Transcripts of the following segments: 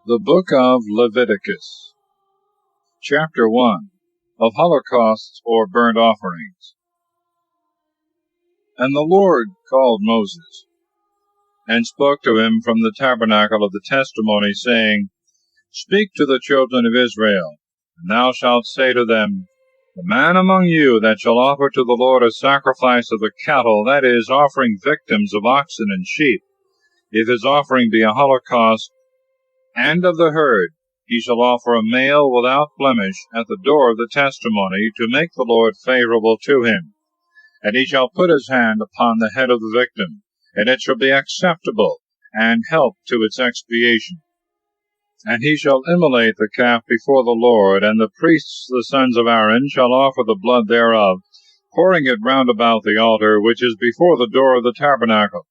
The Book of Leviticus, Chapter 1, of Holocausts or Burnt Offerings. And the Lord called Moses, and spoke to him from the tabernacle of the testimony, saying, Speak to the children of Israel, and thou shalt say to them, The man among you that shall offer to the Lord a sacrifice of the cattle, that is, offering victims of oxen and sheep, if his offering be a holocaust, and of the herd, he shall offer a male without blemish at the door of the testimony, to make the Lord favorable to him. And he shall put his hand upon the head of the victim, and it shall be acceptable, and help to its expiation. And he shall immolate the calf before the Lord, and the priests the sons of Aaron shall offer the blood thereof, pouring it round about the altar, which is before the door of the tabernacle.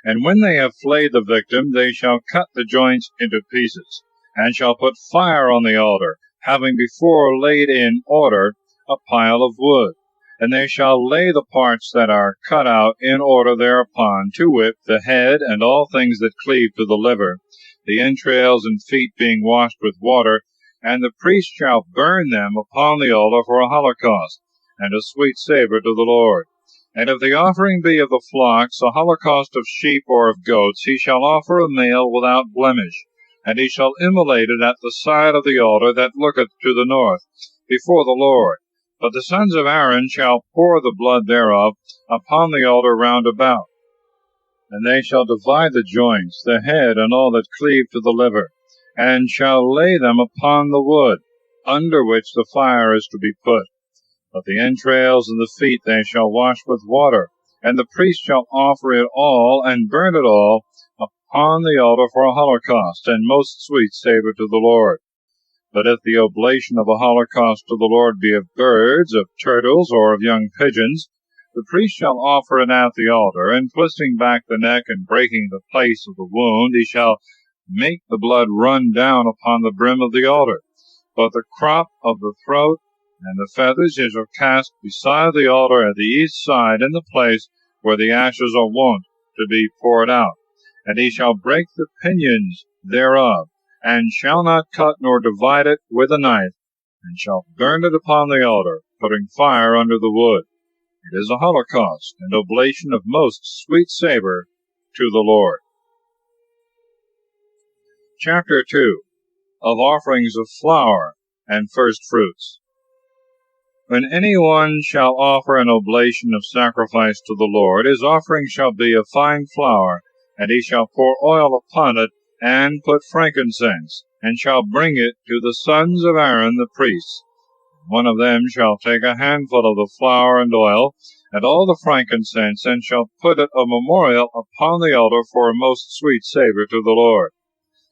And when they have flayed the victim, they shall cut the joints into pieces, and shall put fire on the altar, having before laid in order a pile of wood. And they shall lay the parts that are cut out in order thereupon, to wit, the head, and all things that cleave to the liver, the entrails and feet being washed with water, and the priest shall burn them upon the altar for a holocaust, and a sweet savour to the Lord. And if the offering be of the flocks, a holocaust of sheep or of goats, he shall offer a male without blemish, and he shall immolate it at the side of the altar that looketh to the north, before the Lord. But the sons of Aaron shall pour the blood thereof upon the altar round about. And they shall divide the joints, the head, and all that cleave to the liver, and shall lay them upon the wood, under which the fire is to be put. But the entrails and the feet they shall wash with water, and the priest shall offer it all, and burn it all, upon the altar for a holocaust, and most sweet savour to the Lord. But if the oblation of a holocaust to the Lord be of birds, of turtles, or of young pigeons, the priest shall offer it at the altar, and twisting back the neck and breaking the place of the wound, he shall make the blood run down upon the brim of the altar. But the crop of the throat and the feathers he shall cast beside the altar at the east side, in the place where the ashes are wont to be poured out. And he shall break the pinions thereof, and shall not cut nor divide it with a knife, and shall burn it upon the altar, putting fire under the wood. It is a holocaust, and oblation of most sweet savour to the Lord. Chapter 2, of Offerings of Flour and First Fruits. When any one shall offer an oblation of sacrifice to the Lord, his offering shall be of fine flour, and he shall pour oil upon it, and put frankincense, and shall bring it to the sons of Aaron the priests. One of them shall take a handful of the flour and oil, and all the frankincense, and shall put it a memorial upon the altar for a most sweet savour to the Lord.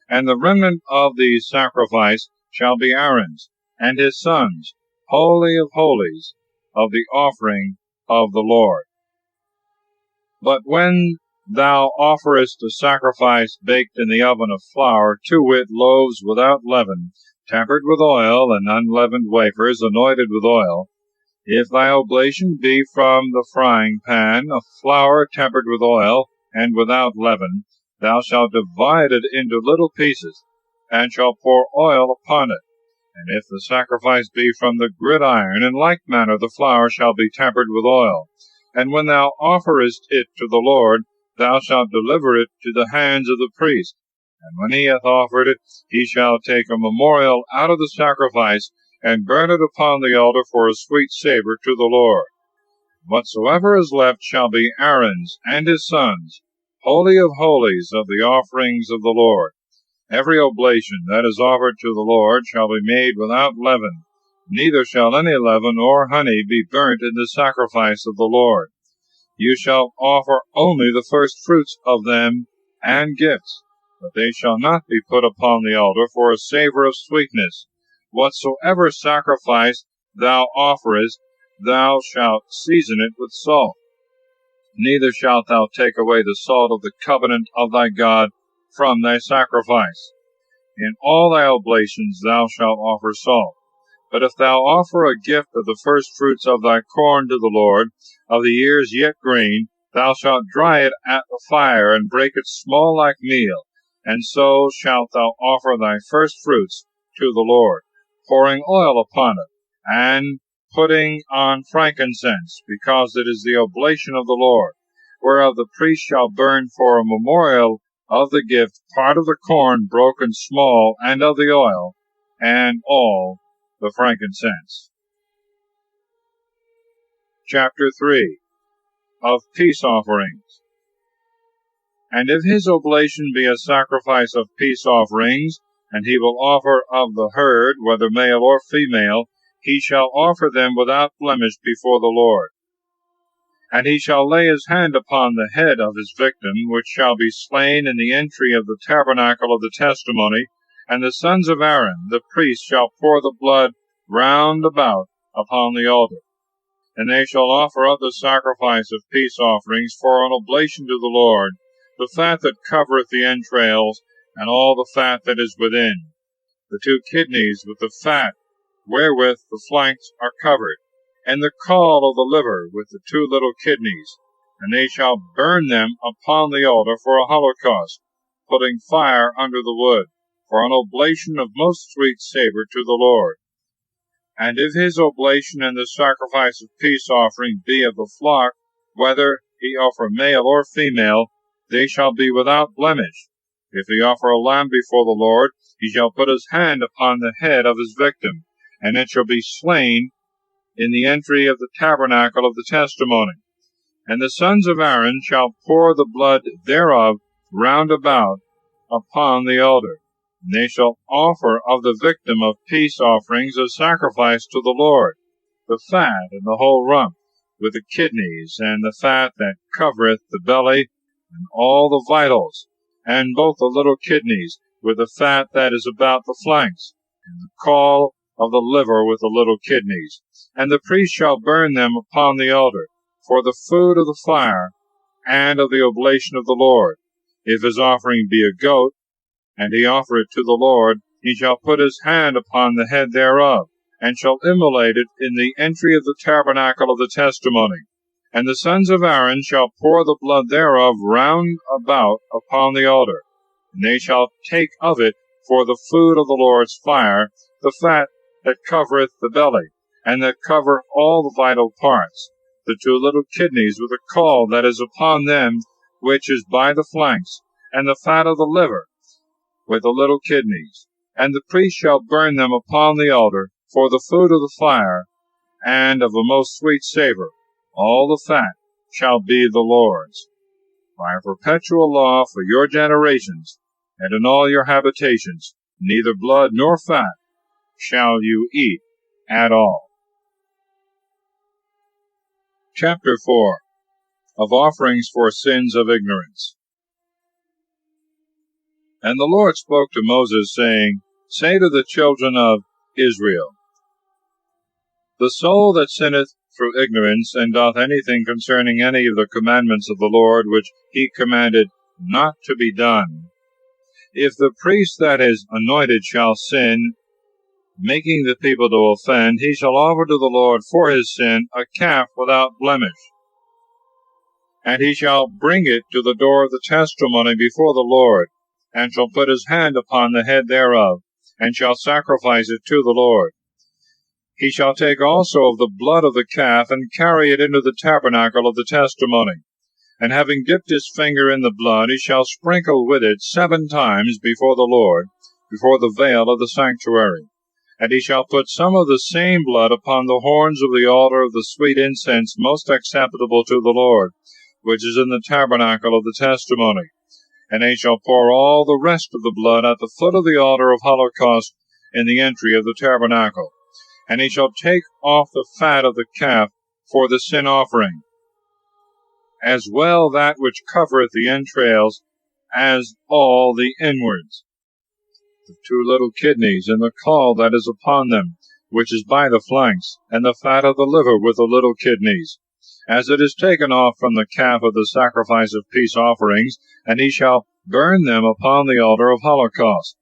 And the remnant of the sacrifice shall be Aaron's, and his sons, holy of holies, of the offering of the Lord. But when thou offerest a sacrifice baked in the oven of flour, to wit, loaves without leaven, tempered with oil, and unleavened wafers anointed with oil, if thy oblation be from the frying pan, of flour tempered with oil, and without leaven, thou shalt divide it into little pieces, and shalt pour oil upon it. And if the sacrifice be from the gridiron, in like manner the flour shall be tempered with oil. And when thou offerest it to the Lord, thou shalt deliver it to the hands of the priest. And when he hath offered it, he shall take a memorial out of the sacrifice, and burn it upon the altar for a sweet savour to the Lord. Whatsoever is left shall be Aaron's and his sons, holy of holies of the offerings of the Lord. Every oblation that is offered to the Lord shall be made without leaven, neither shall any leaven or honey be burnt in the sacrifice of the Lord. You shall offer only the first fruits of them and gifts, but they shall not be put upon the altar for a savour of sweetness. Whatsoever sacrifice thou offerest, thou shalt season it with salt. Neither shalt thou take away the salt of the covenant of thy God from thy sacrifice. In all thy oblations thou shalt offer salt. But if thou offer a gift of the first fruits of thy corn to the Lord, of the ears yet green, thou shalt dry it at the fire, and break it small like meal, And so shalt thou offer thy first fruits to the Lord, pouring oil upon it, and putting on frankincense, because it is the oblation of the Lord, whereof the priest shall burn for a memorial of the gift part of the corn broken small, and of the oil, and all the frankincense. Chapter 3. Of peace offerings. And if his oblation be a sacrifice of peace offerings, and he will offer of the herd, whether male or female, he shall offer them without blemish before the Lord. And he shall lay his hand upon the head of his victim, which shall be slain in the entry of the tabernacle of the testimony, and the sons of Aaron, the priest, shall pour the blood round about upon the altar. And they shall offer up the sacrifice of peace offerings for an oblation to the Lord, the fat that covereth the entrails, and all the fat that is within, the 2 kidneys with the fat wherewith the flanks are covered, and the caul of the liver with the 2 little kidneys, and they shall burn them upon the altar for a holocaust, putting fire under the wood, for an oblation of most sweet savour to the Lord. And if his oblation and the sacrifice of peace offering be of the flock, whether he offer male or female, they shall be without blemish. If he offer a lamb before the Lord, he shall put his hand upon the head of his victim, and it shall be slain in the entry of the tabernacle of the testimony. And the sons of Aaron shall pour the blood thereof round about upon the altar. And they shall offer of the victim of peace offerings a sacrifice to the Lord, the fat and the whole rump, with the kidneys, and the fat that covereth the belly, and all the vitals, and both the little kidneys, with the fat that is about the flanks, and the caul of the liver with the little kidneys. And the priest shall burn them upon the altar, for the food of the fire, and of the oblation of the Lord. If his offering be a goat, and he offer it to the Lord, he shall put his hand upon the head thereof, and shall immolate it in the entry of the tabernacle of the testimony. And the sons of Aaron shall pour the blood thereof round about upon the altar. And they shall take of it for the food of the Lord's fire, the fat that covereth the belly, and that cover all the vital parts, the 2 little kidneys with the caul that is upon them, which is by the flanks, and the fat of the liver, with the little kidneys. And the priest shall burn them upon the altar for the food of the fire, and of a most sweet savour. All the fat shall be the Lord's, by a perpetual law for your generations, and in all your habitations, neither blood nor fat shall you eat at all. Chapter 4. Of offerings for sins of ignorance. And the Lord spoke to Moses, saying, Say to the children of Israel, The soul that sinneth through ignorance, and doth anything concerning any of the commandments of the Lord, which he commanded not to be done, if the priest that is anointed shall sin, making the people to offend, he shall offer to the Lord for his sin a calf without blemish. And he shall bring it to the door of the testimony before the Lord, and shall put his hand upon the head thereof, and shall sacrifice it to the Lord. He shall take also of the blood of the calf, and carry it into the tabernacle of the testimony. And having dipped his finger in the blood, he shall sprinkle with it 7 times before the Lord, before the veil of the sanctuary. And he shall put some of the same blood upon the horns of the altar of the sweet incense most acceptable to the Lord, which is in the tabernacle of the testimony. And he shall pour all the rest of the blood at the foot of the altar of holocaust in the entry of the tabernacle. And he shall take off the fat of the calf for the sin offering, as well that which covereth the entrails, as all the inwards, the 2 little kidneys, and the caul that is upon them, which is by the flanks, and the fat of the liver with the little kidneys, as it is taken off from the calf of the sacrifice of peace offerings, and he shall burn them upon the altar of holocaust.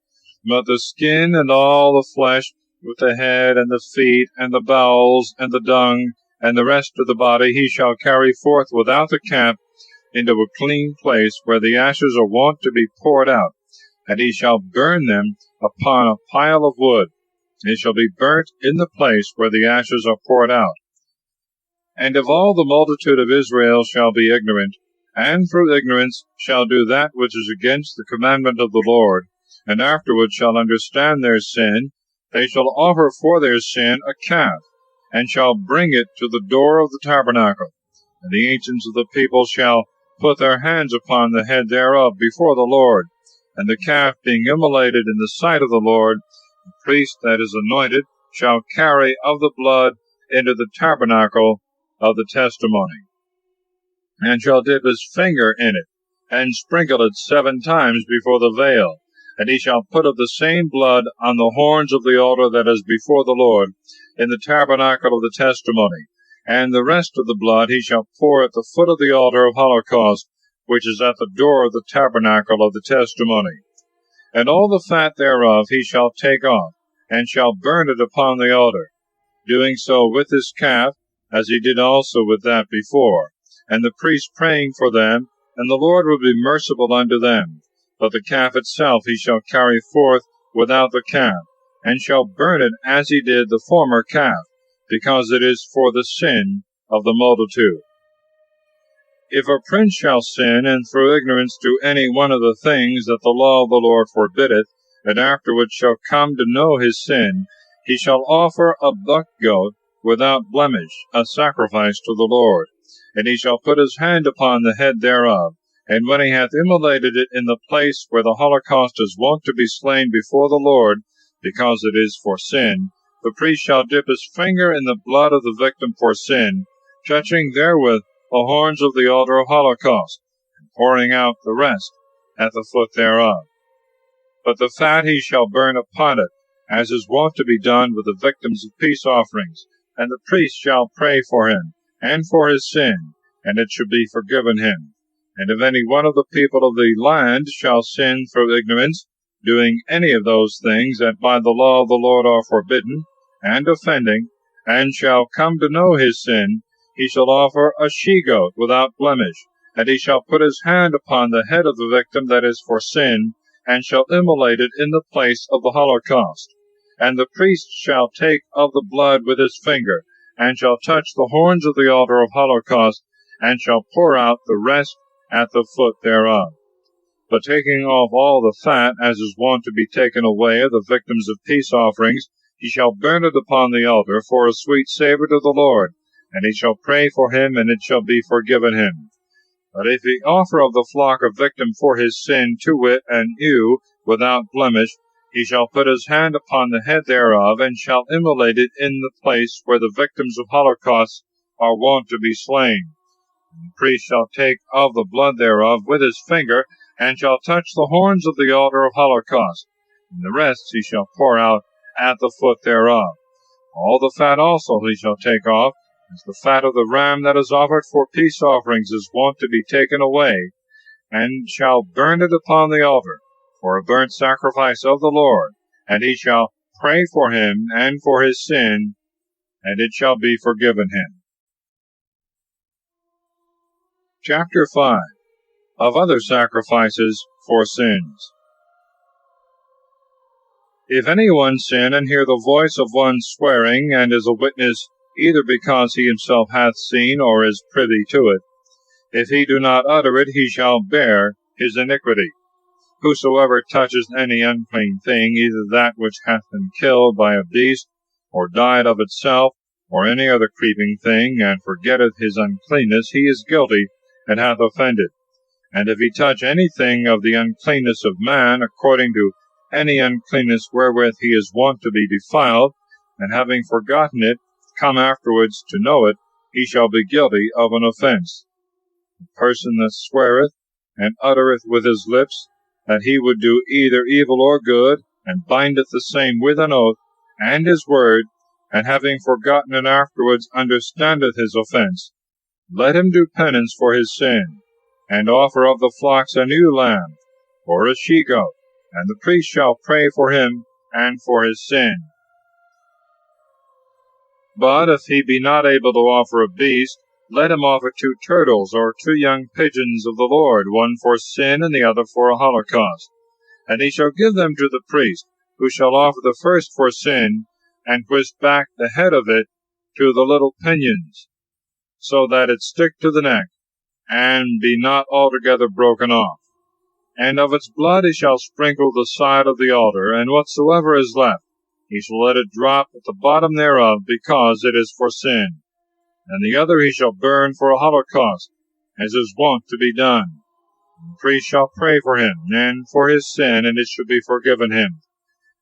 But the skin and all the flesh, with the head and the feet and the bowels and the dung and the rest of the body, he shall carry forth without the camp into a clean place, where the ashes are wont to be poured out, and he shall burn them upon a pile of wood. They shall be burnt in the place where the ashes are poured out. And if all the multitude of Israel shall be ignorant, and through ignorance shall do that which is against the commandment of the Lord, and afterward shall understand their sin, they shall offer for their sin a calf, and shall bring it to the door of the tabernacle. And the ancients of the people shall put their hands upon the head thereof before the Lord. And the calf being immolated in the sight of the Lord, the priest that is anointed shall carry of the blood into the tabernacle of the testimony, and shall dip his finger in it, and sprinkle it 7 times before the veil. And he shall put of the same blood on the horns of the altar that is before the Lord, in the tabernacle of the testimony. And the rest of the blood he shall pour at the foot of the altar of holocaust, which is at the door of the tabernacle of the testimony. And all the fat thereof he shall take off, and shall burn it upon the altar, doing so with his calf, as he did also with that before. And the priest praying for them, and the Lord will be merciful unto them. But the calf itself he shall carry forth without the camp, and shall burn it as he did the former calf, because it is for the sin of the multitude. If a prince shall sin, and through ignorance do any one of the things that the law of the Lord forbiddeth, and afterward shall come to know his sin, he shall offer a buck goat without blemish, a sacrifice to the Lord. And he shall put his hand upon the head thereof, and when he hath immolated it in the place where the holocaust is wont to be slain before the Lord, because it is for sin, the priest shall dip his finger in the blood of the victim for sin, touching therewith the horns of the altar of holocaust, and pouring out the rest at the foot thereof. But the fat he shall burn upon it, as is wont to be done with the victims of peace offerings, and the priest shall pray for him, and for his sin, and it shall be forgiven him. And if any one of the people of the land shall sin through ignorance, doing any of those things that by the law of the Lord are forbidden, and offending, and shall come to know his sin, he shall offer a she-goat without blemish, and he shall put his hand upon the head of the victim that is for sin, and shall immolate it in the place of the holocaust. And the priest shall take of the blood with his finger, and shall touch the horns of the altar of holocaust, and shall pour out the rest at the foot thereof. But taking off all the fat, as is wont to be taken away of the victims of peace offerings, he shall burn it upon the altar for a sweet savour to the Lord, and he shall pray for him, and it shall be forgiven him. But if he offer of the flock a victim for his sin, to wit, an ewe, without blemish, he shall put his hand upon the head thereof, and shall immolate it in the place where the victims of holocaust are wont to be slain. And the priest shall take of the blood thereof with his finger, and shall touch the horns of the altar of holocaust, and the rest he shall pour out at the foot thereof. All the fat also he shall take off, as the fat of the ram that is offered for peace offerings is wont to be taken away, and shall burn it upon the altar, for a burnt sacrifice of the Lord, and he shall pray for him and for his sin, and it shall be forgiven him. Chapter 5. Of other sacrifices for sins. If any one sin, and hear the voice of one swearing, and is a witness, either because he himself hath seen, or is privy to it, if he do not utter it, he shall bear his iniquity. Whosoever touches any unclean thing, either that which hath been killed by a beast, or died of itself, or any other creeping thing, and forgetteth his uncleanness, he is guilty, and hath offended. And if he touch anything of the uncleanness of man, according to any uncleanness wherewith he is wont to be defiled, and having forgotten it, come afterwards to know it, he shall be guilty of an offense. The person that sweareth, and uttereth with his lips, that he would do either evil or good, and bindeth the same with an oath, and his word, and having forgotten it afterwards understandeth his offense, let him do penance for his sin, and offer of the flocks a new lamb, or a she-goat, and the priest shall pray for him and for his sin. But if he be not able to offer a beast, let him offer 2 turtles, or 2 young pigeons of the Lord, one for sin, and the other for a holocaust. And he shall give them to the priest, who shall offer the first for sin, and twist back the head of it to the little pinions, so that it stick to the neck, and be not altogether broken off. And of its blood he shall sprinkle the side of the altar, and whatsoever is left, he shall let it drop at the bottom thereof, because it is for sin. And the other he shall burn for a holocaust, as is wont to be done. And the priest shall pray for him, and for his sin, and it shall be forgiven him.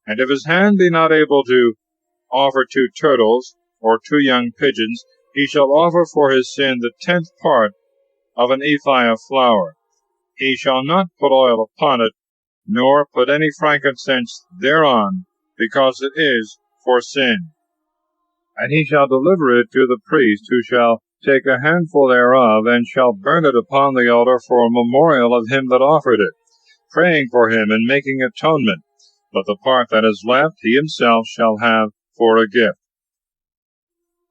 And if his hand be not able to offer 2 turtles, or 2 young pigeons, he shall offer for his sin the 10th part of an ephah of flour. He shall not put oil upon it, nor put any frankincense thereon, because it is for sin. And he shall deliver it to the priest, who shall take a handful thereof, and shall burn it upon the altar for a memorial of him that offered it, praying for him and making atonement. But the part that is left he himself shall have for a gift.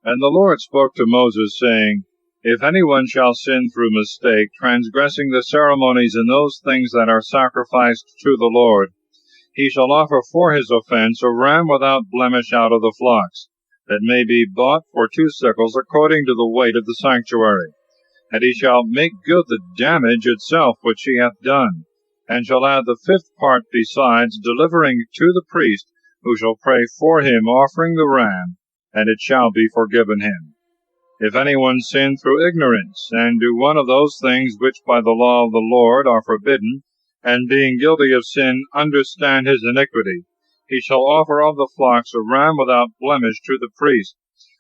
And the Lord spoke to Moses, saying, If any one shall sin through mistake, transgressing the ceremonies in those things that are sacrificed to the Lord, he shall offer for his offense a ram without blemish out of the flocks, that may be bought for 2 shekels according to the weight of the sanctuary. And he shall make good the damage itself which he hath done, and shall add the 5th part besides, delivering it to the priest, who shall pray for him, offering the ram, and it shall be forgiven him. If any one sin through ignorance, and do one of those things which by the law of the Lord are forbidden, and being guilty of sin understand his iniquity, he shall offer of the flocks a ram without blemish to the priest,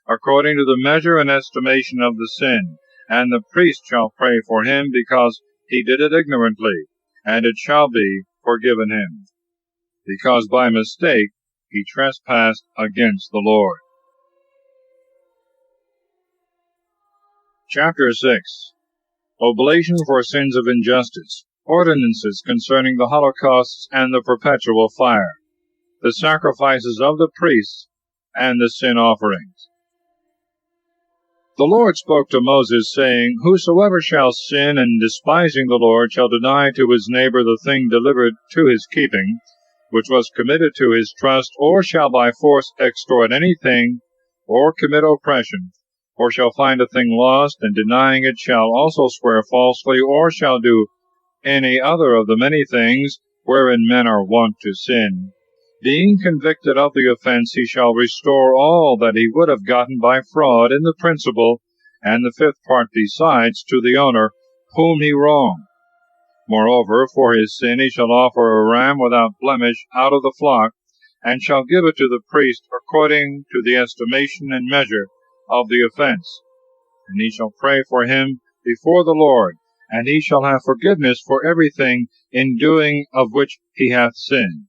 according to the measure and estimation of the sin, and the priest shall pray for him, because he did it ignorantly, and it shall be forgiven him, because by mistake he trespassed against the Lord. Chapter 6. Oblation for sins of injustice, ordinances concerning the holocausts and the perpetual fire, the sacrifices of the priests, and the sin offerings. The Lord spoke to Moses, saying, Whosoever shall sin, and despising the Lord, shall deny to his neighbor the thing delivered to his keeping, which was committed to his trust, or shall by force extort anything, or commit oppression, or shall find a thing lost, and denying it shall also swear falsely, or shall do any other of the many things wherein men are wont to sin. Being convicted of the offense, he shall restore all that he would have gotten by fraud in the principal, and the 5th part besides, to the owner whom he wronged. Moreover, for his sin he shall offer a ram without blemish out of the flock, and shall give it to the priest according to the estimation and measure of the offense. And he shall pray for him before the Lord, and he shall have forgiveness for everything in doing of which he hath sinned.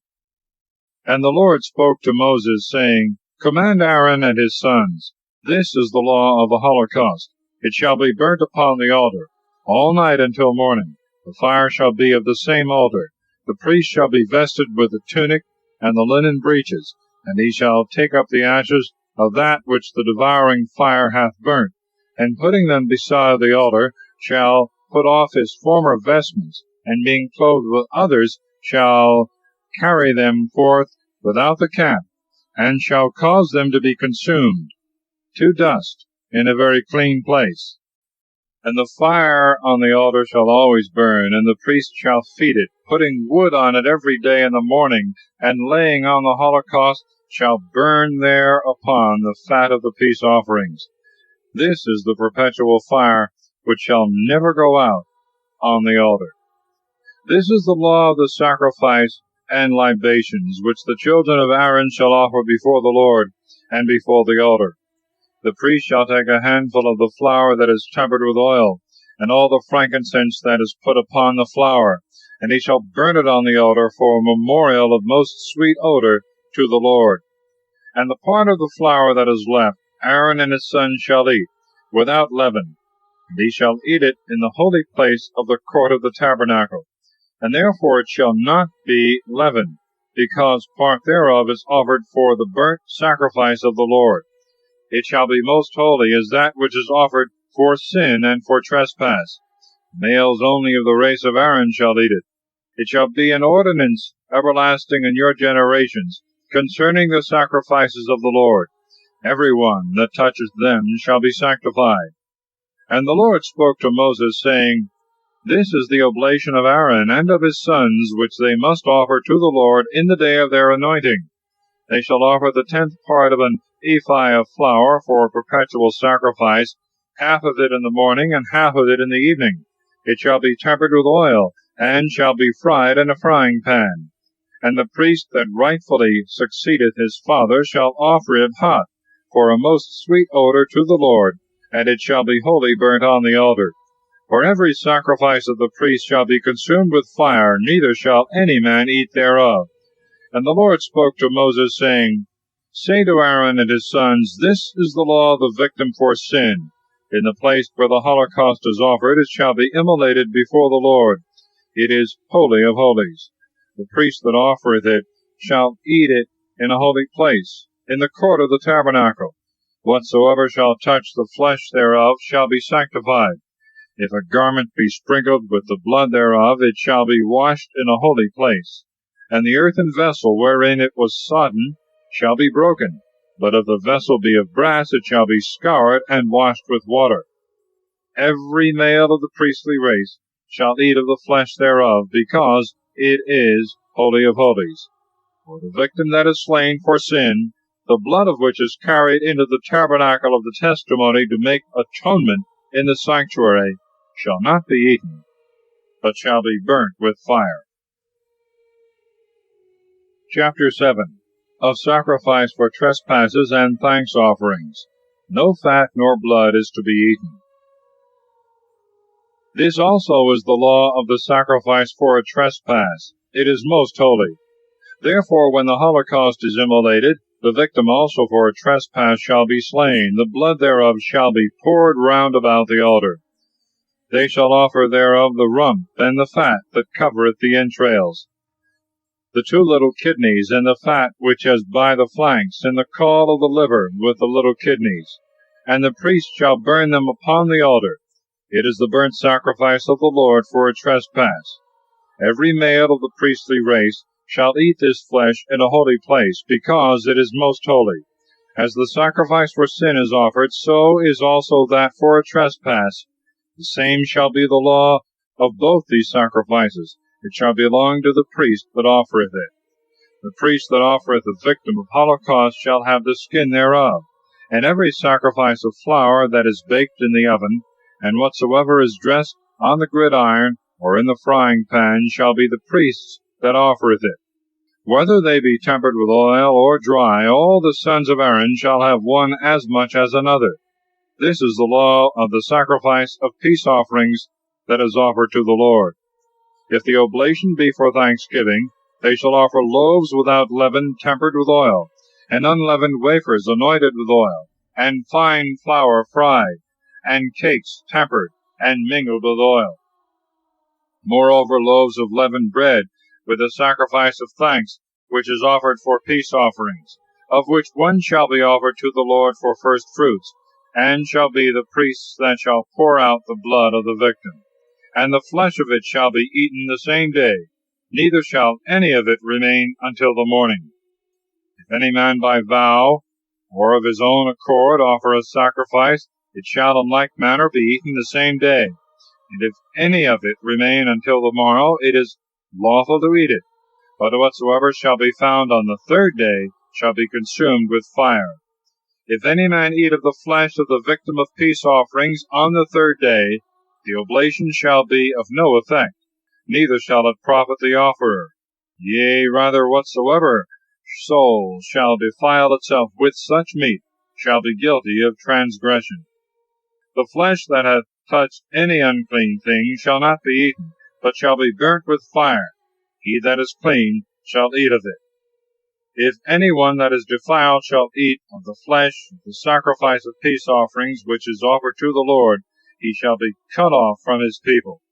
And the Lord spoke to Moses, saying, Command Aaron and his sons, This is the law of the holocaust. It shall be burnt upon the altar, all night until morning. The fire shall be of the same altar. The priest shall be vested with the tunic and the linen breeches, and he shall take up the ashes of that which the devouring fire hath burnt, and putting them beside the altar, shall put off his former vestments, and being clothed with others, shall carry them forth without the camp, and shall cause them to be consumed to dust in a very clean place. And the fire on the altar shall always burn, and the priest shall feed it, putting wood on it every day in the morning, and laying on the holocaust shall burn thereupon the fat of the peace offerings. This is the perpetual fire which shall never go out on the altar. This is the law of the sacrifice and libations, which the children of Aaron shall offer before the Lord and before the altar. The priest shall take a handful of the flour that is tempered with oil, and all the frankincense that is put upon the flour, and he shall burn it on the altar for a memorial of most sweet odor to the Lord. And the part of the flour that is left, Aaron and his sons shall eat, without leaven, and he shall eat it in the holy place of the court of the tabernacle. And therefore it shall not be leavened, because part thereof is offered for the burnt sacrifice of the Lord. It shall be most holy as that which is offered for sin and for trespass. Males only of the race of Aaron shall eat it. It shall be an ordinance everlasting in your generations, concerning the sacrifices of the Lord. Every one that toucheth them shall be sanctified. And the Lord spoke to Moses, saying, This is the oblation of Aaron and of his sons, which they must offer to the Lord in the day of their anointing. They shall offer the 10th part of an ephah of flour for a perpetual sacrifice, half of it in the morning, and half of it in the evening. It shall be tempered with oil, and shall be fried in a frying pan. And the priest that rightfully succeedeth his father shall offer it hot, for a most sweet odor to the Lord, and it shall be wholly burnt on the altar. For every sacrifice of the priest shall be consumed with fire, neither shall any man eat thereof. And the Lord spoke to Moses, saying, Say to Aaron and his sons, This is the law of the victim for sin. In the place where the holocaust is offered, it shall be immolated before the Lord. It is holy of holies. The priest that offereth it shall eat it in a holy place, in the court of the tabernacle. Whatsoever shall touch the flesh thereof shall be sanctified. If a garment be sprinkled with the blood thereof, it shall be washed in a holy place. And the earthen vessel wherein it was sodden shall be broken. But if the vessel be of brass, it shall be scoured and washed with water. Every male of the priestly race shall eat of the flesh thereof, because it is holy of holies. For the victim that is slain for sin, the blood of which is carried into the tabernacle of the testimony to make atonement in the sanctuary, shall not be eaten, but shall be burnt with fire. Chapter 7. Of sacrifice for trespasses and thanks offerings. No fat nor blood is to be eaten. This also is the law of the sacrifice for a trespass. It is most holy. Therefore, when the holocaust is immolated, the victim also for a trespass shall be slain. The blood thereof shall be poured round about the altar. They shall offer thereof the rump and the fat that covereth the entrails, the 2 little kidneys, and the fat which is by the flanks, and the caul of the liver with the little kidneys. And the priest shall burn them upon the altar. It is the burnt sacrifice of the Lord for a trespass. Every male of the priestly race shall eat this flesh in a holy place, because it is most holy. As the sacrifice for sin is offered, so is also that for a trespass. The same shall be the law of both these sacrifices. It shall belong to the priest that offereth it. The priest that offereth a victim of holocaust shall have the skin thereof. And every sacrifice of flour that is baked in the oven, and whatsoever is dressed on the gridiron or in the frying pan, shall be the priest's that offereth it. Whether they be tempered with oil or dry, all the sons of Aaron shall have one as much as another. This is the law of the sacrifice of peace offerings that is offered to the Lord. If the oblation be for thanksgiving, they shall offer loaves without leaven tempered with oil, and unleavened wafers anointed with oil, and fine flour fried, and cakes tempered and mingled with oil. Moreover, loaves of leavened bread, with the sacrifice of thanks, which is offered for peace offerings, of which one shall be offered to the Lord for first fruits, and shall be the priest's that shall pour out the blood of the victim. And the flesh of it shall be eaten the same day, neither shall any of it remain until the morning. If any man by vow, or of his own accord, offer a sacrifice, it shall in like manner be eaten the same day. And if any of it remain until the morrow, it is lawful to eat it. But whatsoever shall be found on the 3rd day shall be consumed with fire. If any man eat of the flesh of the victim of peace offerings on the 3rd day, the oblation shall be of no effect, neither shall it profit the offerer. Yea, rather, whatsoever soul shall defile itself with such meat shall be guilty of transgression. The flesh that hath touched any unclean thing shall not be eaten, but shall be burnt with fire. He that is clean shall eat of it. If any one that is defiled shall eat of the flesh of the sacrifice of peace offerings which is offered to the Lord, he shall be cut off from his people.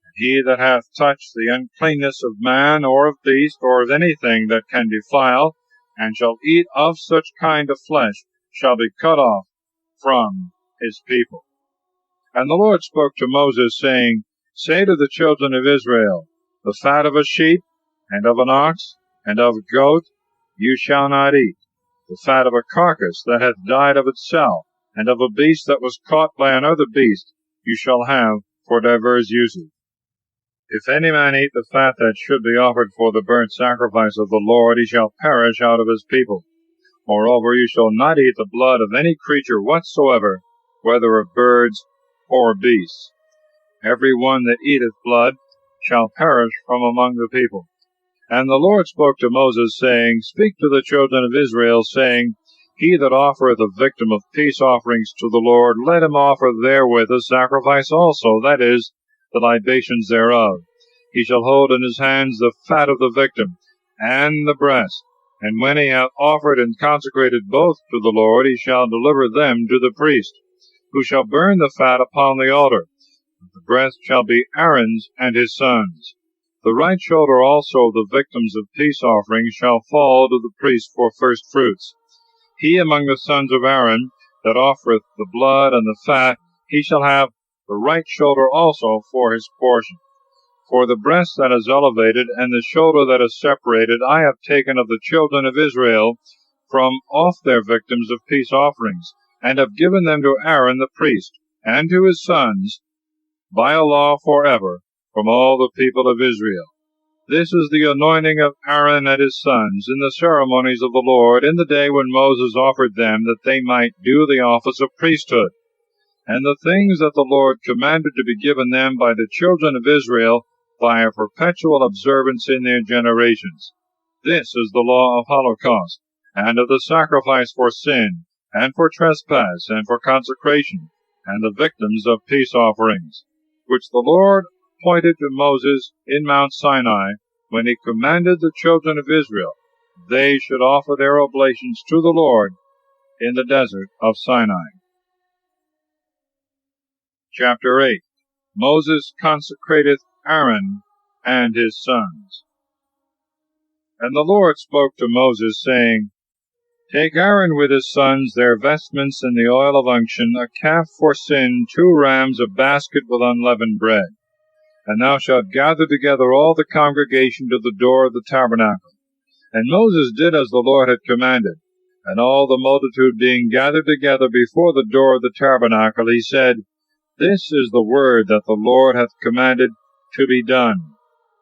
And he that hath touched the uncleanness of man, or of beast, or of anything that can defile, and shall eat of such kind of flesh, shall be cut off from his people. And the Lord spoke to Moses, saying, Say to the children of Israel, The fat of a sheep, and of an ox, and of a goat you shall not eat. The fat of a carcass that hath died of itself, and of a beast that was caught by another beast, you shall have for divers uses. If any man eat the fat that should be offered for the burnt sacrifice of the Lord, he shall perish out of his people. Moreover, you shall not eat the blood of any creature whatsoever, whether of birds or beasts. Every one that eateth blood shall perish from among the people. And the Lord spoke to Moses, saying, Speak to the children of Israel, saying, He that offereth a victim of peace offerings to the Lord, let him offer therewith a sacrifice also, that is, the libations thereof. He shall hold in his hands the fat of the victim, and the breast. And when he hath offered and consecrated both to the Lord, he shall deliver them to the priest, who shall burn the fat upon the altar. The breast shall be Aaron's and his sons'. The right shoulder also of the victims of peace offerings shall fall to the priest for first fruits. He among the sons of Aaron that offereth the blood and the fat, he shall have the right shoulder also for his portion. For the breast that is elevated and the shoulder that is separated I have taken of the children of Israel from off their victims of peace offerings, and have given them to Aaron the priest, and to his sons, by a law forever, from all the people of Israel. This is the anointing of Aaron and his sons in the ceremonies of the Lord, in the day when Moses offered them, that they might do the office of priesthood. And the things that the Lord commanded to be given them by the children of Israel, by a perpetual observance in their generations. This is the law of holocaust, and of the sacrifice for sin, and for trespass, and for consecration, and the victims of peace offerings, which the Lord appointed to Moses in Mount Sinai, when he commanded the children of Israel they should offer their oblations to the Lord in the desert of Sinai. Chapter 8. Moses consecrateth Aaron and his sons. And the Lord spoke to Moses, saying, Take Aaron with his sons, their vestments, and the oil of unction, a calf for sin, 2 rams, a basket with unleavened bread. And thou shalt gather together all the congregation to the door of the tabernacle. And Moses did as the Lord had commanded. And all the multitude being gathered together before the door of the tabernacle, he said, This is the word that the Lord hath commanded to be done.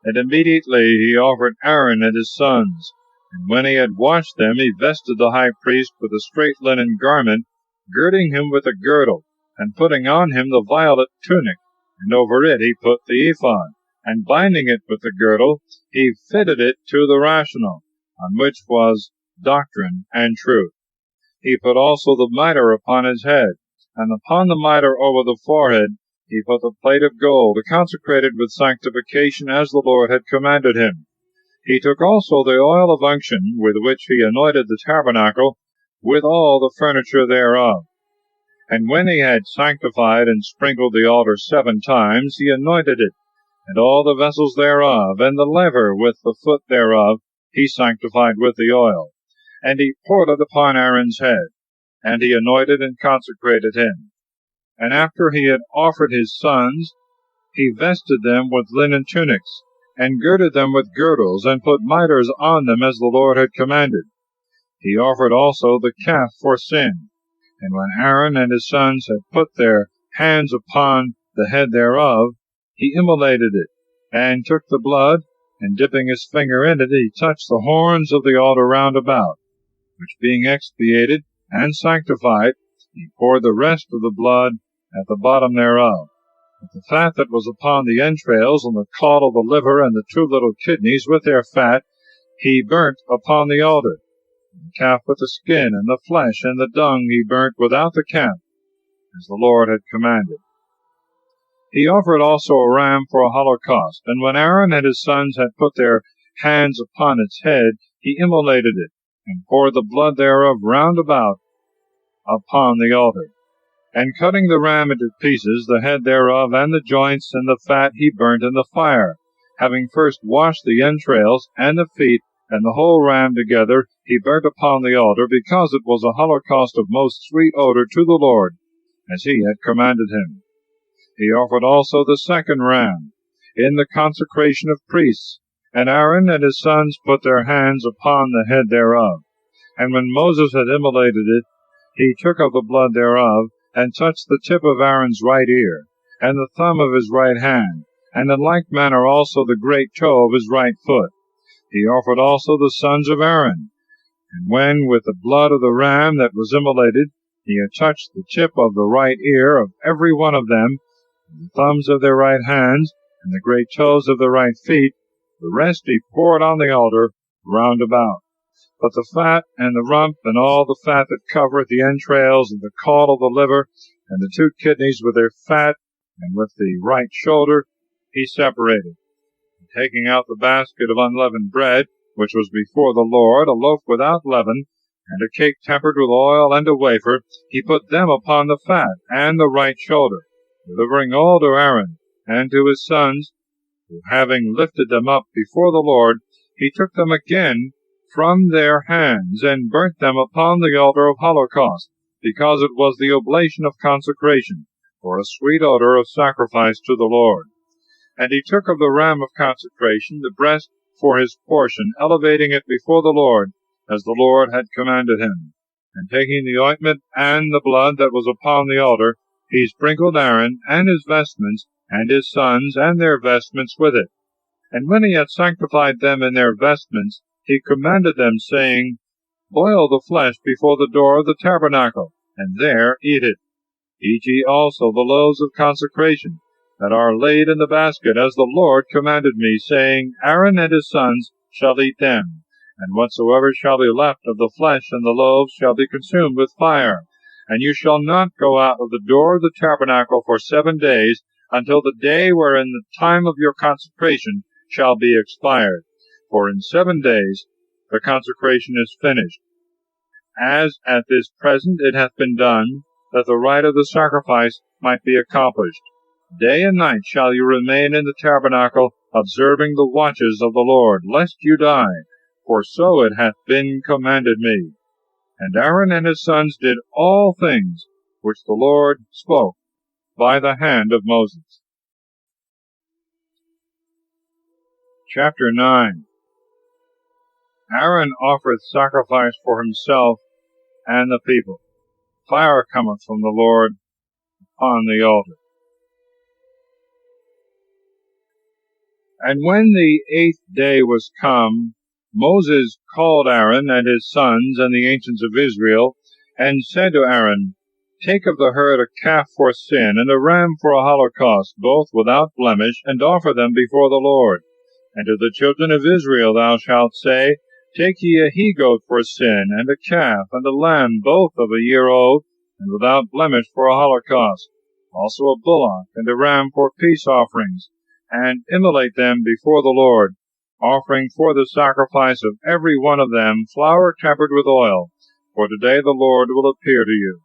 And immediately he offered Aaron and his sons. And when he had washed them, he vested the high priest with a straight linen garment, girding him with a girdle, and putting on him the violet tunic. And over it he put the ephod, and binding it with the girdle, he fitted it to the rational, on which was doctrine and truth. He put also the mitre upon his head, and upon the mitre over the forehead he put the plate of gold, consecrated with sanctification, as the Lord had commanded him. He took also the oil of unction, with which he anointed the tabernacle, with all the furniture thereof. And when he had sanctified and sprinkled the altar 7 times, he anointed it, and all the vessels thereof, and the laver with the foot thereof, he sanctified with the oil. And he poured it upon Aaron's head, and he anointed and consecrated him. And after he had offered his sons, he vested them with linen tunics, and girded them with girdles, and put mitres on them, as the Lord had commanded. He offered also the calf for sin. And when Aaron and his sons had put their hands upon the head thereof, he immolated it, and took the blood, and dipping his finger in it, he touched the horns of the altar round about, which being expiated and sanctified, he poured the rest of the blood at the bottom thereof. But the fat that was upon the entrails, and the caul of the liver, and the 2 little kidneys with their fat, he burnt upon the altar. The calf with the skin, and the flesh, and the dung he burnt without the camp, as the Lord had commanded. He offered also a ram for a holocaust, and when Aaron and his sons had put their hands upon its head, he immolated it, and poured the blood thereof round about upon the altar. And cutting the ram into pieces, the head thereof, and the joints, and the fat, he burnt in the fire. Having first washed the entrails, and the feet, and the whole ram together, he burnt upon the altar, because it was a holocaust of most sweet odor to the Lord, as he had commanded him. He offered also the 2nd ram, in the consecration of priests, And Aaron and his sons put their hands upon the head thereof. And when Moses had immolated it, he took of the blood thereof, and touched the tip of Aaron's right ear, and the thumb of his right hand, and in like manner also the great toe of his right foot. He offered also the sons of Aaron. And when with the blood of the ram that was immolated, he had touched the tip of the right ear of every one of them, and the thumbs of their right hands, and the great toes of their right feet, the rest he poured on the altar round about. But the fat and the rump, and all the fat that covereth the entrails, and the caul of the liver, and the 2 kidneys with their fat, and with the right shoulder, he separated. And taking out the basket of unleavened bread, which was before the Lord, a loaf without leaven, and a cake tempered with oil, and a wafer, he put them upon the fat and the right shoulder, delivering all to Aaron and to his sons, who having lifted them up before the Lord, he took them again from their hands, and burnt them upon the altar of holocaust, because it was the oblation of consecration, for a sweet odor of sacrifice to the Lord. And he took of the ram of consecration the breast for his portion, elevating it before the Lord, as the Lord had commanded him. And taking the ointment and the blood that was upon the altar, he sprinkled Aaron and his vestments, and his sons and their vestments with it. And when he had sanctified them in their vestments, he commanded them, saying, Boil the flesh before the door of the tabernacle, and there eat it. Eat ye also the loaves of consecration, that are laid in the basket, as the Lord commanded me, saying, Aaron and his sons shall eat them. And whatsoever shall be left of the flesh and the loaves shall be consumed with fire. And you shall not go out of the door of the tabernacle for 7 days, until the day wherein the time of your consecration shall be expired. For in 7 days the consecration is finished. As at this present it hath been done, that the rite of the sacrifice might be accomplished. Day and night shall you remain in the tabernacle, observing the watches of the Lord, lest you die, for so it hath been commanded me. And Aaron and his sons did all things which the Lord spoke by the hand of Moses. Chapter 9. Aaron offereth sacrifice for himself and the people. Fire cometh from the Lord upon the altar. And when the 8th day was come, Moses called Aaron and his sons and the ancients of Israel, and said to Aaron, Take of the herd a calf for sin, and a ram for a holocaust, both without blemish, and offer them before the Lord. And to the children of Israel thou shalt say, Take ye a he-goat for sin, and a calf, and a lamb, both of a year old, and without blemish for a holocaust, also a bullock, and a ram for peace offerings, and immolate them before the Lord, offering for the sacrifice of every one of them flour tempered with oil, for today the Lord will appear to you.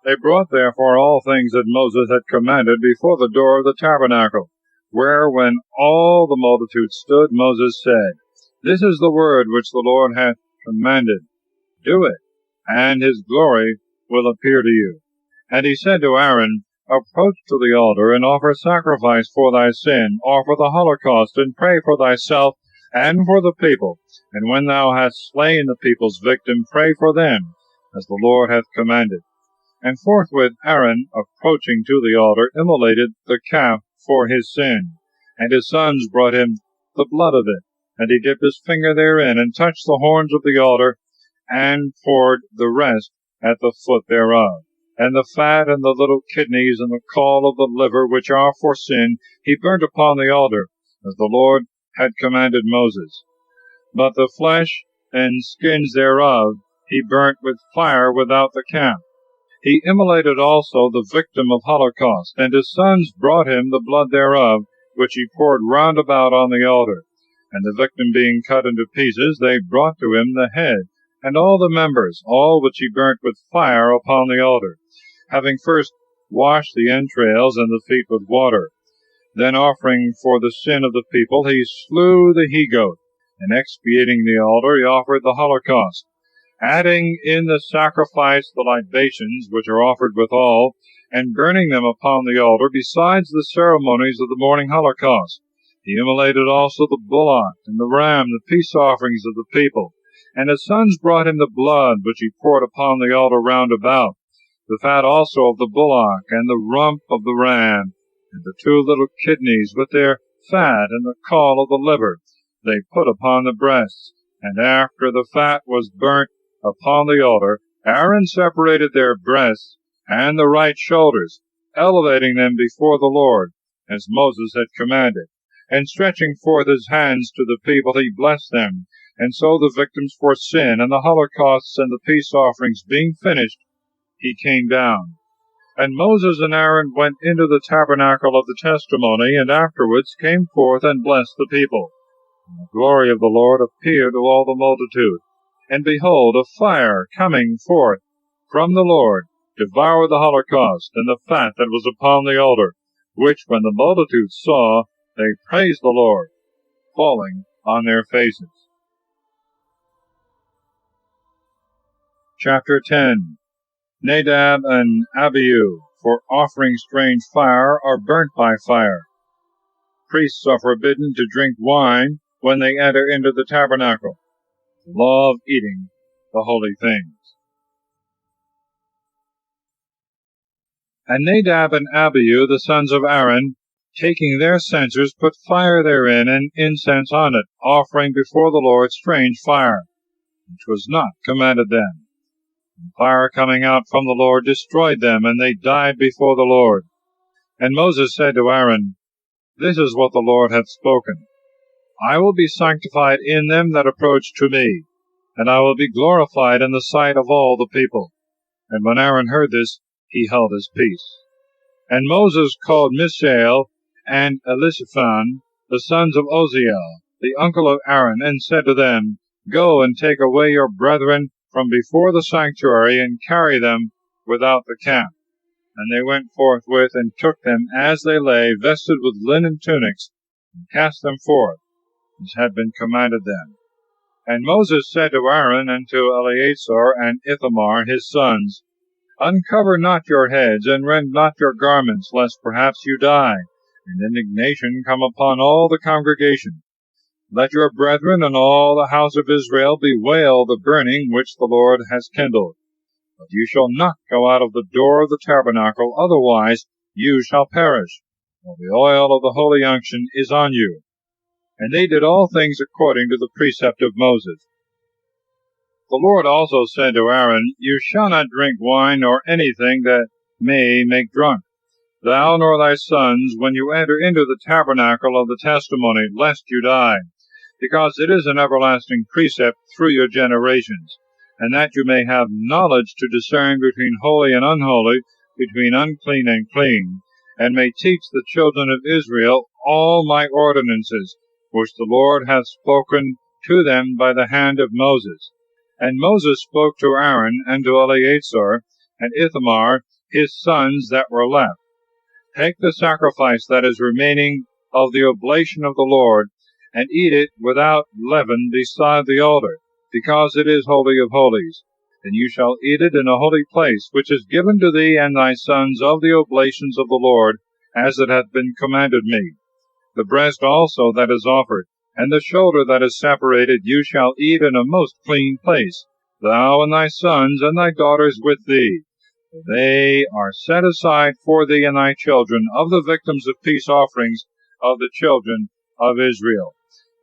They brought therefore all things that Moses had commanded before the door of the tabernacle, where when all the multitude stood, Moses said, This is the word which the Lord hath commanded. Do it, and his glory will appear to you. And he said to Aaron, Approach to the altar, and offer sacrifice for thy sin, offer the holocaust, and pray for thyself and for the people. And when thou hast slain the people's victim, pray for them, as the Lord hath commanded. And forthwith Aaron, approaching to the altar, immolated the calf for his sin. And his sons brought him the blood of it, and he dipped his finger therein, and touched the horns of the altar, and poured the rest at the foot thereof. And the fat and the little kidneys and the caul of the liver, which are for sin, he burnt upon the altar, as the Lord had commanded Moses. But the flesh and skins thereof he burnt with fire without the camp. He immolated also the victim of holocaust, and his sons brought him the blood thereof, which he poured round about on the altar. And the victim being cut into pieces, they brought to him the head, and all the members, all which he burnt with fire upon the altar, having first washed the entrails and the feet with water. Then offering for the sin of the people, he slew the he-goat, and expiating the altar, he offered the holocaust, adding in the sacrifice the libations which are offered withal, and burning them upon the altar, besides the ceremonies of the morning holocaust. He immolated also the bullock and the ram, the peace offerings of the people. And his sons brought him the blood, which he poured upon the altar round about, the fat also of the bullock, and the rump of the ram, and the two little kidneys with their fat, and the caul of the liver, they put upon the breasts. And after the fat was burnt upon the altar, Aaron separated their breasts and the right shoulders, elevating them before the Lord, as Moses had commanded. And stretching forth his hands to the people, he blessed them. And so the victims for sin, and the holocausts, and the peace offerings being finished, he came down. And Moses and Aaron went into the tabernacle of the testimony, and afterwards came forth and blessed the people. And the glory of the Lord appeared to all the multitude. And behold, a fire coming forth from the Lord devoured the holocaust, and the fat that was upon the altar, which when the multitude saw, they praised the Lord, falling on their faces. Chapter 10. Nadab and Abihu, for offering strange fire, are burnt by fire. Priests are forbidden to drink wine when they enter into the tabernacle. The law of eating the holy things. And Nadab and Abihu, the sons of Aaron, taking their censers, put fire therein, and incense on it, offering before the Lord strange fire, which was not commanded them. And fire coming out from the Lord destroyed them, and they died before the Lord. And Moses said to Aaron, This is what the Lord hath spoken. I will be sanctified in them that approach to me, and I will be glorified in the sight of all the people. And when Aaron heard this, he held his peace. And Moses called Mishael and Elishaphan, the sons of Uzziel, the uncle of Aaron, and said to them, Go and take away your brethren from before the sanctuary, and carry them without the camp. And they went forthwith, and took them as they lay, vested with linen tunics, and cast them forth, as had been commanded them. And Moses said to Aaron and to Eleazar and Ithamar his sons, Uncover not your heads, and rend not your garments, lest perhaps you die, and indignation come upon all the congregation. Let your brethren and all the house of Israel bewail the burning which the Lord has kindled. But you shall not go out of the door of the tabernacle, otherwise you shall perish, for the oil of the holy unction is on you. And they did all things according to the precept of Moses. The Lord also said to Aaron, You shall not drink wine nor anything that may make drunk, thou nor thy sons, when you enter into the tabernacle of the testimony, lest you die, because it is an everlasting precept through your generations, and that you may have knowledge to discern between holy and unholy, between unclean and clean, and may teach the children of Israel all my ordinances, which the Lord hath spoken to them by the hand of Moses. And Moses spoke to Aaron and to Eleazar and Ithamar his sons that were left, Take the sacrifice that is remaining of the oblation of the Lord, and eat it without leaven beside the altar, because it is holy of holies. And you shall eat it in a holy place, which is given to thee and thy sons of the oblations of the Lord, as it hath been commanded me. The breast also that is offered, and the shoulder that is separated, you shall eat in a most clean place, thou and thy sons and thy daughters with thee. For they are set aside for thee and thy children of the victims of peace offerings of the children of Israel,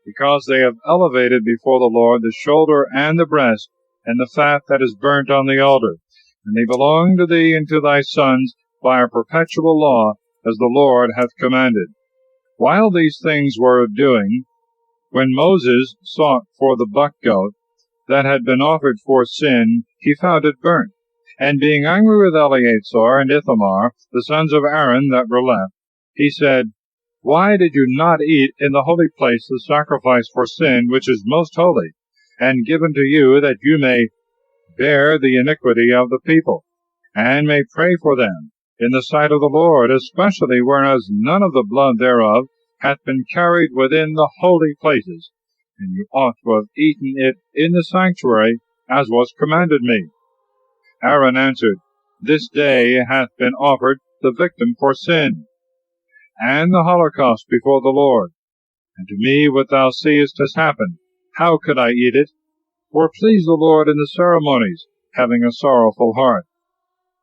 because they have elevated before the Lord the shoulder and the breast, and the fat that is burnt on the altar. And they belong to thee and to thy sons by a perpetual law, as the Lord hath commanded. While these things were doing, when Moses sought for the buck goat that had been offered for sin, he found it burnt. And being angry with Eleazar and Ithamar, the sons of Aaron that were left, he said, Why did you not eat in the holy place the sacrifice for sin, which is most holy, and given to you, that you may bear the iniquity of the people, and may pray for them in the sight of the Lord, especially whereas none of the blood thereof hath been carried within the holy places, and you ought to have eaten it in the sanctuary, as was commanded me. Aaron answered, This day hath been offered the victim for sin, and the holocaust before the Lord. And to me what thou seest has happened. How could I eat it? For it pleased the Lord in the ceremonies, having a sorrowful heart.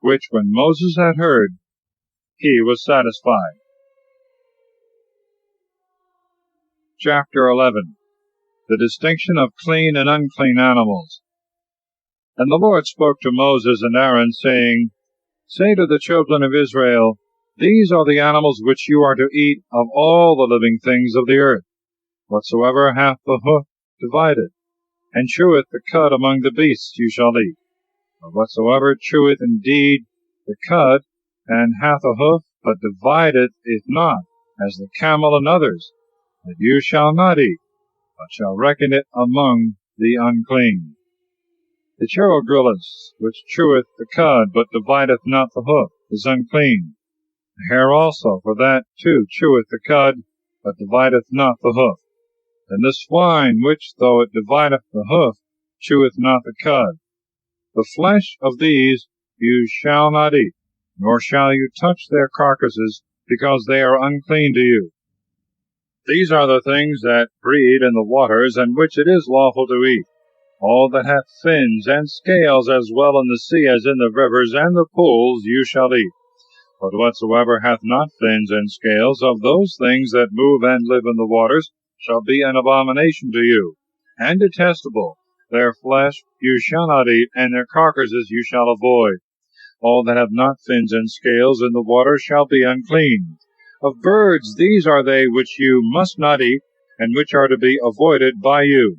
Which when Moses had heard, he was satisfied. Chapter 11. The distinction of clean and unclean animals. And the Lord spoke to Moses and Aaron, saying, Say to the children of Israel, These are the animals which you are to eat of all the living things of the earth. Whatsoever hath the hoof, divide it, and cheweth the cud among the beasts you shall eat. But whatsoever cheweth indeed the cud, and hath a hoof, but divideth it not, as the camel and others, that you shall not eat, but shall reckon it among the unclean. The cherogrilus, which cheweth the cud, but divideth not the hoof, is unclean. The hare also, for that too cheweth the cud, but divideth not the hoof. And the swine, which, though it divideth the hoof, cheweth not the cud. The flesh of these you shall not eat, nor shall you touch their carcasses, because they are unclean to you. These are the things that breed in the waters, and which it is lawful to eat. All that hath fins and scales, as well in the sea as in the rivers and the pools, you shall eat. But whatsoever hath not fins and scales, of those things that move and live in the waters, shall be an abomination to you, and detestable. Their flesh you shall not eat, and their carcasses you shall avoid. All that have not fins and scales in the water shall be unclean. Of birds these are they which you must not eat, and which are to be avoided by you: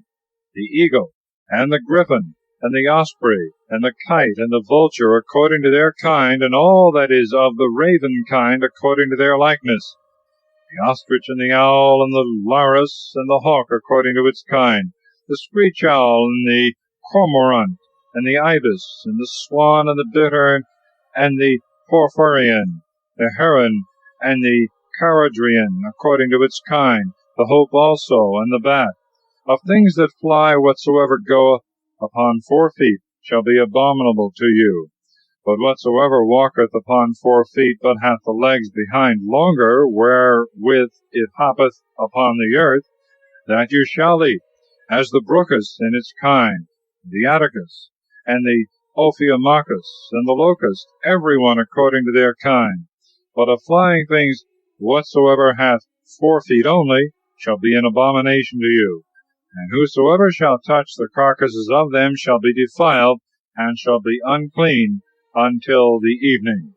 the eagle, and the griffin, and the osprey, and the kite, and the vulture, according to their kind, and all that is of the raven kind, according to their likeness: the ostrich, and the owl, and the loris, and the hawk, according to its kind: the screech owl, and the cormorant, and the ibis, and the swan, and the bittern, and the porphyrion, the heron, and the caradrian, according to its kind: the hope also, and the bat. Of things that fly, whatsoever goeth upon 4 feet shall be abominable to you. But whatsoever walketh upon 4 feet, but hath the legs behind longer, wherewith it hoppeth upon the earth, that you shall eat, as the brocus in its kind, the atticus, and the ophiomachus, and the locust, every one according to their kind. But of flying things, whatsoever hath 4 feet only, shall be an abomination to you. And whosoever shall touch the carcasses of them shall be defiled, and shall be unclean until the evening.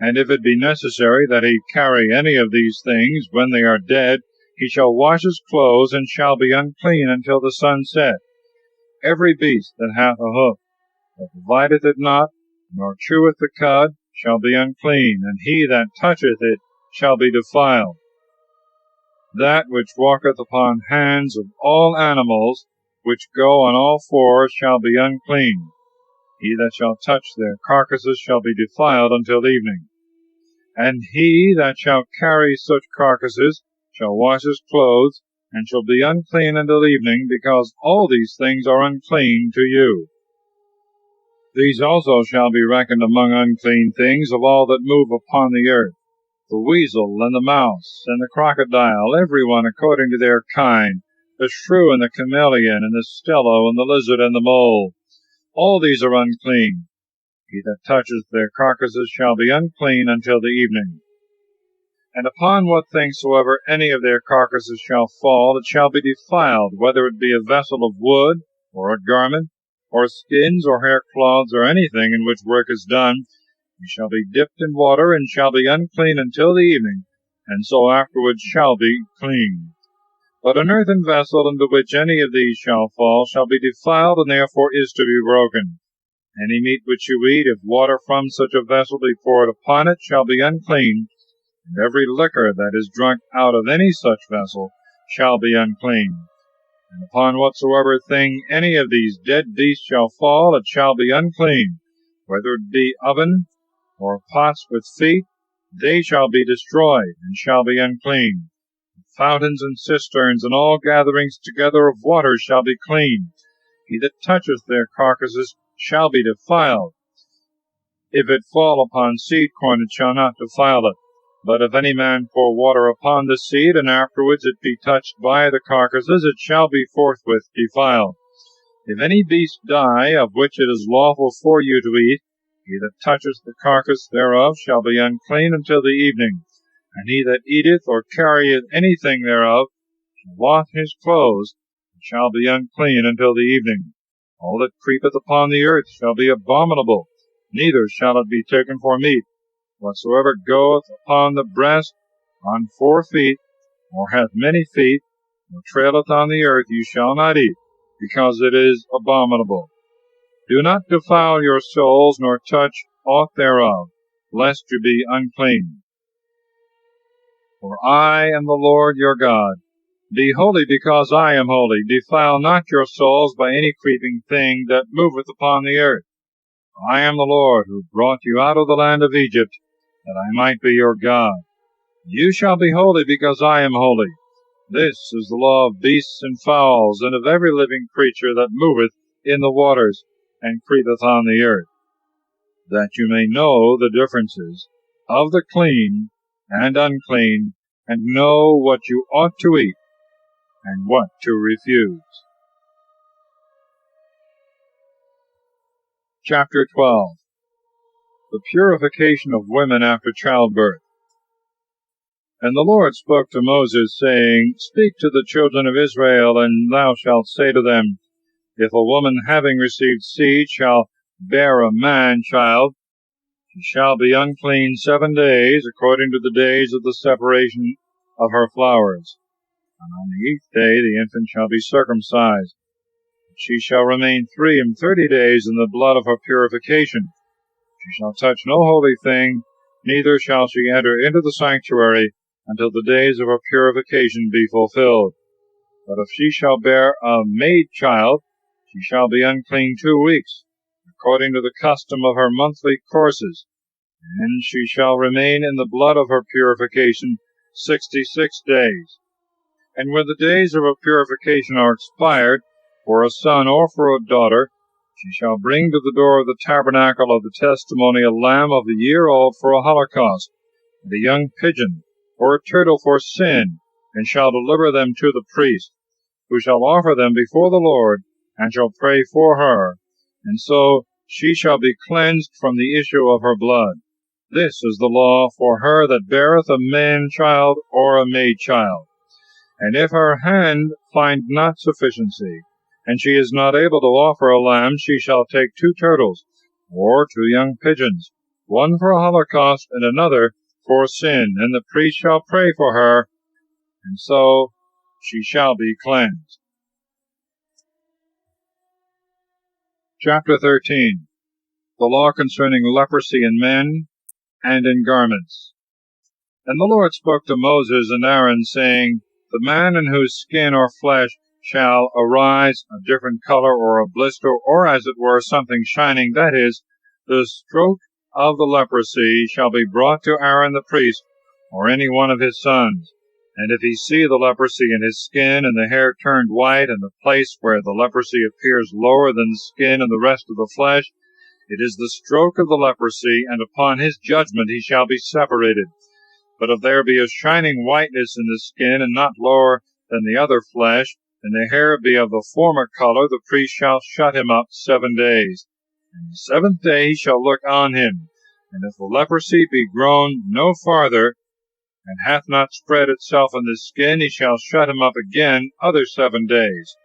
And if it be necessary that he carry any of these things when they are dead, he shall wash his clothes, and shall be unclean until the sun set. Every beast that hath a hoof, that divideth it not, nor cheweth the cud, shall be unclean, and he that toucheth it shall be defiled. That which walketh upon hands of all animals, which go on all 4, shall be unclean. He that shall touch their carcasses shall be defiled until evening. And he that shall carry such carcasses shall wash his clothes, and shall be unclean until evening, because all these things are unclean to you. These also shall be reckoned among unclean things of all that move upon the earth: the weasel, and the mouse, and the crocodile, every one according to their kind, the shrew, and the chameleon, and the stello, and the lizard, and the mole. All these are unclean. He that toucheth their carcasses shall be unclean until the evening. And upon what thing soever any of their carcasses shall fall, it shall be defiled, whether it be a vessel of wood, or a garment, or skins, or hair cloths, or anything in which work is done. He shall be dipped in water, and shall be unclean until the evening, and so afterwards shall be clean. But an earthen vessel into which any of these shall fall shall be defiled, and therefore is to be broken. Any meat which you eat, if water from such a vessel be poured upon it, shall be unclean, and every liquor that is drunk out of any such vessel shall be unclean. And upon whatsoever thing any of these dead beasts shall fall, it shall be unclean, whether it be oven, or pots with feet, they shall be destroyed, and shall be unclean. Fountains and cisterns, and all gatherings together of water shall be clean. He that toucheth their carcasses shall be defiled. If it fall upon seed corn, it shall not defile it, But if any man pour water upon the seed, and afterwards it be touched by the carcasses, it shall be forthwith defiled. If any beast die, of which it is lawful for you to eat, he that toucheth the carcass thereof shall be unclean until the evening. And he that eateth or carrieth anything thereof shall wash his clothes, and shall be unclean until the evening. All that creepeth upon the earth shall be abominable, neither shall it be taken for meat. Whatsoever goeth upon the breast, on 4 feet, or hath many feet, or traileth on the earth, you shall not eat, because it is abominable. Do not defile your souls, nor touch aught thereof, lest you be unclean. For I am the Lord your God. Be holy, because I am holy. Defile not your souls by any creeping thing that moveth upon the earth. I am the Lord, who brought you out of the land of Egypt, that I might be your God. You shall be holy, because I am holy. This is the law of beasts and fowls, and of every living creature that moveth in the waters, and creepeth on the earth, that you may know the differences of the clean and unclean, and know what you ought to eat, and what to refuse. Chapter 12. The purification of women after childbirth. And the Lord spoke to Moses, saying, Speak to the children of Israel, and thou shalt say to them, If a woman having received seed shall bear a man-child, she shall be unclean 7 days, according to the days of the separation of her flowers. And on the 8th day the infant shall be circumcised. She shall remain 33 days in the blood of her purification. She shall touch no holy thing, neither shall she enter into the sanctuary until the days of her purification be fulfilled. But if she shall bear a maid-child, she shall be unclean 2 weeks, according to the custom of her monthly courses, and she shall remain in the blood of her purification 66 days. And when the days of her purification are expired, for a son or for a daughter, she shall bring to the door of the tabernacle of the testimony a lamb of a year old for a holocaust, and a young pigeon, or a turtle for sin, and shall deliver them to the priest, who shall offer them before the Lord, and shall pray for her, and so she shall be cleansed from the issue of her blood. This is the law for her that beareth a man-child or a maid-child. And if her hand find not sufficiency, and she is not able to offer a lamb, she shall take 2 turtles, or 2 young pigeons, one for a holocaust, and another for sin, and the priest shall pray for her, and so she shall be cleansed. Chapter 13. The law concerning leprosy in men and in garments. And the Lord spoke to Moses and Aaron, saying, The man in whose skin or flesh shall arise a different color, or a blister, or as it were something shining, that is, the stroke of the leprosy, shall be brought to Aaron the priest, or any one of his sons. And if he see the leprosy in his skin, and the hair turned white, and the place where the leprosy appears lower than the skin and the rest of the flesh, it is the stroke of the leprosy, and upon his judgment he shall be separated. But if there be a shining whiteness in the skin, and not lower than the other flesh, and the hair be of the former color, the priest shall shut him up 7 days. And the 7th day he shall look on him. And if the leprosy be grown no farther, and hath not spread itself in the skin, he shall shut him up again other 7 days.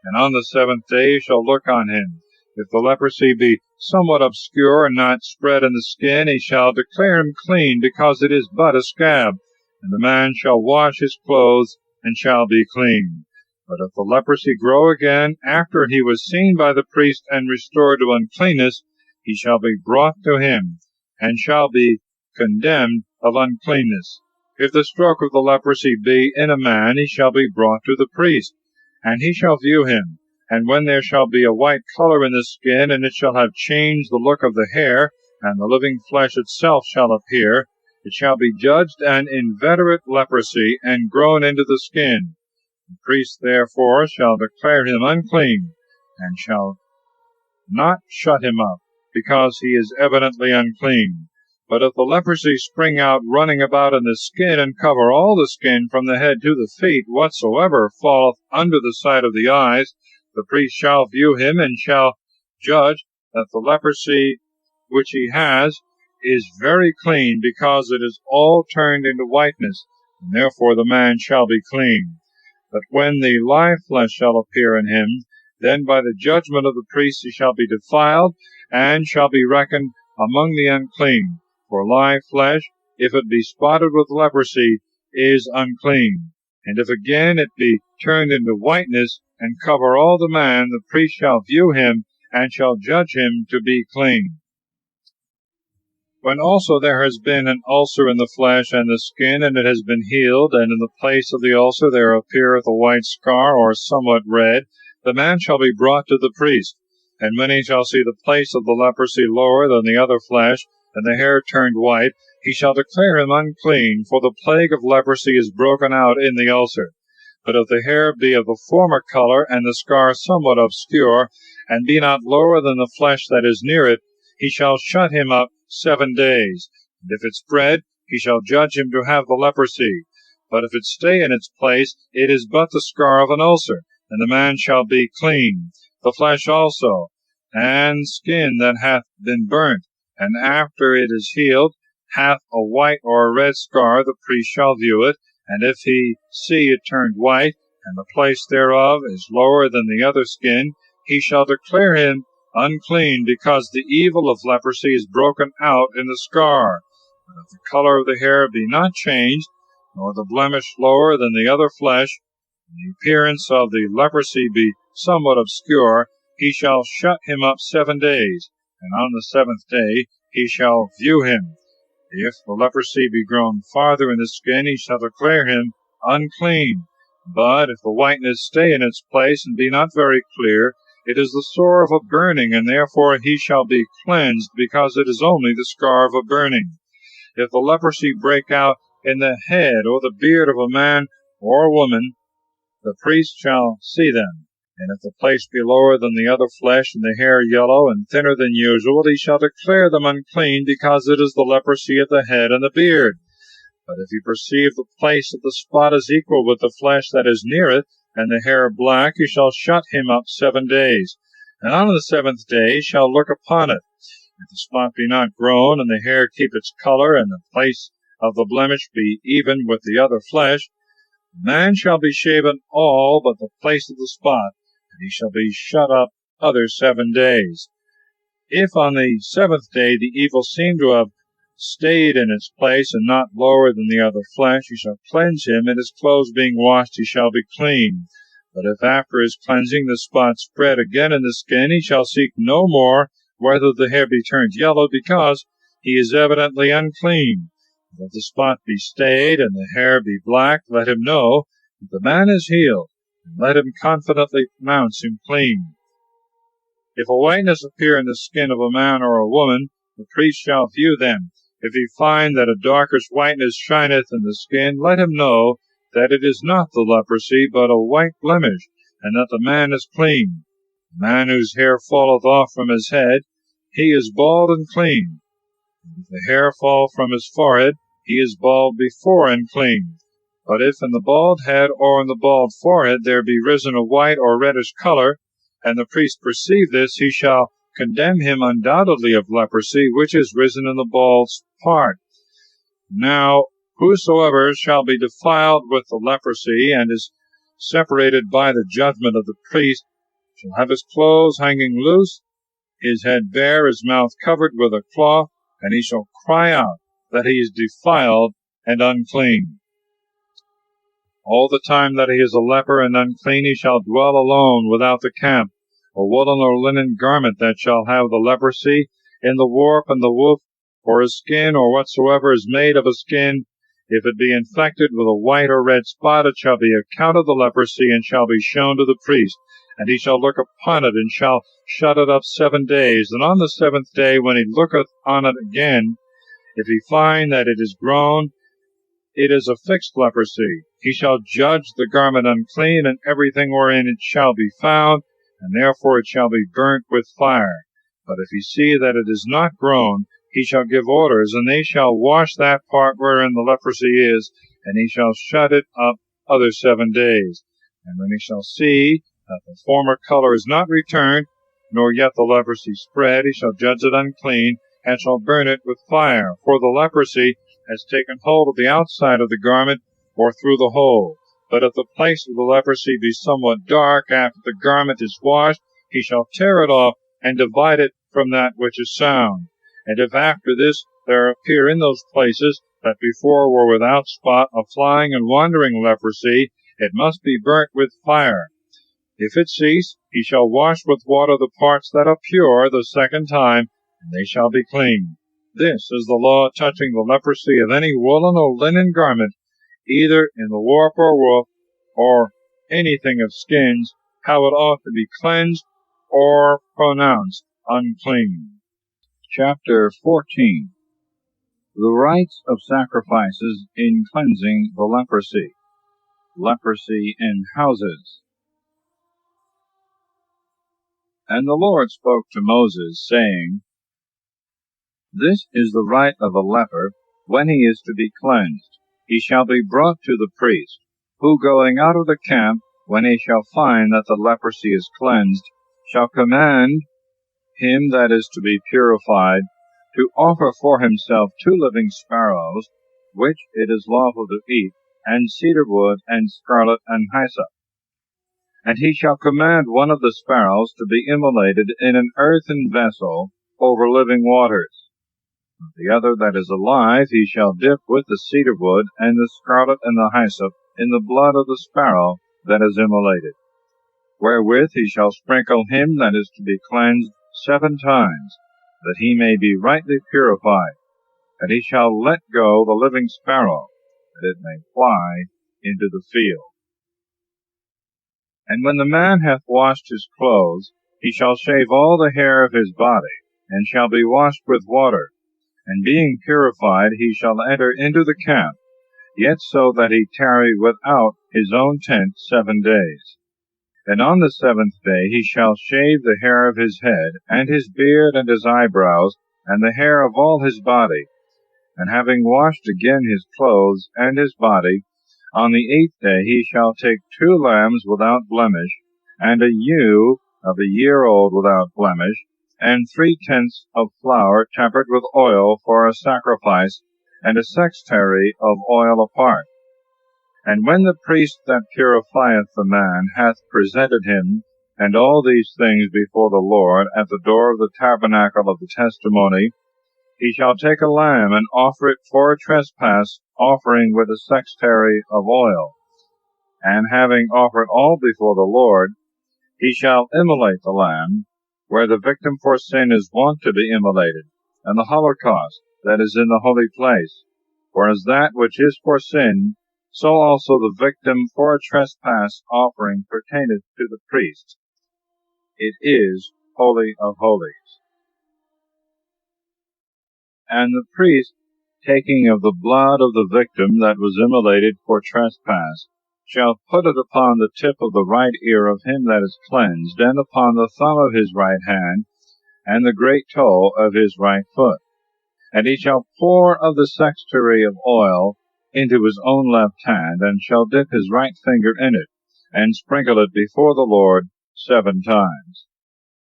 And on the 7th day he shall look on him. If the leprosy be somewhat obscure, and not spread in the skin, he shall declare him clean, because it is but a scab. And the man shall wash his clothes, and shall be clean. But if the leprosy grow again, after he was seen by the priest and restored to uncleanness, he shall be brought to him, and shall be condemned of uncleanness. If the stroke of the leprosy be in a man, he shall be brought to the priest, and he shall view him. And when there shall be a white color in the skin, and it shall have changed the look of the hair, and the living flesh itself shall appear, it shall be judged an inveterate leprosy, and grown into the skin. The priest therefore shall declare him unclean, and shall not shut him up, because he is evidently unclean. But if the leprosy spring out running about in the skin, and cover all the skin from the head to the feet, whatsoever falleth under the sight of the eyes, the priest shall view him, and shall judge that the leprosy which he has is very clean, because it is all turned into whiteness, and therefore the man shall be clean. But when the live flesh shall appear in him, then by the judgment of the priest he shall be defiled, and shall be reckoned among the unclean. For live flesh, if it be spotted with leprosy, is unclean. And if again it be turned into whiteness, and cover all the man, the priest shall view him, and shall judge him to be clean. When also there has been an ulcer in the flesh and the skin, and it has been healed, and in the place of the ulcer there appeareth a white scar, or somewhat red, the man shall be brought to the priest. And when he shall see the place of the leprosy lower than the other flesh, and the hair turned white, he shall declare him unclean, for the plague of leprosy is broken out in the ulcer. But if the hair be of the former color, and the scar somewhat obscure, and be not lower than the flesh that is near it, he shall shut him up 7 days. And if it spread, he shall judge him to have the leprosy. But if it stay in its place, it is but the scar of an ulcer, and the man shall be clean. The flesh also, and skin that hath been burnt, and after it is healed, hath a white or a red scar, the priest shall view it, and if he see it turned white, and the place thereof is lower than the other skin, he shall declare him unclean, because the evil of leprosy is broken out in the scar. But if the color of the hair be not changed, nor the blemish lower than the other flesh, and the appearance of the leprosy be somewhat obscure, he shall shut him up 7 days, and on the 7th day he shall view him. If the leprosy be grown farther in the skin, he shall declare him unclean. But if the whiteness stay in its place, and be not very clear, it is the sore of a burning, and therefore he shall be cleansed, because it is only the scar of a burning. If the leprosy break out in the head or the beard of a man or woman, the priest shall see them. And if the place be lower than the other flesh, and the hair yellow and thinner than usual, he shall declare them unclean, because it is the leprosy of the head and the beard. But if he perceive the place of the spot is equal with the flesh that is near it, and the hair black, he shall shut him up 7 days. And on the 7th day shall look upon it. If the spot be not grown, and the hair keep its color, and the place of the blemish be even with the other flesh, the man shall be shaven all but the place of the spot, and he shall be shut up other 7 days. If on the 7th day the evil seem to have stayed in its place, and not lower than the other flesh, he shall cleanse him, and his clothes being washed he shall be clean. But if after his cleansing the spot spread again in the skin, he shall seek no more whether the hair be turned yellow, because he is evidently unclean. But if the spot be stayed, and the hair be black, let him know that the man is healed, and let him confidently pronounce him clean. If a whiteness appear in the skin of a man or a woman, the priest shall view them. If he find that a darkish whiteness shineth in the skin, let him know that it is not the leprosy, but a white blemish, and that the man is clean. The man whose hair falleth off from his head, he is bald and clean. And if the hair fall from his forehead, he is bald before and clean. But if in the bald head or in the bald forehead there be risen a white or reddish color, and the priest perceive this, he shall condemn him undoubtedly of leprosy, which is risen in the bald part. Now, whosoever shall be defiled with the leprosy, and is separated by the judgment of the priest, shall have his clothes hanging loose, his head bare, his mouth covered with a cloth, and he shall cry out that he is defiled and unclean. All the time that he is a leper and unclean, he shall dwell alone without the camp. A woolen or linen garment that shall have the leprosy, in the warp and the woof, or a skin, or whatsoever is made of a skin, if it be infected with a white or red spot, it shall be accounted the leprosy, and shall be shown to the priest. And he shall look upon it, and shall shut it up 7 days. And on the 7th day, when he looketh on it again, if he find that it is grown, it is a fixed leprosy. He shall judge the garment unclean, and everything wherein it shall be found, and therefore it shall be burnt with fire. But if he see that it is not grown, he shall give orders, and they shall wash that part wherein the leprosy is, and he shall shut it up other 7 days. And when he shall see that the former color is not returned, nor yet the leprosy spread, he shall judge it unclean, and shall burn it with fire. For the leprosy has taken hold of the outside of the garment, or through the hole. But if the place of the leprosy be somewhat dark, after the garment is washed, he shall tear it off, and divide it from that which is sound. And if after this there appear in those places that before were without spot a flying and wandering leprosy, it must be burnt with fire. If it cease, he shall wash with water the parts that are pure the 2nd time, and they shall be clean. This is the law touching the leprosy of any woolen or linen garment, either in the warp or woof, or anything of skins, how it ought to be cleansed or pronounced unclean. Chapter 14. The rites of sacrifices in cleansing the leprosy. Leprosy in houses. And the Lord spoke to Moses, saying, This is the rite of a leper when he is to be cleansed. He shall be brought to the priest, who going out of the camp, when he shall find that the leprosy is cleansed, shall command him that is to be purified to offer for himself 2 living sparrows, which it is lawful to eat, and cedar wood, and scarlet, and hyssop. And he shall command one of the sparrows to be immolated in an earthen vessel over living waters. The other that is alive he shall dip with the cedar wood, and the scarlet, and the hyssop in the blood of the sparrow that is immolated. Wherewith he shall sprinkle him that is to be cleansed 7 times, that he may be rightly purified. And he shall let go the living sparrow, that it may fly into the field. And when the man hath washed his clothes, he shall shave all the hair of his body, and shall be washed with water. And being purified, he shall enter into the camp, yet so that he tarry without his own tent 7 days. And on the 7th day he shall shave the hair of his head, and his beard, and his eyebrows, and the hair of all his body. And having washed again his clothes and his body, on the 8th day he shall take 2 lambs without blemish, and a ewe of a year old without blemish, and 3/10 of flour tempered with oil for a sacrifice, and a sextary of oil apart. And when the priest that purifieth the man hath presented him, and all these things before the Lord, at the door of the tabernacle of the testimony, he shall take a lamb, and offer it for a trespass offering with a sextary of oil. And having offered all before the Lord, he shall immolate the lamb, where the victim for sin is wont to be immolated, and the holocaust that is in the holy place. For as that which is for sin, so also the victim for a trespass offering pertaineth to the priest. It is holy of holies. And the priest, taking of the blood of the victim that was immolated for trespass, shall put it upon the tip of the right ear of him that is cleansed, and upon the thumb of his right hand, and the great toe of his right foot. And he shall pour of the sextary of oil into his own left hand, and shall dip his right finger in it, and sprinkle it before the Lord 7 times.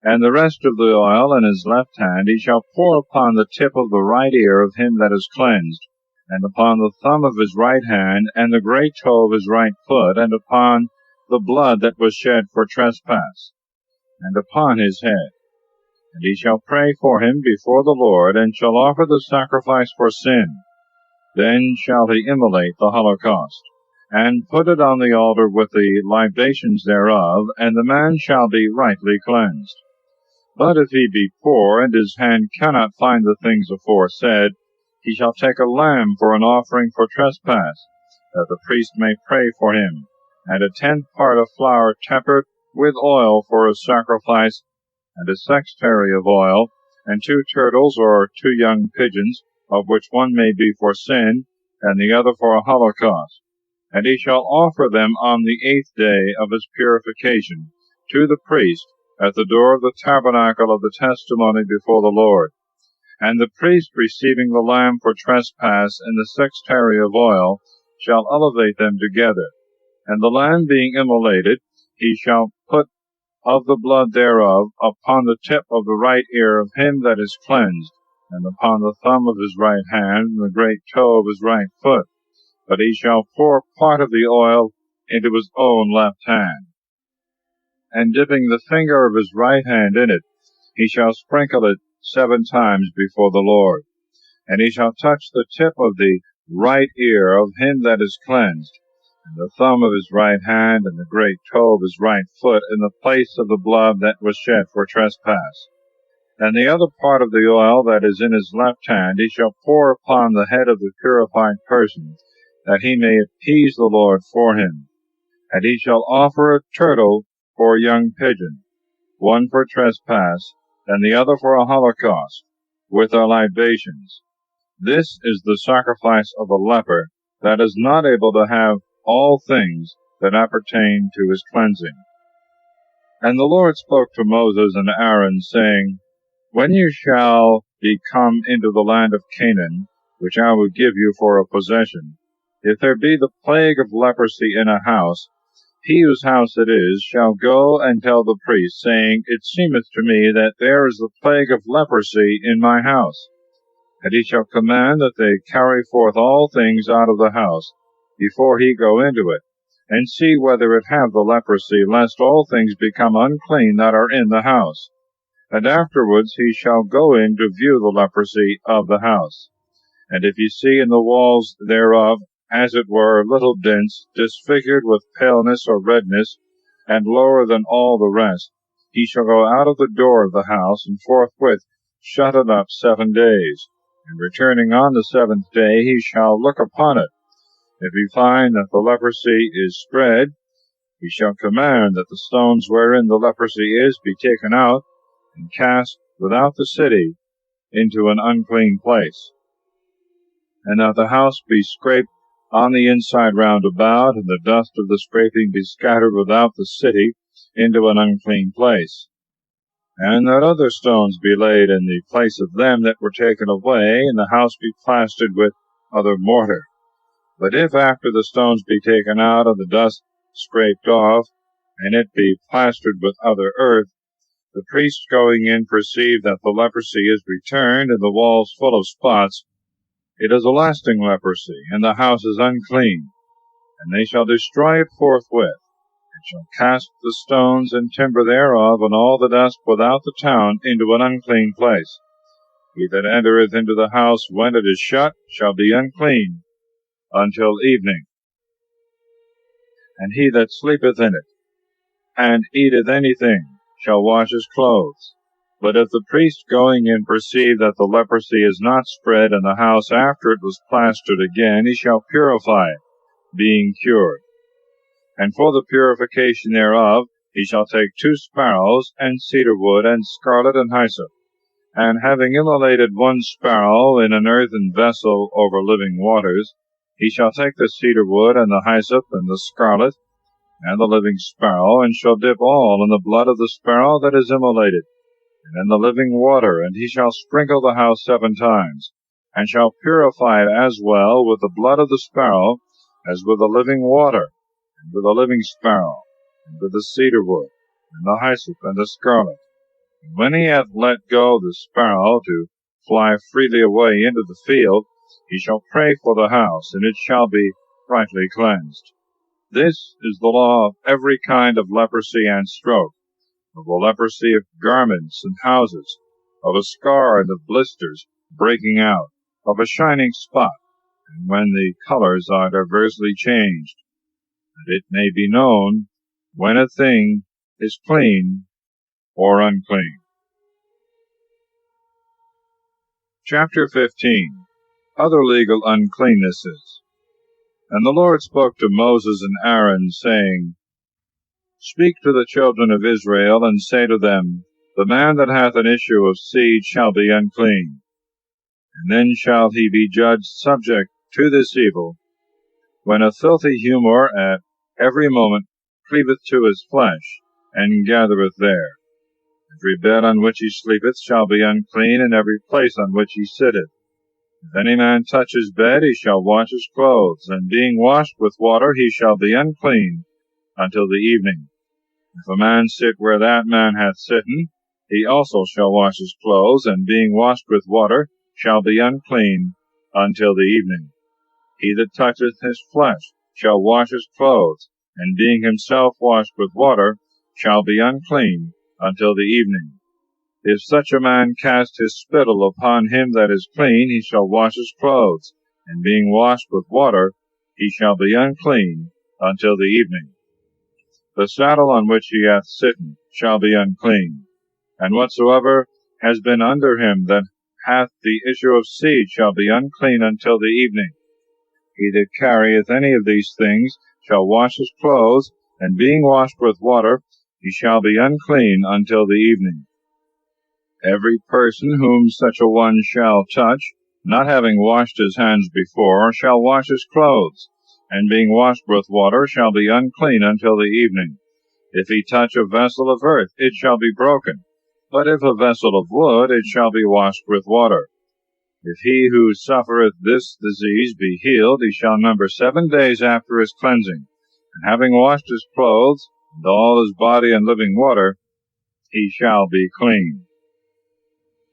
And the rest of the oil in his left hand he shall pour upon the tip of the right ear of him that is cleansed, and upon the thumb of his right hand, and the great toe of his right foot, and upon the blood that was shed for trespass, and upon his head. And he shall pray for him before the Lord, and shall offer the sacrifice for sin. Then shall he immolate the holocaust, and put it on the altar with the libations thereof, and the man shall be rightly cleansed. But if he be poor, and his hand cannot find the things aforesaid, he shall take a lamb for an offering for trespass, that the priest may pray for him, and a 10th part of flour tempered with oil for a sacrifice, and a sextary of oil, and 2 turtles or 2 young pigeons, of which one may be for sin, and the other for a holocaust. And he shall offer them on the 8th day of his purification to the priest at the door of the tabernacle of the testimony before the Lord. And the priest receiving the lamb for trespass in the sextary of oil shall elevate them together. And the lamb being immolated, he shall put of the blood thereof upon the tip of the right ear of him that is cleansed, and upon the thumb of his right hand, and the great toe of his right foot. But he shall pour part of the oil into his own left hand. And dipping the finger of his right hand in it, he shall sprinkle it 7 times before the Lord. And he shall touch the tip of the right ear of him that is cleansed, and the thumb of his right hand, and the great toe of his right foot, in the place of the blood that was shed for trespass. And the other part of the oil that is in his left hand he shall pour upon the head of the purified person, that he may appease the Lord for him. And he shall offer a turtle for a young pigeon, one for trespass, and the other for a holocaust, with their libations. This is the sacrifice of a leper that is not able to have all things that appertain to his cleansing. And the Lord spoke to Moses and Aaron, saying, When you shall be come into the land of Canaan, which I will give you for a possession, if there be the plague of leprosy in a house, he whose house it is shall go and tell the priest, saying, It seemeth to me that there is the plague of leprosy in my house. And he shall command that they carry forth all things out of the house, before he go into it, and see whether it have the leprosy, lest all things become unclean that are in the house. And afterwards he shall go in to view the leprosy of the house. And if he see in the walls thereof, as it were, little dints, disfigured with paleness or redness, and lower than all the rest, he shall go out of the door of the house, and forthwith shut it up 7 days. And returning on the 7th day, he shall look upon it. If he find that the leprosy is spread, he shall command that the stones wherein the leprosy is be taken out, and cast without the city into an unclean place. And that the house be scraped on the inside round about, and the dust of the scraping be scattered without the city into an unclean place. And that other stones be laid in the place of them that were taken away, and the house be plastered with other mortar. But if after the stones be taken out, and the dust scraped off, and it be plastered with other earth, the priest going in perceive that the leprosy is returned, and the walls full of spots, it is a lasting leprosy, and the house is unclean. And they shall destroy it forthwith, and shall cast the stones and timber thereof, and all the dust without the town, into an unclean place. He that entereth into the house when it is shut shall be unclean until evening. And he that sleepeth in it, and eateth anything, shall wash his clothes. But if the priest going in perceive that the leprosy is not spread in the house after it was plastered again, he shall purify it, being cured. And for the purification thereof he shall take 2 sparrows, and cedar wood, and scarlet, and hyssop. And having immolated 1 sparrow in an earthen vessel over living waters, he shall take the cedar wood, and the hyssop, and the scarlet, and the living sparrow, and shall dip all in the blood of the sparrow that is immolated, and in the living water, and he shall sprinkle the house 7 times, and shall purify it as well with the blood of the sparrow as with the living water, and with the living sparrow, and with the cedar wood, and the hyssop, and the scarlet. And when he hath let go the sparrow to fly freely away into the field, he shall pray for the house, and it shall be rightly cleansed. This is the law of every kind of leprosy and stroke, of the leprosy of garments and houses, of a scar and of blisters breaking out, of a shining spot, and when the colors are diversely changed, that it may be known when a thing is clean or unclean. Chapter 15. Other legal uncleannesses. And the Lord spoke to Moses and Aaron, saying, Speak to the children of Israel, and say to them, The man that hath an issue of seed shall be unclean. And then shall he be judged subject to this evil, when a filthy humour at every moment cleaveth to his flesh, and gathereth there. Every bed on which he sleepeth shall be unclean, and every place on which he sitteth. If any man touch his bed, he shall wash his clothes, and being washed with water, he shall be unclean until the evening. If a man sit where that man hath sitten, he also shall wash his clothes, and being washed with water, shall be unclean until the evening. He that toucheth his flesh shall wash his clothes, and being himself washed with water, shall be unclean until the evening. If such a man cast his spittle upon him that is clean, he shall wash his clothes, and being washed with water, he shall be unclean until the evening. The saddle on which he hath sitten shall be unclean, and whatsoever has been under him that hath the issue of seed shall be unclean until the evening. He that carrieth any of these things shall wash his clothes, and being washed with water, he shall be unclean until the evening. Every person whom such a one shall touch, not having washed his hands before, shall wash his clothes, and being washed with water, shall be unclean until the evening. If he touch a vessel of earth, it shall be broken, but if a vessel of wood, it shall be washed with water. If he who suffereth this disease be healed, he shall number 7 days after his cleansing, and having washed his clothes, and all his body in living water, he shall be clean.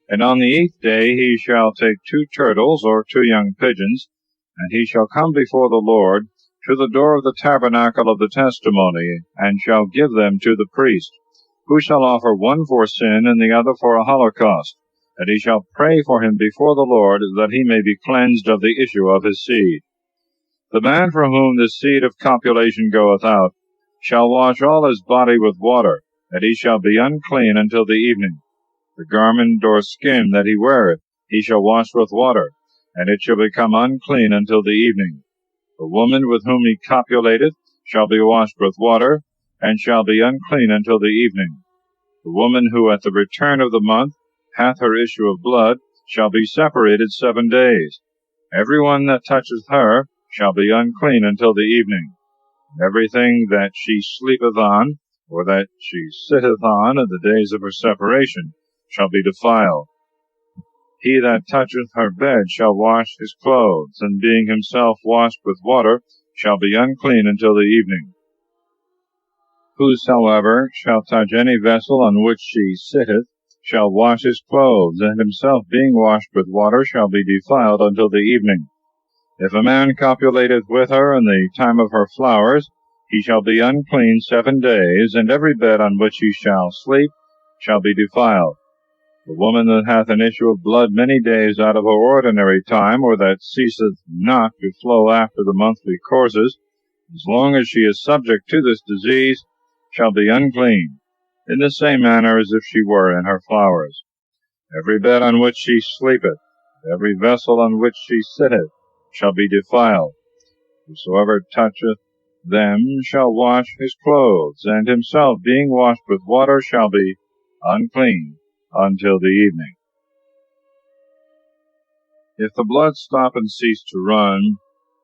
And on the 8th day he shall take 2 turtles or 2 young pigeons, and he shall come before the Lord to the door of the tabernacle of the testimony, and shall give them to the priest, who shall offer one for sin and the other for a holocaust, and he shall pray for him before the Lord, that he may be cleansed of the issue of his seed. The man from whom the seed of copulation goeth out shall wash all his body with water, and he shall be unclean until the evening. The garment or skin that he weareth he shall wash with water, and it shall become unclean until the evening. The woman with whom he copulateth shall be washed with water, and shall be unclean until the evening. The woman who at the return of the month hath her issue of blood shall be separated 7 days. Every one that toucheth her shall be unclean until the evening. And everything that she sleepeth on, or that she sitteth on in the days of her separation, shall be defiled. He that toucheth her bed shall wash his clothes, and being himself washed with water, shall be unclean until the evening. Whosoever shall touch any vessel on which she sitteth shall wash his clothes, and himself being washed with water shall be defiled until the evening. If a man copulateth with her in the time of her flowers, he shall be unclean 7 days, and every bed on which he shall sleep shall be defiled. The woman that hath an issue of blood many days out of her ordinary time, or that ceaseth not to flow after the monthly courses, as long as she is subject to this disease, shall be unclean, in the same manner as if she were in her flowers. Every bed on which she sleepeth, every vessel on which she sitteth, shall be defiled. Whosoever toucheth them shall wash his clothes, and himself being washed with water shall be unclean until the evening. If the blood stop and cease to run,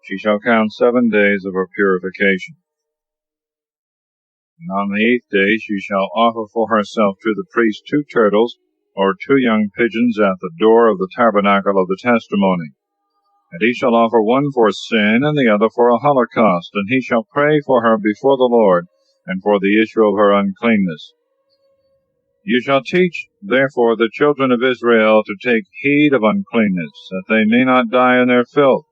she shall count 7 days of her purification. And on the 8th day she shall offer for herself to the priest 2 turtles or 2 young pigeons at the door of the tabernacle of the testimony. And he shall offer one for sin and the other for a holocaust, and he shall pray for her before the Lord, and for the issue of her uncleanness. You shall teach, therefore, the children of Israel to take heed of uncleanness, that they may not die in their filth.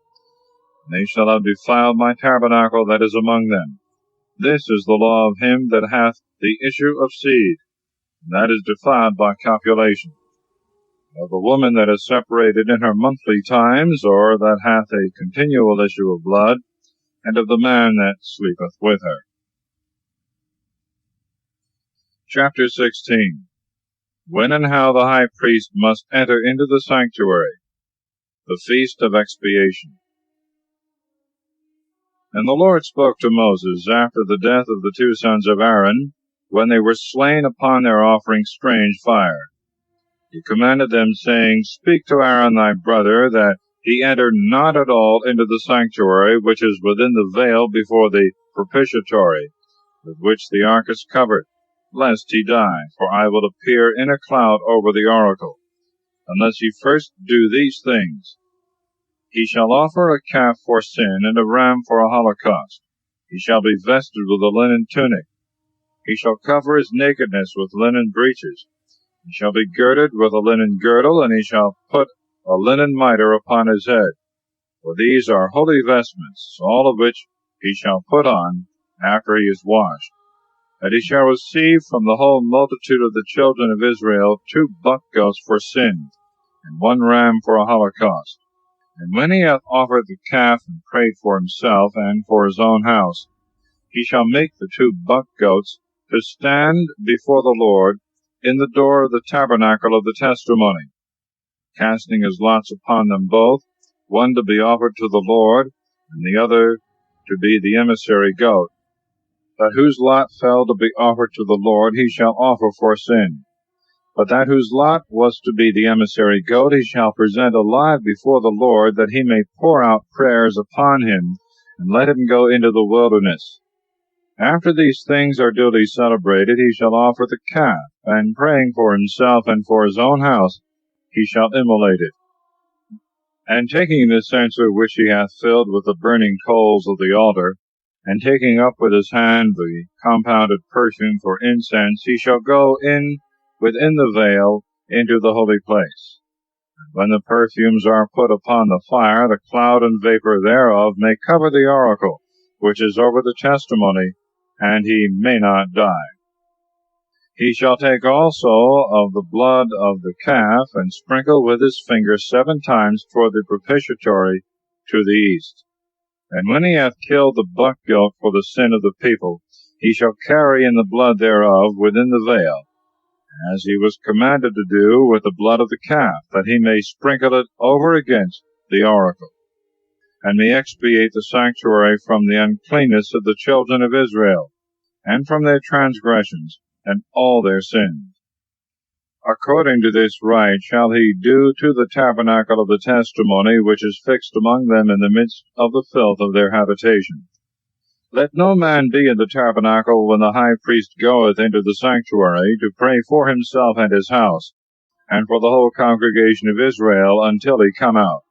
And they shall have defiled my tabernacle that is among them. This is the law of him that hath the issue of seed, and that is defiled by copulation. Of the woman that is separated in her monthly times, or that hath a continual issue of blood, and of the man that sleepeth with her. Chapter 16. When and how the high priest must enter into the sanctuary. The Feast of Expiation. And the Lord spoke to Moses after the death of the 2 sons of Aaron, when they were slain upon their offering strange fire. He commanded them, saying, Speak to Aaron thy brother, that he enter not at all into the sanctuary, which is within the veil before the propitiatory, with which the ark is covered, lest he die, for I will appear in a cloud over the oracle, unless he first do these things. He shall offer a calf for sin, and a ram for a holocaust. He shall be vested with a linen tunic. He shall cover his nakedness with linen breeches. He shall be girded with a linen girdle, and he shall put a linen mitre upon his head. For these are holy vestments, all of which he shall put on after he is washed. And he shall receive from the whole multitude of the children of Israel 2 buck goats for sin, and 1 ram for a holocaust. And when he hath offered the calf and prayed for himself and for his own house, he shall make the 2 buck goats to stand before the Lord in the door of the tabernacle of the testimony, casting his lots upon them both, one to be offered to the Lord, and the other to be the emissary goat. That whose lot fell to be offered to the Lord he shall offer for sin. But that whose lot was to be the emissary goat he shall present alive before the Lord, that he may pour out prayers upon him, and let him go into the wilderness. After these things are duly celebrated, he shall offer the calf, and praying for himself and for his own house, he shall immolate it. And taking the censer which he hath filled with the burning coals of the altar, and taking up with his hand the compounded perfume for incense, he shall go in within the veil into the holy place. And when the perfumes are put upon the fire, the cloud and vapor thereof may cover the oracle, which is over the testimony, and he may not die. He shall take also of the blood of the calf, and sprinkle with his finger 7 times toward the propitiatory to the east. And when he hath killed the buck goat for the sin of the people, he shall carry in the blood thereof within the veil, as he was commanded to do with the blood of the calf, that he may sprinkle it over against the oracle, and may expiate the sanctuary from the uncleanness of the children of Israel, and from their transgressions, and all their sins. According to this rite shall he do to the tabernacle of the testimony, which is fixed among them in the midst of the filth of their habitation. Let no man be in the tabernacle when the high priest goeth into the sanctuary to pray for himself and his house, and for the whole congregation of Israel, until he come out.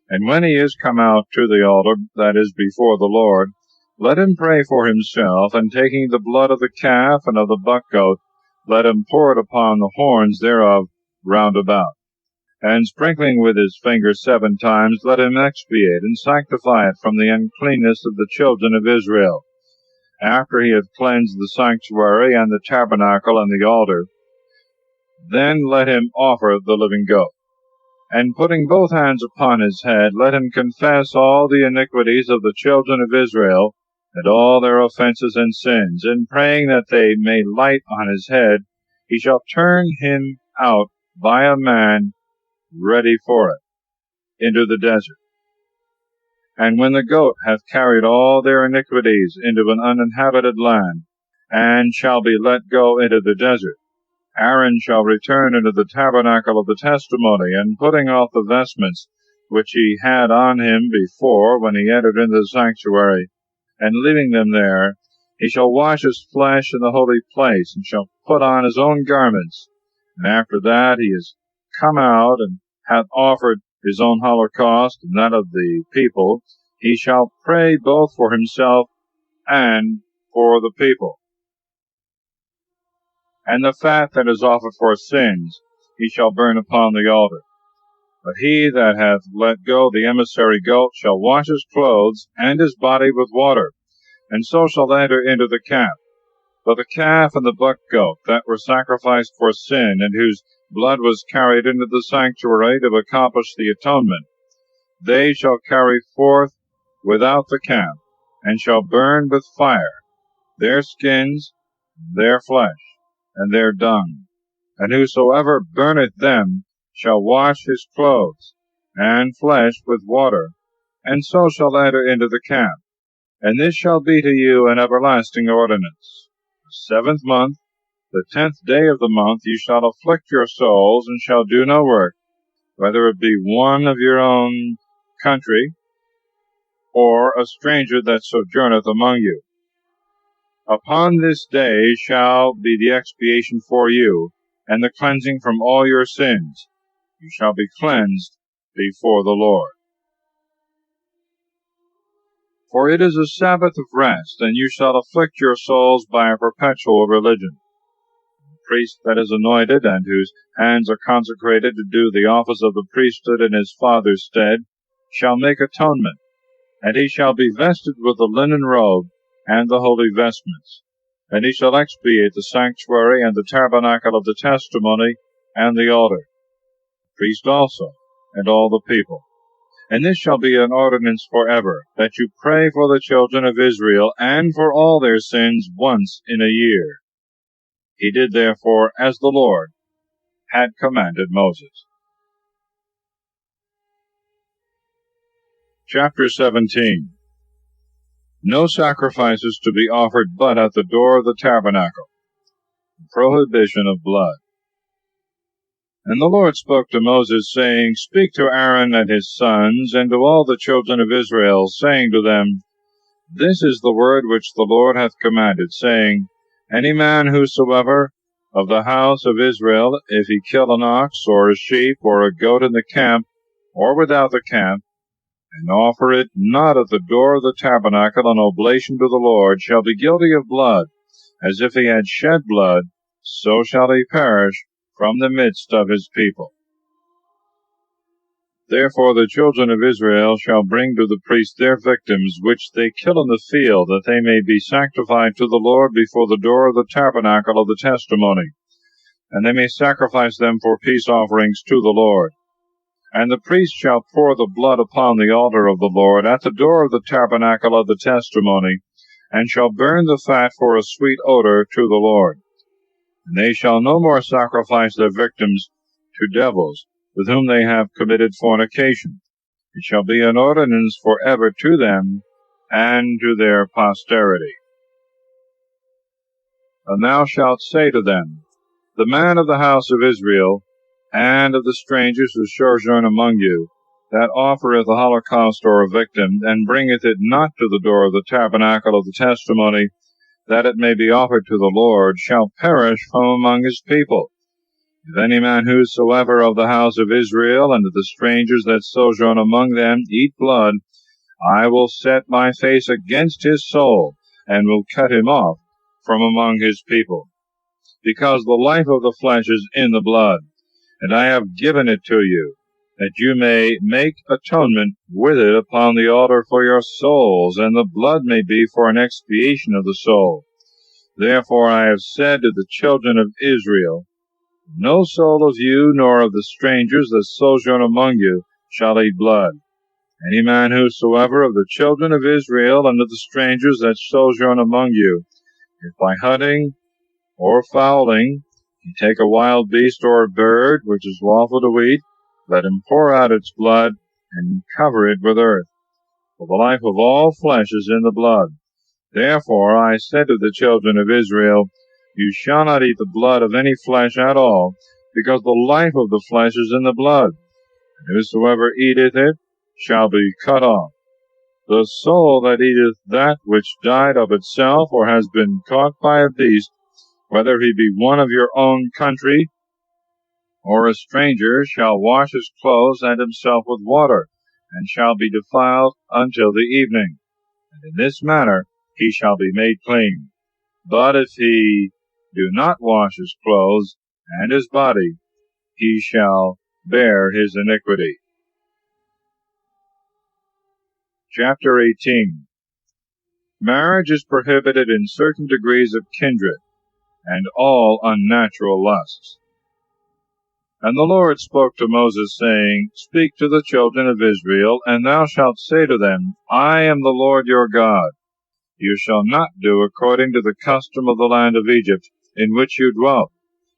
And when he is come out to the altar that is before the Lord, let him pray for himself, and taking the blood of the calf and of the buck goat, let him pour it upon the horns thereof round about. And sprinkling with his finger 7 times, let him expiate and sanctify it from the uncleanness of the children of Israel. After he hath cleansed the sanctuary and the tabernacle and the altar, then let him offer the living goat. And putting both hands upon his head, let him confess all the iniquities of the children of Israel, and all their offenses and sins, and praying that they may light on his head, he shall turn him out by a man ready for it into the desert. And when the goat hath carried all their iniquities into an uninhabited land, and shall be let go into the desert, Aaron shall return into the tabernacle of the testimony, and putting off the vestments which he had on him before when he entered into the sanctuary, and leaving them there, he shall wash his flesh in the holy place, and shall put on his own garments. And after that he is come out, and hath offered his own holocaust, and that of the people, he shall pray both for himself and for the people. And the fat that is offered for sins he shall burn upon the altar. But he that hath let go the emissary goat shall wash his clothes and his body with water, and so shall enter into the camp. But the calf and the buck goat that were sacrificed for sin, and whose blood was carried into the sanctuary to accomplish the atonement, they shall carry forth without the camp, and shall burn with fire their skins, their flesh, and their dung. And whosoever burneth them shall wash his clothes and flesh with water, and so shall enter into the camp. And this shall be to you an everlasting ordinance. The 7th month, the 10th day of the month, you shall afflict your souls, and shall do no work, whether it be one of your own country, or a stranger that sojourneth among you. Upon this day shall be the expiation for you, and the cleansing from all your sins. You shall be cleansed before the Lord. For it is a Sabbath of rest, and you shall afflict your souls by a perpetual religion. The priest that is anointed, and whose hands are consecrated to do the office of the priesthood in his father's stead, shall make atonement, and he shall be vested with the linen robe and the holy vestments. And he shall expiate the sanctuary and the tabernacle of the testimony and the altar, the priest also, and all the people. And this shall be an ordinance forever, that you pray for the children of Israel and for all their sins once in a year. He did therefore as the Lord had commanded Moses. Chapter 17. No sacrifices to be offered but at the door of the tabernacle. Prohibition of blood. And the Lord spoke to Moses, saying, Speak to Aaron and his sons, and to all the children of Israel, saying to them, This is the word which the Lord hath commanded, saying, Any man whosoever of the house of Israel, if he kill an ox, or a sheep, or a goat in the camp, or without the camp, and offer it not at the door of the tabernacle an oblation to the Lord, shall be guilty of blood, as if he had shed blood, so shall he perish from the midst of his people. Therefore the children of Israel shall bring to the priest their victims, which they kill in the field, that they may be sanctified to the Lord before the door of the tabernacle of the testimony, and they may sacrifice them for peace offerings to the Lord. And the priest shall pour the blood upon the altar of the Lord at the door of the tabernacle of the testimony, and shall burn the fat for a sweet odor to the Lord. And they shall no more sacrifice their victims to devils, with whom they have committed fornication. It shall be an ordinance forever to them and to their posterity. And thou shalt say to them, The man of the house of Israel, and of the strangers who sojourn among you, that offereth a holocaust or a victim, and bringeth it not to the door of the tabernacle of the testimony, that it may be offered to the Lord, shall perish from among his people. If any man whosoever of the house of Israel, and of the strangers that sojourn among them, eat blood, I will set my face against his soul, and will cut him off from among his people. Because the life of the flesh is in the blood, and I have given it to you, that you may make atonement with it upon the altar for your souls, and the blood may be for an expiation of the soul. Therefore I have said to the children of Israel, No soul of you, nor of the strangers that sojourn among you, shall eat blood. Any man whosoever of the children of Israel, and of the strangers that sojourn among you, if by hunting or fowling he take a wild beast or a bird, which is lawful to eat, let him pour out its blood, and cover it with earth. For the life of all flesh is in the blood. Therefore I said to the children of Israel, You shall not eat the blood of any flesh at all, because the life of the flesh is in the blood, and whosoever eateth it shall be cut off. The soul that eateth that which died of itself, or has been caught by a beast, whether he be one of your own country or a stranger, shall wash his clothes and himself with water, and shall be defiled until the evening. And in this manner he shall be made clean. But if he do not wash his clothes and his body, he shall bear his iniquity. Chapter 18. Marriage is prohibited in certain degrees of kindred, and all unnatural lusts. And the Lord spoke to Moses, saying, Speak to the children of Israel, and thou shalt say to them, I am the Lord your God. You shall not do according to the custom of the land of Egypt, in which you dwelt,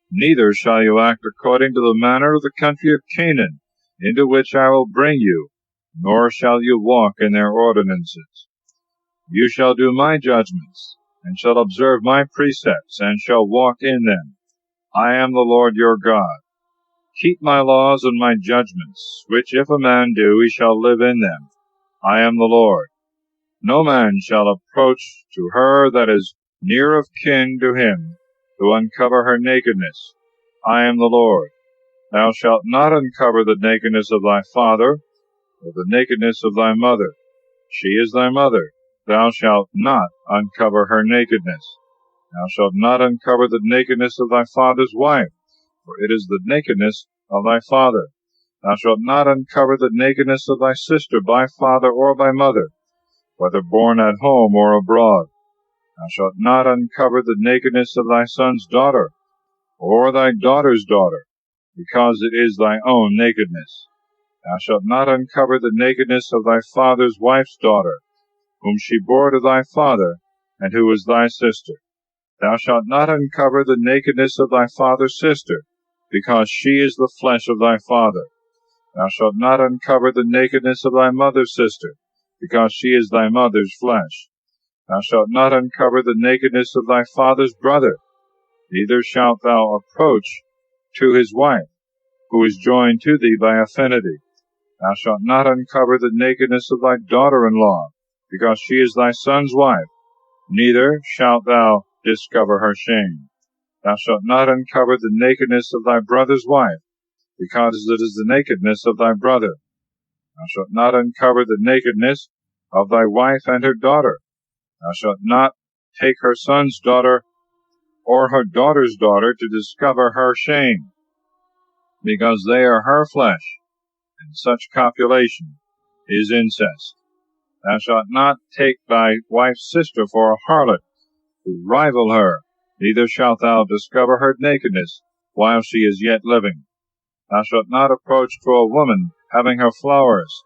neither shall you act according to the manner of the country of Canaan, into which I will bring you, nor shall you walk in their ordinances. You shall do my judgments, and shall observe my precepts, and shall walk in them. I am the Lord your God. Keep my laws and my judgments, which if a man do, he shall live in them. I am the Lord. No man shall approach to her that is near of kin to him, to uncover her nakedness. I am the Lord. Thou shalt not uncover the nakedness of thy father, or the nakedness of thy mother. She is thy mother. Thou shalt not uncover her nakedness. Thou shalt not uncover the nakedness of thy father's wife, for it is the nakedness of thy father. Thou shalt not uncover the nakedness of thy sister by father or by mother, whether born at home or abroad. Thou shalt not uncover the nakedness of thy son's daughter, or thy daughter's daughter, because it is thy own nakedness. Thou shalt not uncover the nakedness of thy father's wife's daughter, whom she bore to thy father, and who is thy sister. Thou shalt not uncover the nakedness of thy father's sister, because she is the flesh of thy father. Thou shalt not uncover the nakedness of thy mother's sister, because she is thy mother's flesh. Thou shalt not uncover the nakedness of thy father's brother, neither shalt thou approach to his wife, who is joined to thee by affinity. Thou shalt not uncover the nakedness of thy daughter-in-law, because she is thy son's wife, neither shalt thou discover her shame. Thou shalt not uncover the nakedness of thy brother's wife, because it is the nakedness of thy brother. Thou shalt not uncover the nakedness of thy wife and her daughter. Thou shalt not take her son's daughter or her daughter's daughter to discover her shame, because they are her flesh, and such copulation is incest. Thou shalt not take thy wife's sister for a harlot, to rival her, neither shalt thou discover her nakedness while she is yet living. Thou shalt not approach to a woman having her flowers,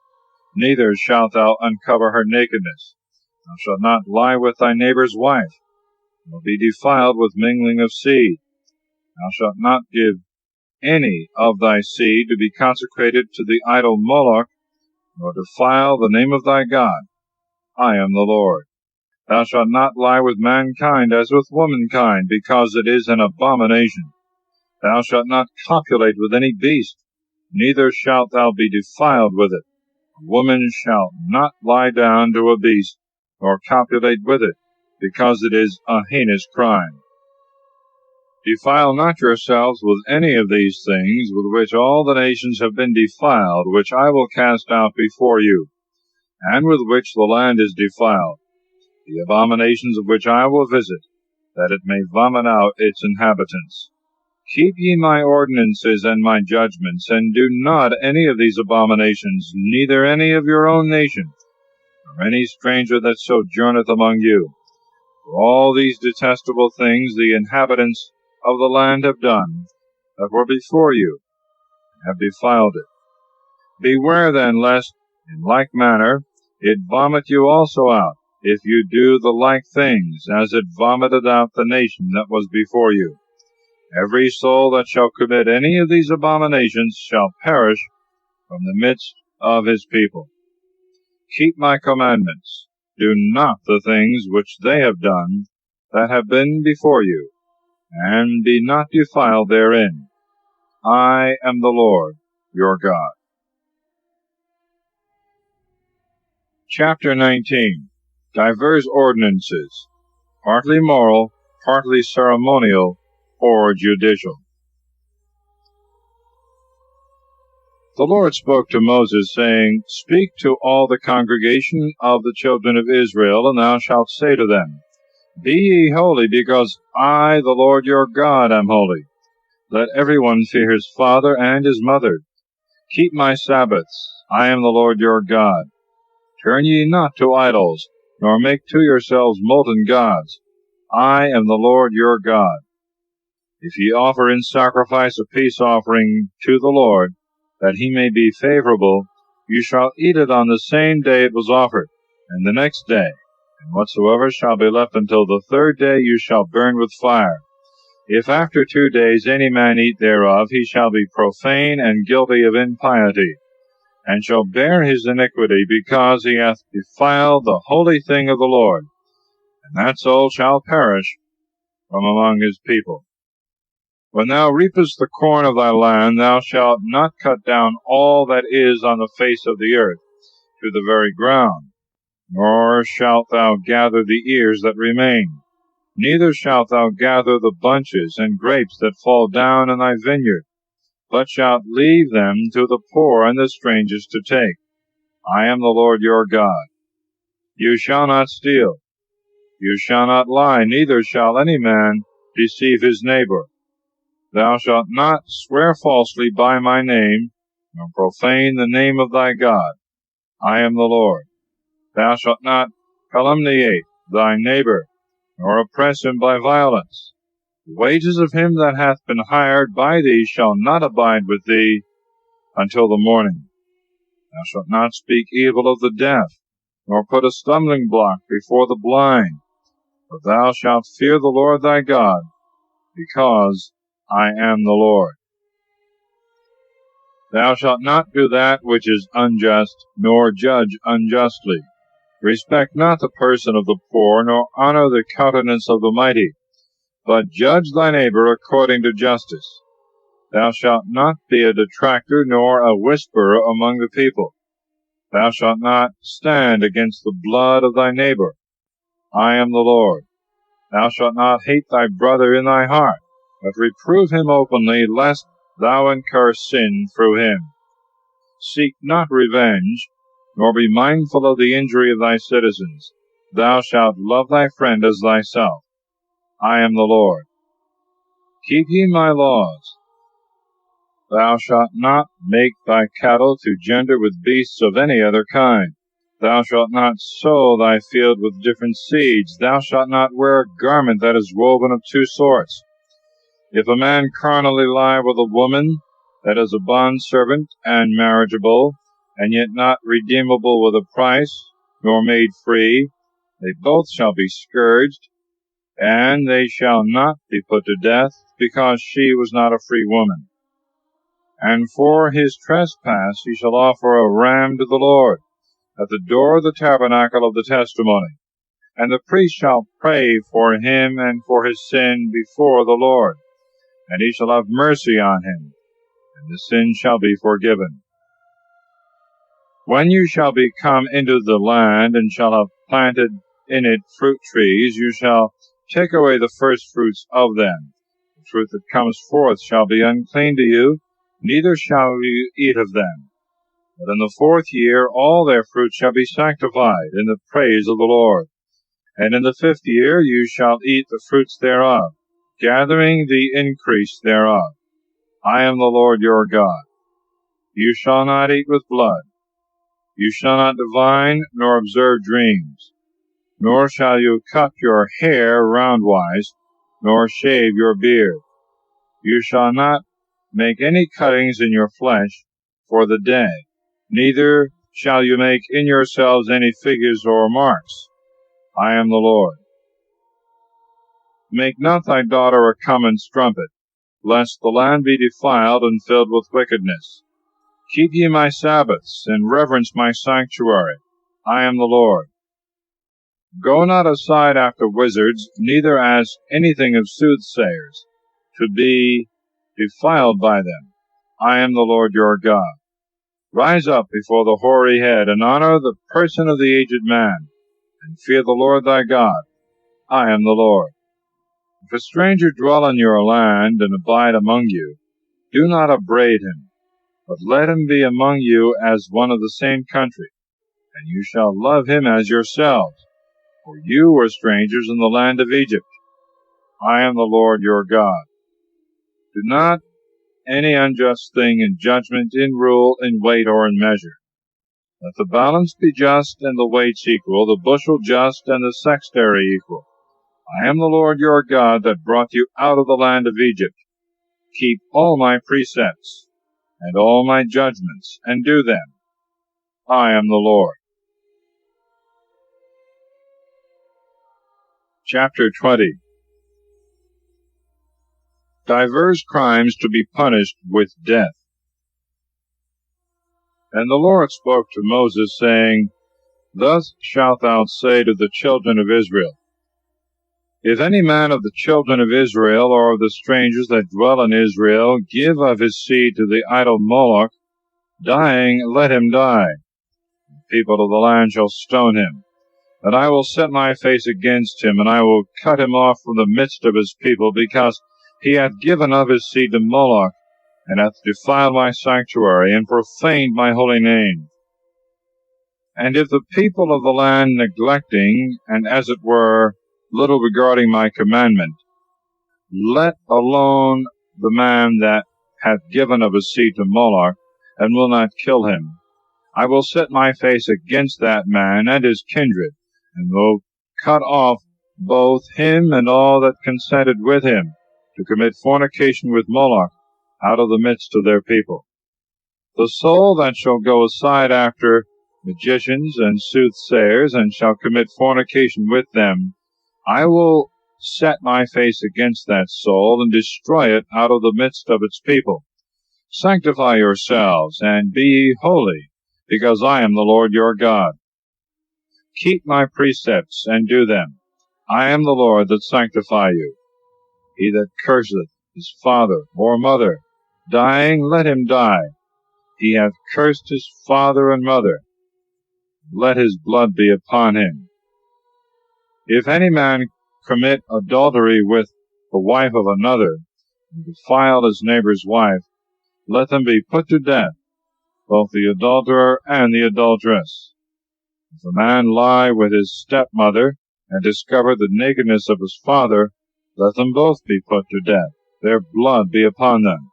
neither shalt thou uncover her nakedness. Thou shalt not lie with thy neighbor's wife, nor be defiled with mingling of seed. Thou shalt not give any of thy seed to be consecrated to the idol Moloch, nor defile the name of thy God. I am the Lord. Thou shalt not lie with mankind as with womankind, because it is an abomination. Thou shalt not copulate with any beast, neither shalt thou be defiled with it. A woman shall not lie down to a beast, nor copulate with it, because it is a heinous crime. Defile not yourselves with any of these things with which all the nations have been defiled, which I will cast out before you, and with which the land is defiled, the abominations of which I will visit, that it may vomit out its inhabitants. Keep ye my ordinances and my judgments, and do not any of these abominations, neither any of your own nation, nor any stranger that sojourneth among you. For all these detestable things the inhabitants of the land have done, that were before you, and have defiled it. Beware then, lest, in like manner, it vomit you also out, if you do the like things, as it vomited out the nation that was before you. Every soul that shall commit any of these abominations shall perish from the midst of his people. Keep my commandments. Do not the things which they have done that have been before you, and be not defiled therein. I am the Lord your God. Chapter 19. Divers ordinances, partly moral, partly ceremonial, or judicial. The Lord spoke to Moses, saying, Speak to all the congregation of the children of Israel, and thou shalt say to them, Be ye holy, because I, the Lord your God, am holy. Let every one fear his father and his mother. Keep my Sabbaths. I am the Lord your God. Turn ye not to idols, nor make to yourselves molten gods. I am the Lord your God. If ye offer in sacrifice a peace offering to the Lord, that he may be favorable, you shall eat it on the same day it was offered, and the next day, and whatsoever shall be left until the third day you shall burn with fire. If after 2 days any man eat thereof, he shall be profane and guilty of impiety, and shall bear his iniquity, because he hath defiled the holy thing of the Lord, and that soul shall perish from among his people. When thou reapest the corn of thy land, thou shalt not cut down all that is on the face of the earth to the very ground, nor shalt thou gather the ears that remain, Neither shalt thou gather the bunches and grapes that fall down in thy vineyard, but shalt leave them to the poor and the strangers to take. I am the Lord your God. You shall not steal. You shall not lie, neither shall any man deceive his neighbor. Thou shalt not swear falsely by my name, nor profane the name of thy God. I am the Lord. Thou shalt not calumniate thy neighbor, nor oppress him by violence. The wages of him that hath been hired by thee shall not abide with thee until the morning. Thou shalt not speak evil of the deaf, nor put a stumbling block before the blind. But thou shalt fear the Lord thy God, because I am the Lord. Thou shalt not do that which is unjust, nor judge unjustly. Respect not the person of the poor, nor honor the countenance of the mighty, but judge thy neighbor according to justice. Thou shalt not be a detractor, nor a whisperer among the people. Thou shalt not stand against the blood of thy neighbor. I am the Lord. Thou shalt not hate thy brother in thy heart, but reprove him openly, lest thou incur sin through him. Seek not revenge, nor be mindful of the injury of thy citizens. Thou shalt love thy friend as thyself. I am the Lord. Keep ye my laws. Thou shalt not make thy cattle to gender with beasts of any other kind. Thou shalt not sow thy field with different seeds. Thou shalt not wear a garment that is woven of two sorts. If a man carnally lie with a woman that is a bondservant and marriageable, and yet not redeemable with a price, nor made free, they both shall be scourged, and they shall not be put to death, because she was not a free woman. And for his trespass he shall offer a ram to the Lord at the door of the tabernacle of the testimony. And the priest shall pray for him and for his sin before the Lord, and he shall have mercy on him, and the sin shall be forgiven. When you shall be come into the land, and shall have planted in it fruit trees, you shall take away the first fruits of them. The fruit that comes forth shall be unclean to you, neither shall you eat of them. But in the 4th year all their fruit shall be sanctified in the praise of the Lord. And in the 5th year you shall eat the fruits thereof, gathering the increase thereof. I am the Lord your God. You shall not eat with blood. You shall not divine nor observe dreams. Nor shall you cut your hair roundwise, nor shave your beard. You shall not make any cuttings in your flesh for the day, neither shall you make in yourselves any figures or marks. I am the Lord. Make not thy daughter a common strumpet, lest the land be defiled and filled with wickedness. Keep ye my Sabbaths, and reverence my sanctuary. I am the Lord. Go not aside after wizards, neither ask anything of soothsayers, to be defiled by them. I am the Lord your God. Rise up before the hoary head, and honor the person of the aged man, and fear the Lord thy God. I am the Lord. If a stranger dwell in your land, and abide among you, do not upbraid him, but let him be among you as one of the same country, and you shall love him as yourselves, for you were strangers in the land of Egypt. I am the Lord your God. Do not any unjust thing in judgment, in rule, in weight, or in measure. Let the balance be just, and the weights equal, the bushel just, and the sextary equal. I am the Lord your God that brought you out of the land of Egypt. Keep all my precepts, and all my judgments, and do them. I am the Lord. Chapter 20. Divers crimes to be punished with death. And the Lord spoke to Moses, saying, Thus shalt thou say to the children of Israel, If any man of the children of Israel, or of the strangers that dwell in Israel, give of his seed to the idol Moloch, dying, let him die. The people of the land shall stone him. that I will set my face against him, and I will cut him off from the midst of his people, because he hath given of his seed to Moloch, and hath defiled my sanctuary, and profaned my holy name. And if the people of the land, neglecting, and as it were, little regarding my commandment, let alone the man that hath given of his seed to Moloch, and will not kill him, I will set my face against that man and his kindred, and will cut off both him and all that consented with him to commit fornication with Moloch out of the midst of their people. The soul that shall go aside after magicians and soothsayers, and shall commit fornication with them, I will set my face against that soul, and destroy it out of the midst of its people. Sanctify yourselves, and be ye holy, because I am the Lord your God. Keep my precepts, and do them. I am the Lord that sanctify you. He that curseth his father or mother, dying, let him die. He hath cursed his father and mother. Let his blood be upon him. If any man commit adultery with the wife of another, and defile his neighbor's wife, let them be put to death, both the adulterer and the adulteress. If a man lie with his stepmother, and discover the nakedness of his father, let them both be put to death, their blood be upon them.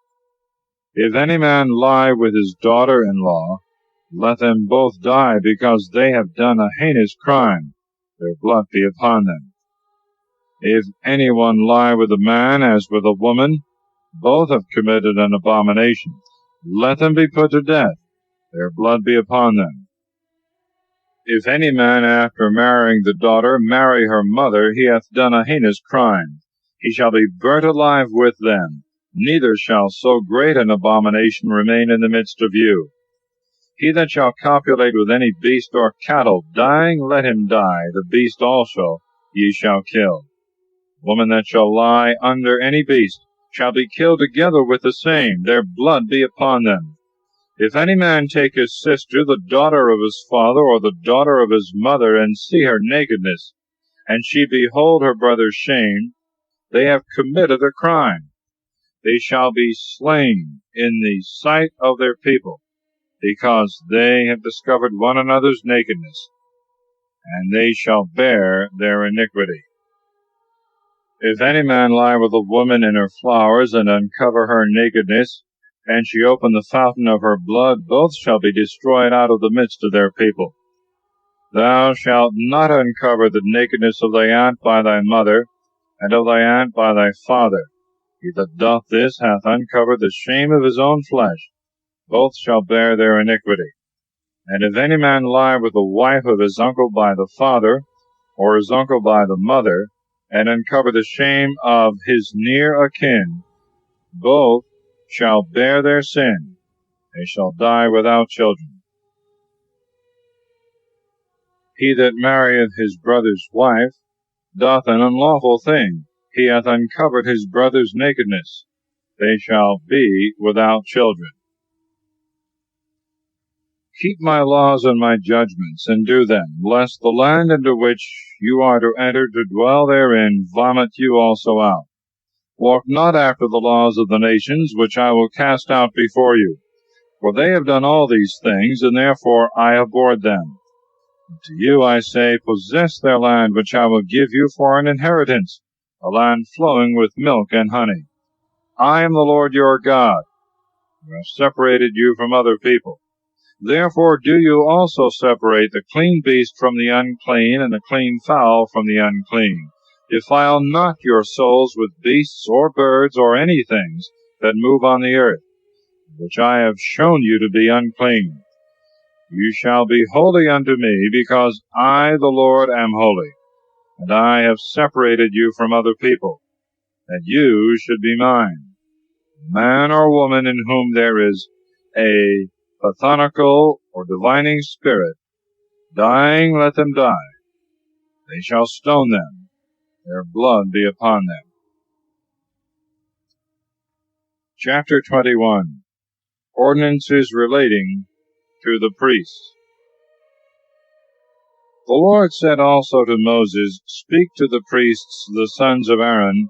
If any man lie with his daughter-in-law, let them both die, because they have done a heinous crime, their blood be upon them. If any one lie with a man as with a woman, both have committed an abomination. Let them be put to death, their blood be upon them. If any man after marrying the daughter marry her mother, he hath done a heinous crime. He shall be burnt alive with them, neither shall so great an abomination remain in the midst of you. He that shall copulate with any beast or cattle, dying, let him die, the beast also ye shall kill. Woman that shall lie under any beast shall be killed together with the same, their blood be upon them. If any man take his sister, the daughter of his father, or the daughter of his mother, and see her nakedness, and she behold her brother's shame, they have committed a crime. They shall be slain in the sight of their people, because they have discovered one another's nakedness, and they shall bear their iniquity. If any man lie with a woman in her flowers, and uncover her nakedness, and she open the fountain of her blood, both shall be destroyed out of the midst of their people. Thou shalt not uncover the nakedness of thy aunt by thy mother, and of thy aunt by thy father. He that doth this hath uncovered the shame of his own flesh. Both shall bear their iniquity. And if any man lie with the wife of his uncle by the father, or his uncle by the mother, and uncover the shame of his near akin, both shall bear their sin. They shall die without children. He that marrieth his brother's wife doth an unlawful thing. He hath uncovered his brother's nakedness. They shall be without children. Keep my laws and my judgments, and do them, lest the land into which you are to enter to dwell therein vomit you also out. Walk not after the laws of the nations, which I will cast out before you. For they have done all these things, and therefore I abhorred them. And to you I say, possess their land, which I will give you for an inheritance, a land flowing with milk and honey. I am the Lord your God, who have separated you from other people. Therefore do you also separate the clean beast from the unclean, and the clean fowl from the unclean. Defile not your souls with beasts or birds or any things that move on the earth, which I have shown you to be unclean. You shall be holy unto me, because I, the Lord, am holy, and I have separated you from other people, that you should be mine. Man or woman in whom there is a pathonical or divining spirit, dying, let them die. They shall stone them, their blood be upon them. Chapter 21. Ordinances relating to the priests. The Lord said also to Moses, Speak to the priests, the sons of Aaron,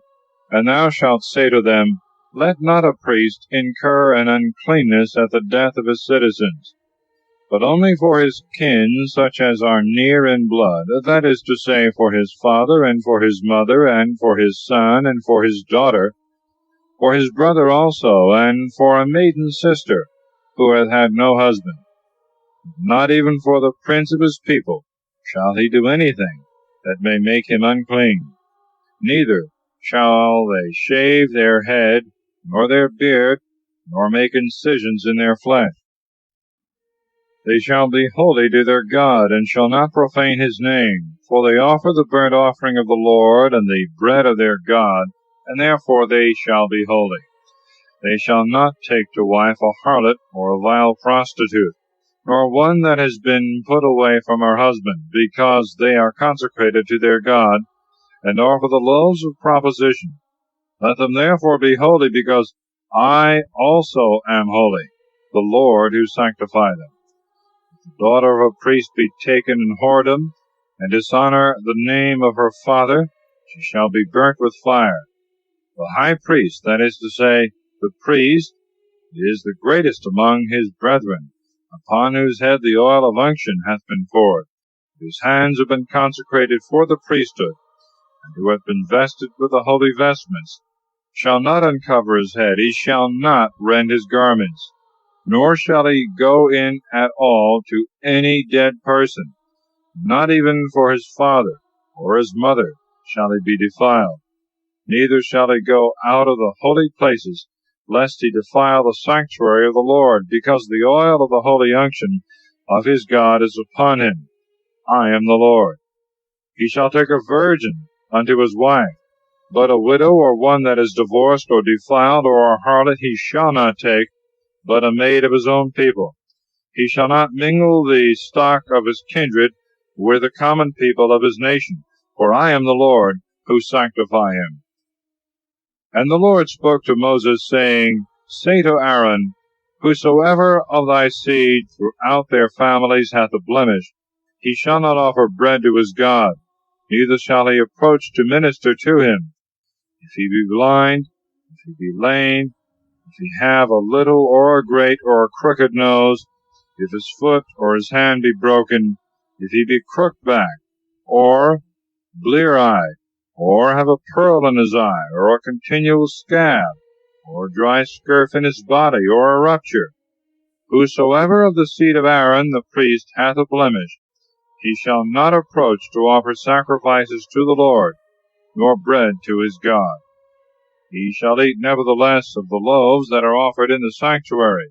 and thou shalt say to them, Let not a priest incur an uncleanness at the death of his citizens, but only for his kin, such as are near in blood, that is to say, for his father, and for his mother, and for his son, and for his daughter, for his brother also, and for a maiden sister, who hath had no husband. Not even for the prince of his people shall he do anything that may make him unclean. Neither shall they shave their head, nor their beard, nor make incisions in their flesh. They shall be holy to their God, and shall not profane his name, for they offer the burnt offering of the Lord, and the bread of their God, and therefore they shall be holy. They shall not take to wife a harlot, or a vile prostitute, nor one that has been put away from her husband, because they are consecrated to their God, and offer the loaves of proposition. Let them therefore be holy, because I also am holy, the Lord who sanctify them. If the daughter of a priest be taken in whoredom, and dishonor the name of her father, she shall be burnt with fire. The high priest, that is to say, the priest, is the greatest among his brethren, upon whose head the oil of unction hath been poured, whose hands have been consecrated for the priesthood, and who hath been vested with the holy vestments, shall not uncover his head, he shall not rend his garments, nor shall he go in at all to any dead person, not even for his father or his mother shall he be defiled. Neither shall he go out of the holy places, lest he defile the sanctuary of the Lord, because the oil of the holy unction of his God is upon him. I am the Lord. He shall take a virgin unto his wife, but a widow or one that is divorced or defiled or a harlot he shall not take, but a maid of his own people. He shall not mingle the stock of his kindred with the common people of his nation, for I am the Lord who sanctify him. And the Lord spoke to Moses, saying, Say to Aaron, Whosoever of thy seed throughout their families hath a blemish, he shall not offer bread to his God, neither shall he approach to minister to him. If he be blind, if he be lame, if he have a little or a great or a crooked nose, if his foot or his hand be broken, if he be crook-backed, or blear-eyed, or have a pearl in his eye, or a continual scab, or a dry scurf in his body, or a rupture, whosoever of the seed of Aaron the priest hath a blemish, he shall not approach to offer sacrifices to the Lord, nor bread to his God. He shall eat nevertheless of the loaves that are offered in the sanctuary,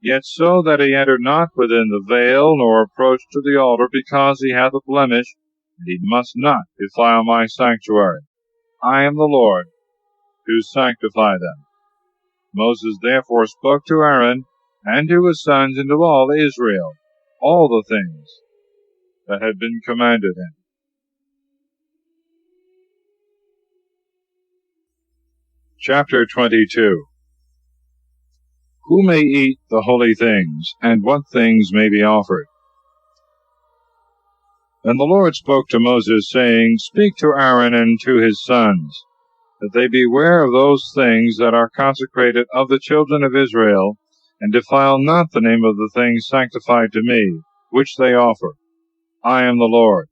yet so that he enter not within the veil, nor approach to the altar, because he hath a blemish, and he must not defile my sanctuary. I am the Lord, who sanctify them. Moses therefore spoke to Aaron, and to his sons, and to all Israel, all the things that had been commanded him. Chapter 22. Who may eat the holy things, and what things may be offered? And the Lord spoke to Moses, saying, Speak to Aaron and to his sons, that they beware of those things that are consecrated of the children of Israel, and defile not the name of the things sanctified to me, which they offer. I am the Lord.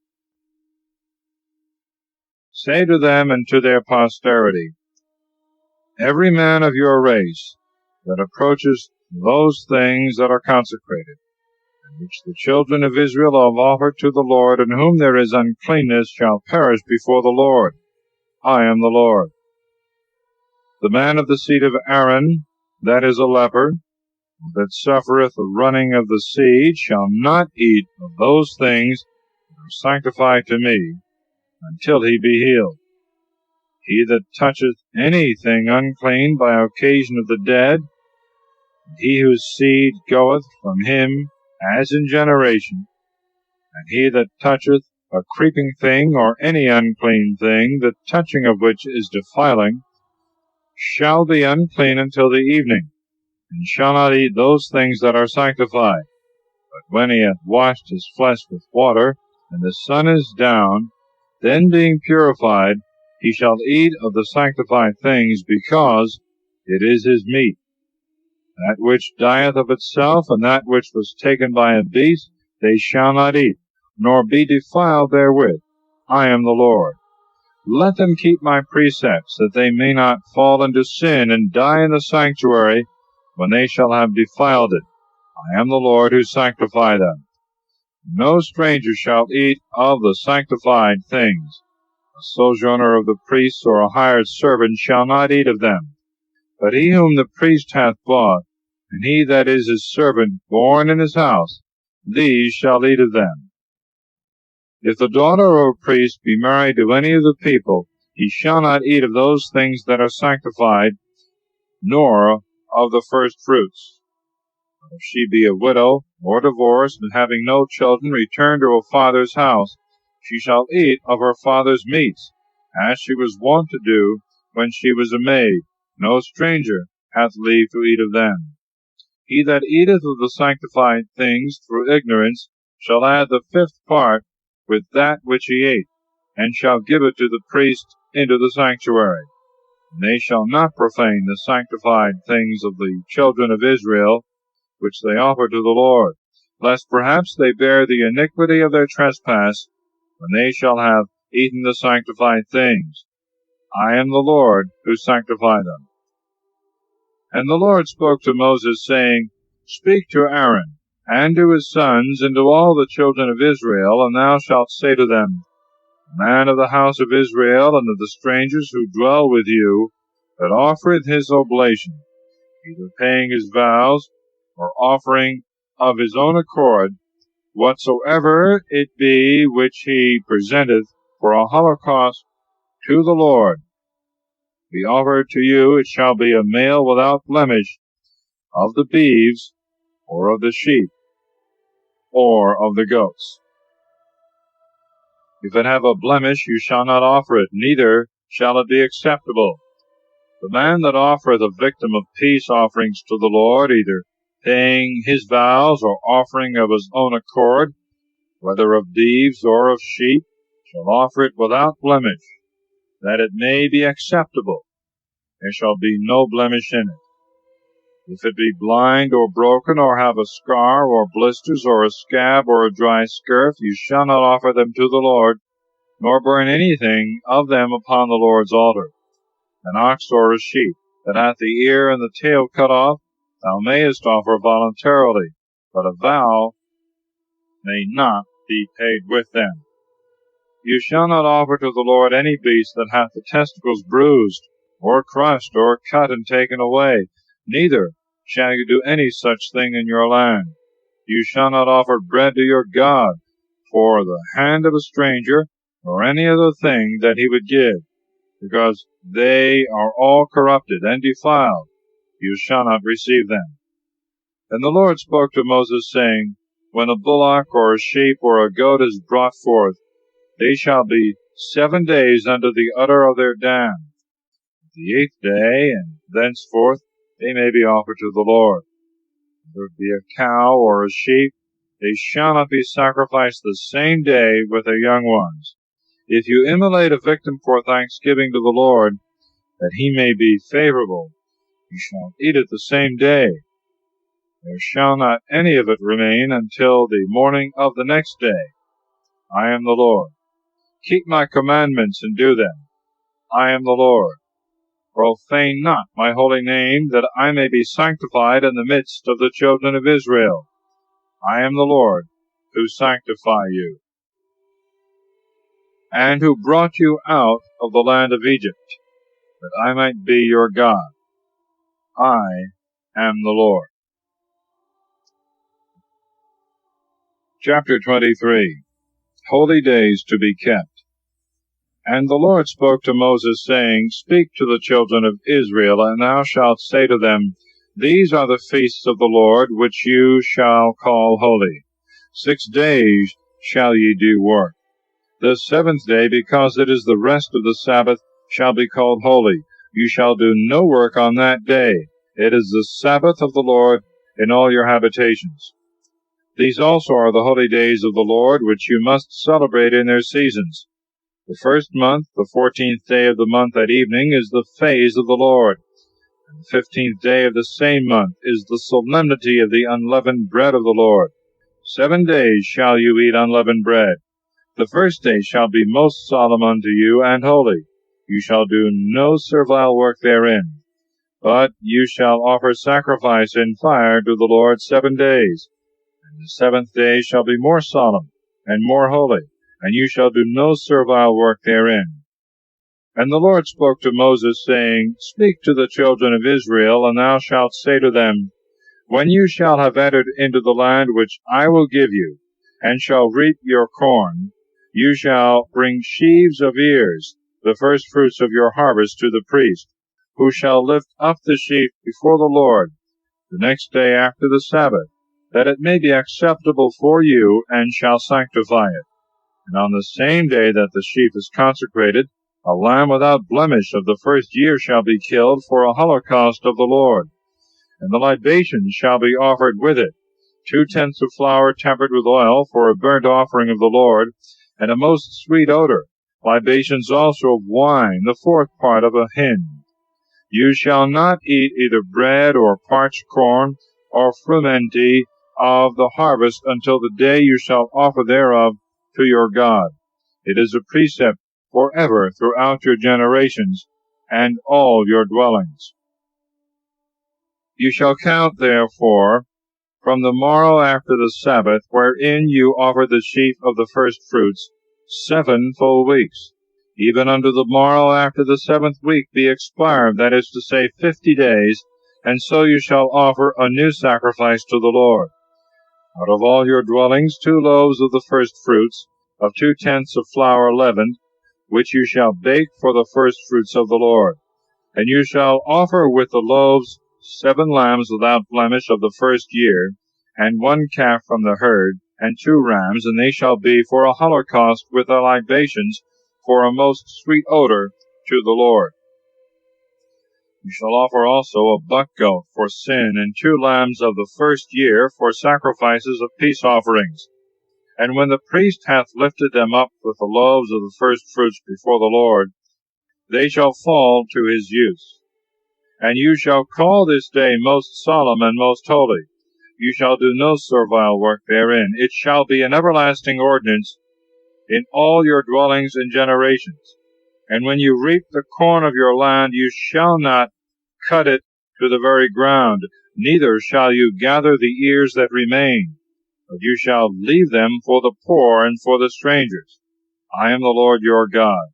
Say to them and to their posterity, Every man of your race that approaches those things that are consecrated, and which the children of Israel have offered to the Lord, in whom there is uncleanness, shall perish before the Lord. I am the Lord. The man of the seed of Aaron, that is a leper, that suffereth the running of the seed, shall not eat of those things that are sanctified to me, until he be healed. He that toucheth anything unclean by occasion of the dead, and he whose seed goeth from him as in generation, and he that toucheth a creeping thing or any unclean thing, the touching of which is defiling, shall be unclean until the evening, and shall not eat those things that are sanctified. But when he hath washed his flesh with water, and the sun is down, then being purified, he shall eat of the sanctified things, because it is his meat. That which dieth of itself, and that which was taken by a beast, they shall not eat, nor be defiled therewith. I am the Lord. Let them keep my precepts, that they may not fall into sin, and die in the sanctuary, when they shall have defiled it. I am the Lord who sanctify them. No stranger shall eat of the sanctified things. A sojourner of the priests or a hired servant shall not eat of them. But he whom the priest hath bought, and he that is his servant born in his house, these shall eat of them. If the daughter of a priest be married to any of the people, he shall not eat of those things that are sanctified, nor of the first fruits. If she be a widow, or divorced, and having no children, return to her father's house, she shall eat of her father's meats, as she was wont to do when she was a maid. No stranger hath leave to eat of them. He that eateth of the sanctified things through ignorance shall add the fifth part with that which he ate, and shall give it to the priest into the sanctuary. And they shall not profane the sanctified things of the children of Israel, which they offer to the Lord, lest perhaps they bear the iniquity of their trespass, when they shall have eaten the sanctified things. I am the Lord who sanctify them. And the Lord spoke to Moses, saying, Speak to Aaron, and to his sons, and to all the children of Israel, and thou shalt say to them, The man of the house of Israel, and of the strangers who dwell with you, that offereth his oblation, either paying his vows, or offering of his own accord, whatsoever it be which he presenteth for a holocaust to the Lord, be offered to you, it shall be a male without blemish, of the beeves, or of the sheep, or of the goats. If it have a blemish, you shall not offer it, neither shall it be acceptable. The man that offereth a victim of peace offerings to the Lord, either paying his vows, or offering of his own accord, whether of beeves or of sheep, shall offer it without blemish, that it may be acceptable. There shall be no blemish in it. If it be blind or broken, or have a scar, or blisters, or a scab, or a dry scurf, you shall not offer them to the Lord, nor burn anything of them upon the Lord's altar. An ox or a sheep that hath the ear and the tail cut off, thou mayest offer voluntarily, but a vow may not be paid with them. You shall not offer to the Lord any beast that hath the testicles bruised, or crushed, or cut and taken away, neither shall you do any such thing in your land. You shall not offer bread to your God for the hand of a stranger, or any other thing that he would give, because they are all corrupted and defiled. You shall not receive them. And the Lord spoke to Moses, saying, When a bullock, or a sheep, or a goat is brought forth, they shall be 7 days under the udder of their dam. The 8th day, and thenceforth, they may be offered to the Lord. Whether it be a cow or a sheep, they shall not be sacrificed the same day with their young ones. If you immolate a victim for thanksgiving to the Lord, that he may be favorable, you shall eat it the same day. There shall not any of it remain until the morning of the next day. I am the Lord. Keep my commandments and do them. I am the Lord. Profane not my holy name, that I may be sanctified in the midst of the children of Israel. I am the Lord, who sanctify you, and who brought you out of the land of Egypt, that I might be your God. I am the Lord. Chapter 23. Holy Days to be kept. And the Lord spoke to Moses, saying, Speak to the children of Israel, and thou shalt say to them, These are the feasts of the Lord, which you shall call holy. 6 days shall ye do work. The 7th day, because it is the rest of the Sabbath, shall be called holy. You shall do no work on that day. It is the Sabbath of the Lord in all your habitations. These also are the holy days of the Lord, which you must celebrate in their seasons. The first month, the 14th day of the month at evening, is the phase of the Lord. And the 15th day of the same month is the solemnity of the unleavened bread of the Lord. 7 days shall you eat unleavened bread. The first day shall be most solemn unto you and holy. You shall do no servile work therein. But you shall offer sacrifice in fire to the Lord 7 days. And the 7th day shall be more solemn and more holy, and you shall do no servile work therein. And the Lord spoke to Moses, saying, Speak to the children of Israel, and thou shalt say to them, When you shall have entered into the land which I will give you, and shall reap your corn, you shall bring sheaves of ears, the firstfruits of your harvest, to the priest, who shall lift up the sheaf before the Lord the next day after the Sabbath, that it may be acceptable for you, and shall sanctify it. And on the same day that the sheaf is consecrated, a lamb without blemish of the first year shall be killed for a holocaust of the Lord. And the libation shall be offered with it, 2/10 of flour tempered with oil for a burnt offering of the Lord, and a most sweet odor, libations also of wine, the 4th part of a hin. You shall not eat either bread or parched corn or frumenty of the harvest until the day you shall offer thereof to your God. It is a precept forever throughout your generations and all your dwellings. You shall count, therefore, from the morrow after the Sabbath, wherein you offer the sheaf of the firstfruits, 7 full weeks. Even unto the morrow after the 7th week be expired, that is to say, 50 days, and so you shall offer a new sacrifice to the Lord. Out of all your dwellings 2 loaves of the firstfruits, of 2/10 of flour leavened, which you shall bake for the firstfruits of the Lord. And you shall offer with the loaves 7 lambs without blemish of the first year, and 1 calf from the herd, and 2 rams, and they shall be for a holocaust with the libations, for a most sweet odor to the Lord. You shall offer also a buck goat for sin, and 2 lambs of the first year for sacrifices of peace offerings. And when the priest hath lifted them up with the loaves of the firstfruits before the Lord, they shall fall to his use. And you shall call this day most solemn and most holy. You shall do no servile work therein. It shall be an everlasting ordinance in all your dwellings and generations. And when you reap the corn of your land, you shall not cut it to the very ground, neither shall you gather the ears that remain, but you shall leave them for the poor and for the strangers. I am the Lord your God.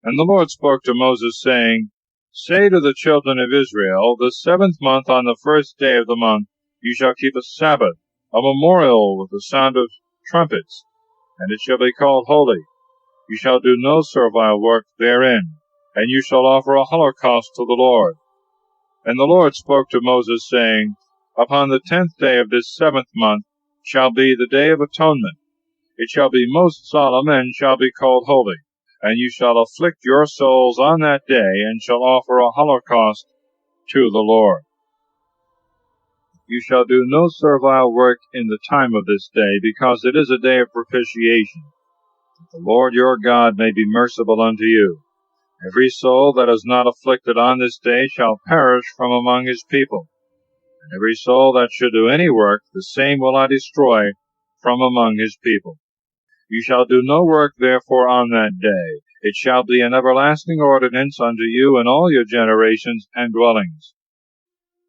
And the Lord spoke to Moses, saying, Say to the children of Israel, the 7th month on the 1st day of the month you shall keep a Sabbath, a memorial with the sound of trumpets, and it shall be called holy. You shall do no servile work therein, and you shall offer a holocaust to the Lord. And the Lord spoke to Moses, saying, Upon the 10th day of this 7th month shall be the day of atonement. It shall be most solemn, and shall be called holy. And you shall afflict your souls on that day, and shall offer a holocaust to the Lord. You shall do no servile work in the time of this day, because it is a day of propitiation, that the Lord your God may be merciful unto you. Every soul that is not afflicted on this day shall perish from among his people. And every soul that should do any work, the same will I destroy from among his people. You shall do no work therefore on that day. It shall be an everlasting ordinance unto you in all your generations and dwellings.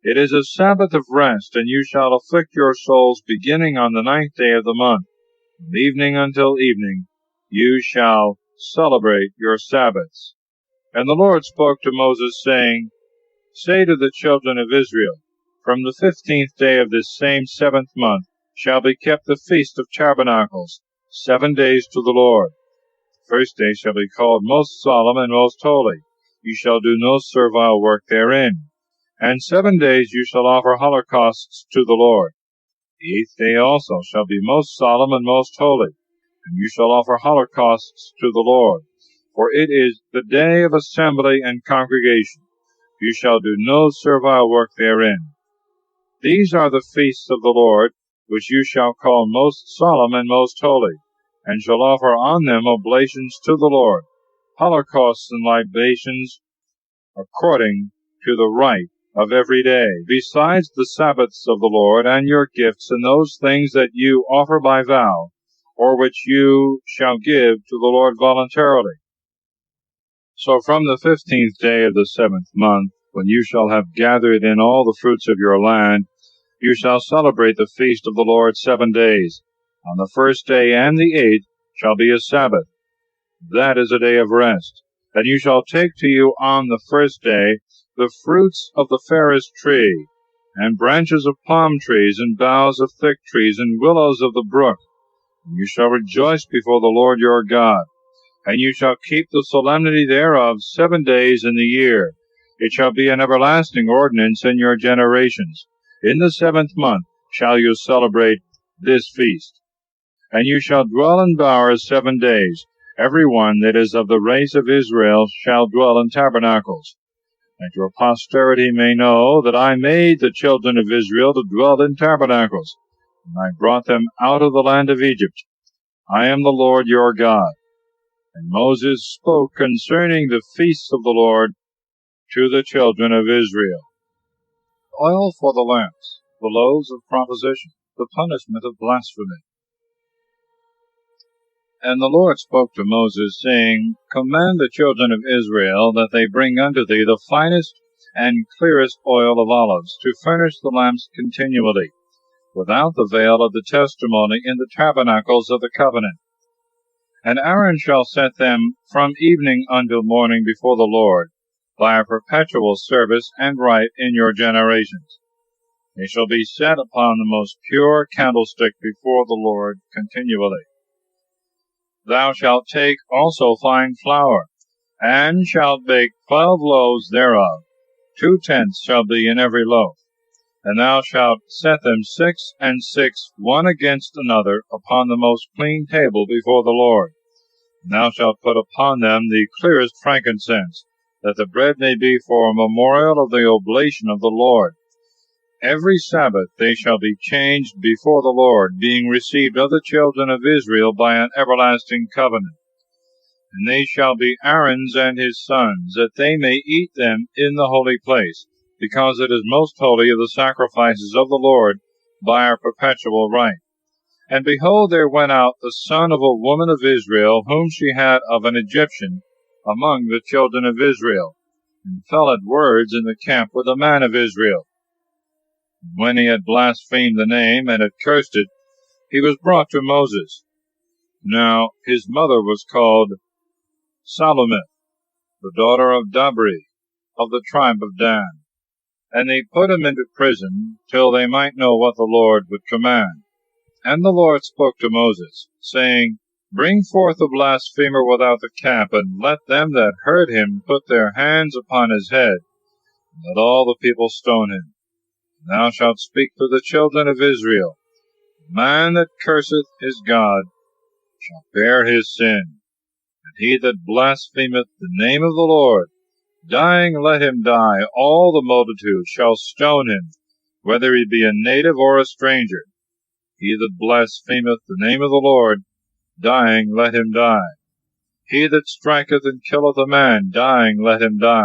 It is a Sabbath of rest, and you shall afflict your souls beginning on the 9th day of the month. From evening until evening you shall celebrate your Sabbaths. And the Lord spoke to Moses, saying, Say to the children of Israel, From the 15th day of this same 7th month shall be kept the Feast of Tabernacles, 7 days to the Lord. The first day shall be called most solemn and most holy. You shall do no servile work therein. And 7 days you shall offer holocausts to the Lord. The 8th day also shall be most solemn and most holy, and you shall offer holocausts to the Lord. For it is the day of assembly and congregation. You shall do no servile work therein. These are the feasts of the Lord, which you shall call most solemn and most holy, and shall offer on them oblations to the Lord, holocausts and libations, according to the rite of every day, besides the Sabbaths of the Lord, and your gifts, and those things that you offer by vow, or which you shall give to the Lord voluntarily. So from the 15th day of the 7th month, when you shall have gathered in all the fruits of your land, you shall celebrate the feast of the Lord 7 days. On the 1st day and the 8th shall be a Sabbath. That is a day of rest. And you shall take to you on the 1st day the fruits of the fairest tree, and branches of palm trees, and boughs of thick trees, and willows of the brook. And you shall rejoice before the Lord your God. And you shall keep the solemnity thereof 7 days in the year. It shall be an everlasting ordinance in your generations. In the 7th month shall you celebrate this feast. And you shall dwell in bowers 7 days. Every one that is of the race of Israel shall dwell in tabernacles. That your posterity may know that I made the children of Israel to dwell in tabernacles, and I brought them out of the land of Egypt. I am the Lord your God. And Moses spoke concerning the feasts of the Lord to the children of Israel. Oil for the lamps, the loaves of proposition, the punishment of blasphemy. And the Lord spoke to Moses, saying, Command the children of Israel that they bring unto thee the finest and clearest oil of olives, to furnish the lamps continually, without the veil of the testimony, in the tabernacles of the covenant. And Aaron shall set them from evening until morning before the Lord, by a perpetual service and rite in your generations. They shall be set upon the most pure candlestick before the Lord continually. Thou shalt take also fine flour, and shalt bake 12 loaves thereof. 2 tenths shall be in every loaf. And thou shalt set them 6 and 6, one against another, upon the most clean table before the Lord. And thou shalt put upon them the clearest frankincense, that the bread may be for a memorial of the oblation of the Lord. Every Sabbath they shall be changed before the Lord, being received of the children of Israel by an everlasting covenant. And they shall be Aaron's and his sons, that they may eat them in the holy place, because it is most holy of the sacrifices of the Lord by our perpetual rite. And behold, there went out the son of a woman of Israel, whom she had of an Egyptian, among the children of Israel, and fell at words in the camp with a man of Israel. When he had blasphemed the name, and had cursed it, he was brought to Moses. Now his mother was called Salomith, the daughter of Dabri, of the tribe of Dan. And they put him into prison, till they might know what the Lord would command. And the Lord spoke to Moses, saying, Bring forth the blasphemer without the camp, and let them that heard him put their hands upon his head, and let all the people stone him. Thou shalt speak to the children of Israel, The man that curseth his God shall bear his sin, and he that blasphemeth the name of the Lord, dying let him die. All the multitude shall stone him, whether he be a native or a stranger. He that blasphemeth the name of the Lord, dying let him die. He that striketh and killeth a man, dying let him die.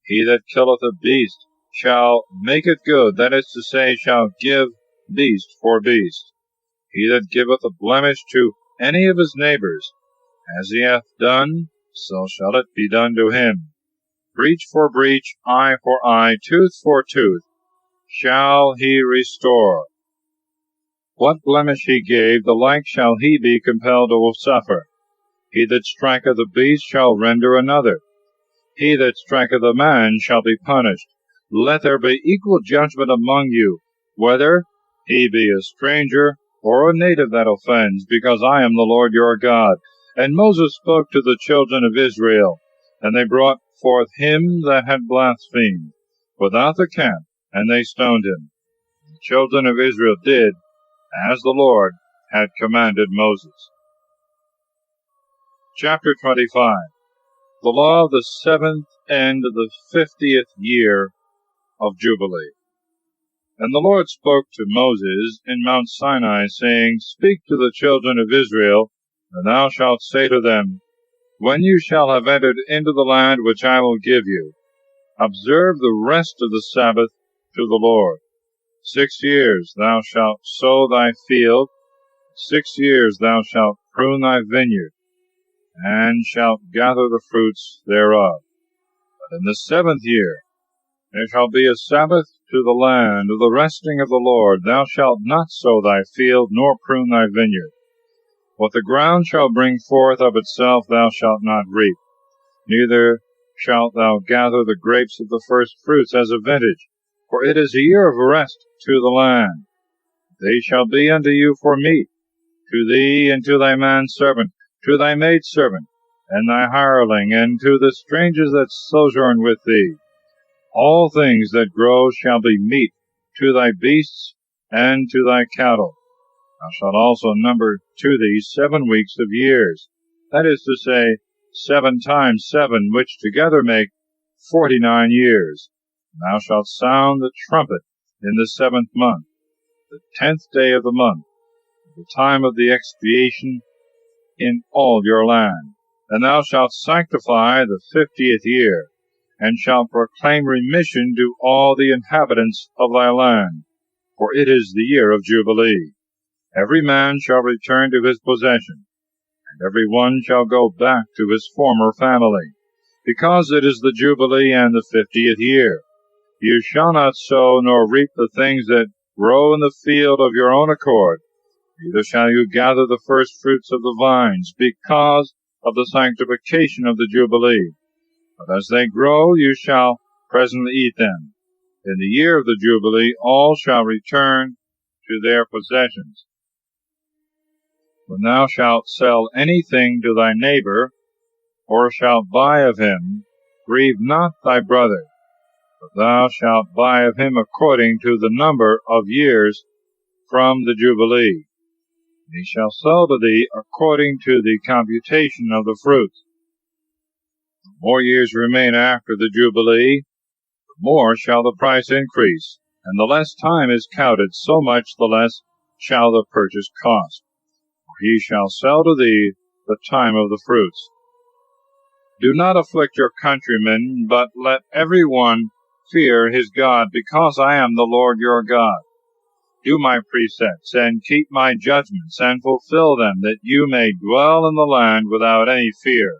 He that killeth a beast shall make it good, that is to say, shall give beast for beast. He that giveth a blemish to any of his neighbors, as he hath done, so shall it be done to him. Breach for breach, eye for eye, tooth for tooth, shall he restore. What blemish he gave, the like shall he be compelled to suffer. He that striketh a beast shall render another. He that striketh a man shall be punished. Let there be equal judgment among you, whether he be a stranger or a native that offends, because I am the Lord your God. And Moses spoke to the children of Israel, and they brought forth him that had blasphemed without the camp, and they stoned him. The children of Israel did as the Lord had commanded Moses. Chapter 25. The law of the 7th and the 50th year of Jubilee. And the Lord spoke to Moses in Mount Sinai, saying, Speak to the children of Israel, and thou shalt say to them, When you shall have entered into the land which I will give you, observe the rest of the Sabbath to the Lord. 6 years thou shalt sow thy field, 6 years thou shalt prune thy vineyard, and shalt gather the fruits thereof. But in the 7th year there shall be a Sabbath to the land of the resting of the Lord. Thou shalt not sow thy field, nor prune thy vineyard. What the ground shall bring forth of itself thou shalt not reap, neither shalt thou gather the grapes of the first fruits as a vintage, for it is a year of rest to the land. They shall be unto you for meat, to thee and to thy manservant, to thy maidservant, and thy hireling, and to the strangers that sojourn with thee. All things that grow shall be meat to thy beasts and to thy cattle. Thou shalt also number to thee 7 weeks of years, that is to say, 7 times 7, which together make 49 years. And thou shalt sound the trumpet in the 7th month, the 10th day of the month, the time of the expiation in all your land. And thou shalt sanctify the 50th year, and shalt proclaim remission to all the inhabitants of thy land, for it is the year of Jubilee. Every man shall return to his possession, and every one shall go back to his former family, because it is the Jubilee and the 50th year. You shall not sow nor reap the things that grow in the field of your own accord, neither shall you gather the first fruits of the vines, because of the sanctification of the Jubilee. But as they grow, you shall presently eat them. In the year of the Jubilee all shall return to their possessions. When thou shalt sell anything to thy neighbor, or shalt buy of him, grieve not thy brother, but thou shalt buy of him according to the number of years from the Jubilee. He shall sell to thee according to the computation of the fruits. The more years remain after the Jubilee, the more shall the price increase, and the less time is counted, so much the less shall the purchase cost. For he shall sell to thee the time of the fruits. Do not afflict your countrymen, but let every one fear his God, because I am the Lord your God. Do my precepts, and keep my judgments, and fulfill them, that you may dwell in the land without any fear.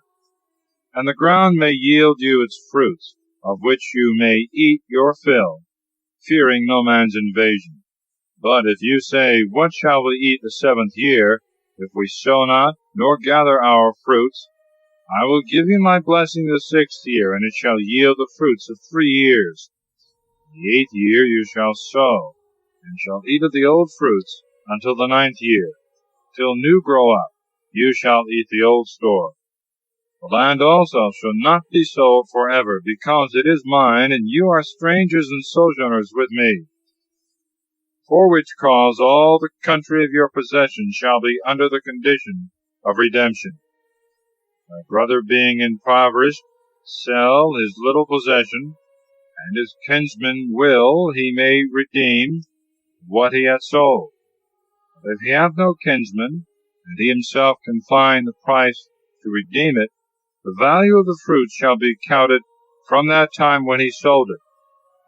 And the ground may yield you its fruits, of which you may eat your fill, fearing no man's invasion. But if you say, What shall we eat the 7th year, if we sow not, nor gather our fruits? I will give you my blessing the 6th year, and it shall yield the fruits of 3 years. The 8th year you shall sow, and shall eat of the old fruits until the 9th year. Till new grow up, you shall eat the old store. The land also shall not be sold forever, because it is mine, and you are strangers and sojourners with me. For which cause all the country of your possession shall be under the condition of redemption. Thy brother being impoverished, sell his little possession, and his kinsman will he may redeem what he hath sold. But if he have no kinsman, and he himself can find the price to redeem it, the value of the fruit shall be counted from that time when he sold it,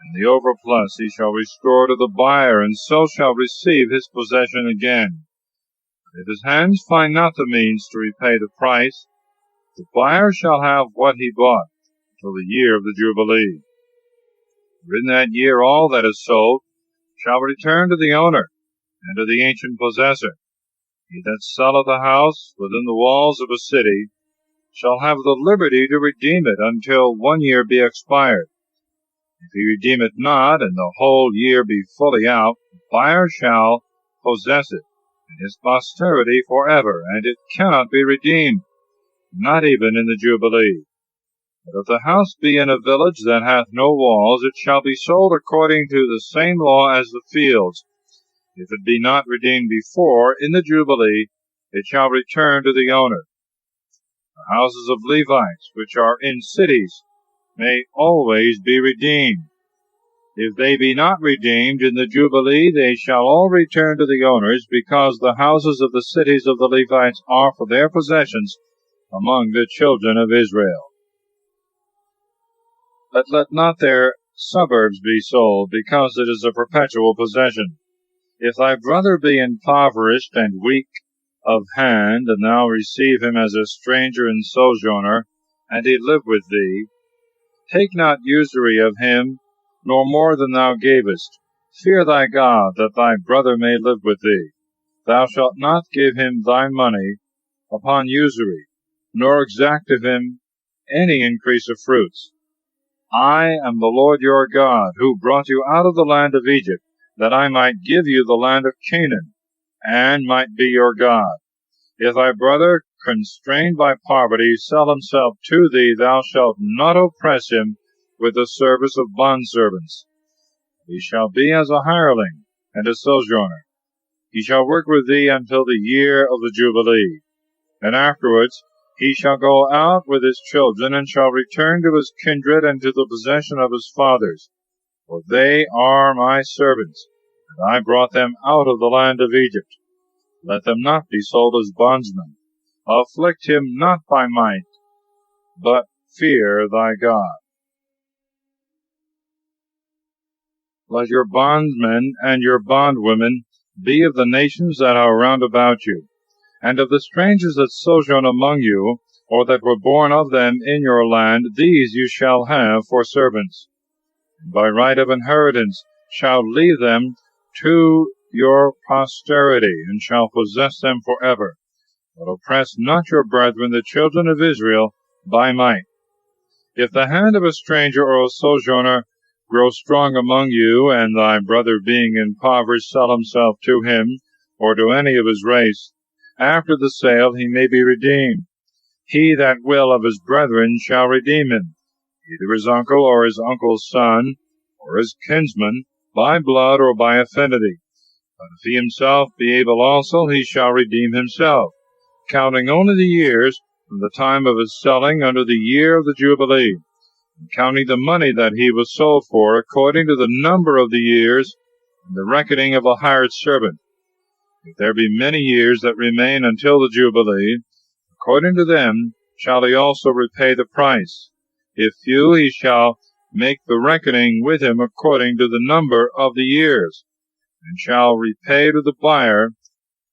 and the overplus he shall restore to the buyer, and so shall receive his possession again. But if his hands find not the means to repay the price, the buyer shall have what he bought till the year of the Jubilee. For in that year all that is sold shall return to the owner, and to the ancient possessor. He that selleth a house within the walls of a city shall have the liberty to redeem it until 1 year be expired. If he redeem it not, and the whole year be fully out, the buyer shall possess it, and his posterity forever, and it cannot be redeemed, not even in the Jubilee. But if the house be in a village that hath no walls, it shall be sold according to the same law as the fields. If it be not redeemed before, in the Jubilee, it shall return to the owner. The houses of Levites, which are in cities, may always be redeemed. If they be not redeemed in the Jubilee, they shall all return to the owners, because the houses of the cities of the Levites are for their possessions among the children of Israel. But let not their suburbs be sold, because it is a perpetual possession. If thy brother be impoverished and weak of hand, and thou receive him as a stranger and sojourner, and he live with thee, take not usury of him, nor more than thou gavest. Fear thy God, that thy brother may live with thee. Thou shalt not give him thy money upon usury, nor exact of him any increase of fruits. I am the Lord your God, who brought you out of the land of Egypt, that I might give you the land of Canaan, and might be your God. If thy brother, constrained by poverty, sell himself to thee, thou shalt not oppress him with the service of bondservants. He shall be as a hireling and a sojourner. He shall work with thee until the year of the Jubilee, and afterwards he shall go out with his children, and shall return to his kindred and to the possession of his fathers. For they are my servants, and I brought them out of the land of Egypt. Let them not be sold as bondsmen. Afflict him not by might, but fear thy God. Let your bondmen and your bondwomen be of the nations that are round about you, and of the strangers that sojourn among you, or that were born of them in your land, these you shall have for servants. And by right of inheritance shall leave them to your posterity, and shall possess them forever. But oppress not your brethren, the children of Israel, by might. If the hand of a stranger or a sojourner grow strong among you, and thy brother being impoverished sell himself to him, or to any of his race, after the sale he may be redeemed. He that will of his brethren shall redeem him, either his uncle or his uncle's son, or his kinsman, by blood or by affinity. But if he himself be able also, he shall redeem himself, counting only the years from the time of his selling unto the year of the Jubilee, and counting the money that he was sold for, according to the number of the years, and the reckoning of a hired servant. If there be many years that remain until the Jubilee, according to them shall he also repay the price. If few, he shall make the reckoning with him according to the number of the years, and shall repay to the buyer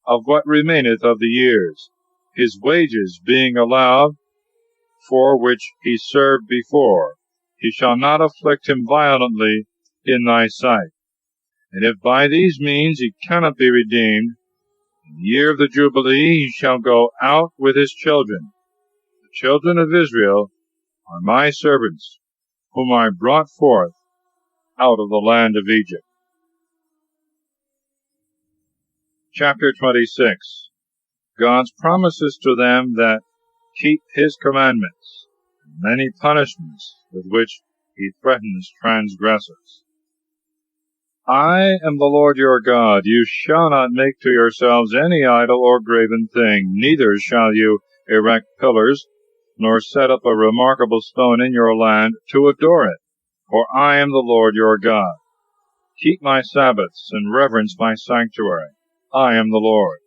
of what remaineth of the years, his wages being allowed, for which he served before. He shall not afflict him violently in thy sight. And if by these means he cannot be redeemed, in the year of the Jubilee he shall go out with his children. The children of Israel are my servants, whom I brought forth out of the land of Egypt. Chapter 26. God's promises to them that keep his commandments, and many punishments with which he threatens transgressors. I am the Lord your God. You shall not make to yourselves any idol or graven thing, neither shall you erect pillars, nor set up a remarkable stone in your land to adore it, for I am the Lord your God. Keep my Sabbaths, and reverence my sanctuary. I am the Lord.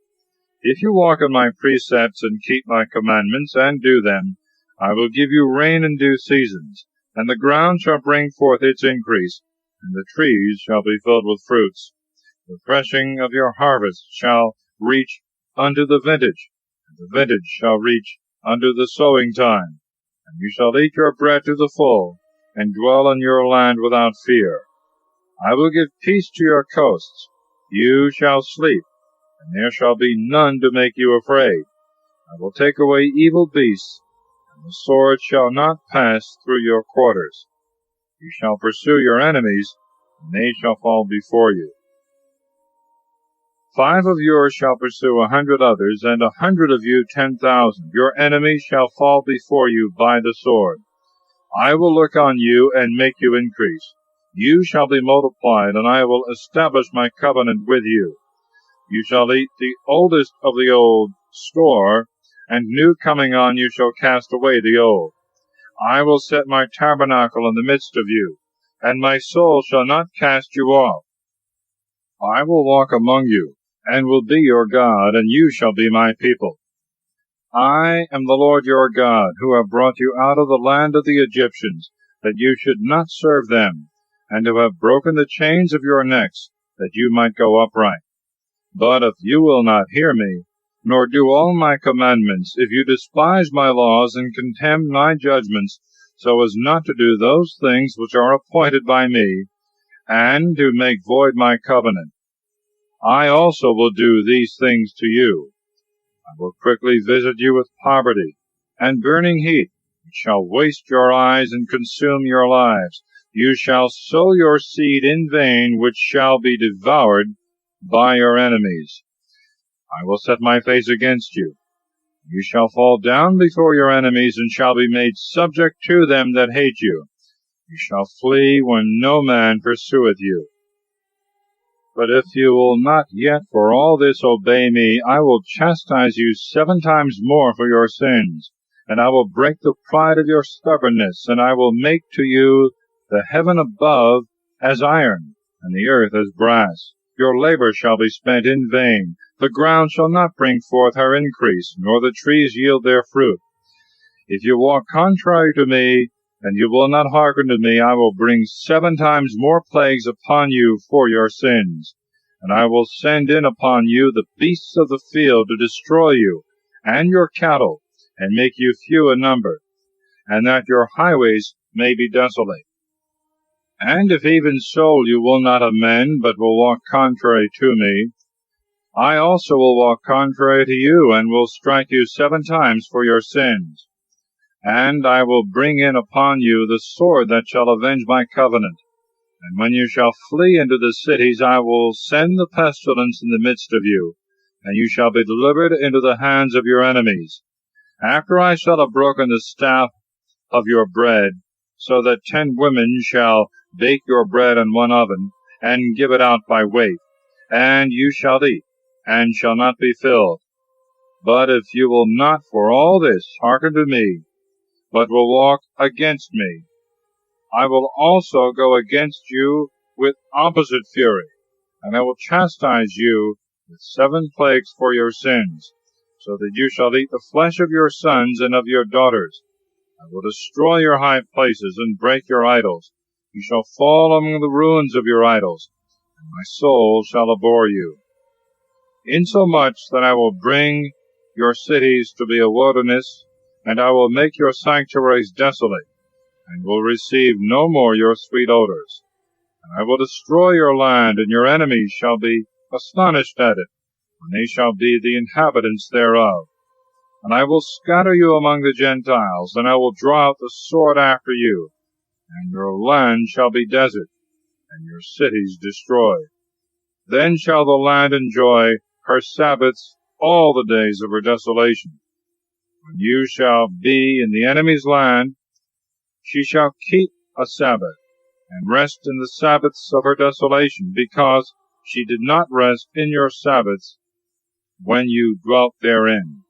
If you walk in my precepts, and keep my commandments, and do them, I will give you rain in due seasons, and the ground shall bring forth its increase, and the trees shall be filled with fruits. The threshing of your harvest shall reach unto the vintage, and the vintage shall reach unto the sowing time. And you shall eat your bread to the full, and dwell in your land without fear. I will give peace to your coasts. You shall sleep, and there shall be none to make you afraid. I will take away evil beasts, and the sword shall not pass through your quarters. You shall pursue your enemies, and they shall fall before you. 5 of yours shall pursue 100 others, and 100 of you 10,000. Your enemies shall fall before you by the sword. I will look on you and make you increase. You shall be multiplied, and I will establish my covenant with you. You shall eat the oldest of the old store, and new coming on you shall cast away the old. I will set my tabernacle in the midst of you, and my soul shall not cast you off. I will walk among you, and will be your God, and you shall be my people. I am the Lord your God, who have brought you out of the land of the Egyptians, that you should not serve them, and who have broken the chains of your necks, that you might go upright. But if you will not hear me, nor do all my commandments, if you despise my laws and contemn my judgments, so as not to do those things which are appointed by me, and to make void my covenant, I also will do these things to you. I will quickly visit you with poverty and burning heat, which shall waste your eyes and consume your lives. You shall sow your seed in vain, which shall be devoured by your enemies. I will set my face against you. You shall fall down before your enemies, and shall be made subject to them that hate you. You shall flee when no man pursueth you. But if you will not yet for all this obey me, I will chastise you 7 times more for your sins, and I will break the pride of your stubbornness, and I will make to you the heaven above as iron, and the earth as brass. Your labor shall be spent in vain. The ground shall not bring forth her increase, nor the trees yield their fruit. If you walk contrary to me, and you will not hearken to me, I will bring 7 times more plagues upon you for your sins. And I will send in upon you the beasts of the field to destroy you, and your cattle, and make you few in number, and that your highways may be desolate. And if even so you will not amend, but will walk contrary to me, I also will walk contrary to you, and will strike you 7 times for your sins. And I will bring in upon you the sword that shall avenge my covenant. And when you shall flee into the cities, I will send the pestilence in the midst of you, and you shall be delivered into the hands of your enemies. After I shall have broken the staff of your bread, so that 10 women shall bake your bread in one oven, and give it out by weight, and you shall eat, and shall not be filled. But if you will not for all this hearken to me, but will walk against me, I will also go against you with opposite fury, and I will chastise you with 7 plagues for your sins, so that you shall eat the flesh of your sons and of your daughters. I will destroy your high places and break your idols. You shall fall among the ruins of your idols, and my soul shall abhor you. Insomuch that I will bring your cities to be a wilderness, and I will make your sanctuaries desolate, and will receive no more your sweet odors. And I will destroy your land, and your enemies shall be astonished at it, when they shall be the inhabitants thereof. And I will scatter you among the Gentiles, and I will draw out the sword after you, and your land shall be desert, and your cities destroyed. Then shall the land enjoy her Sabbaths all the days of her desolation. When you shall be in the enemy's land, she shall keep a Sabbath, and rest in the Sabbaths of her desolation, because she did not rest in your Sabbaths when you dwelt therein.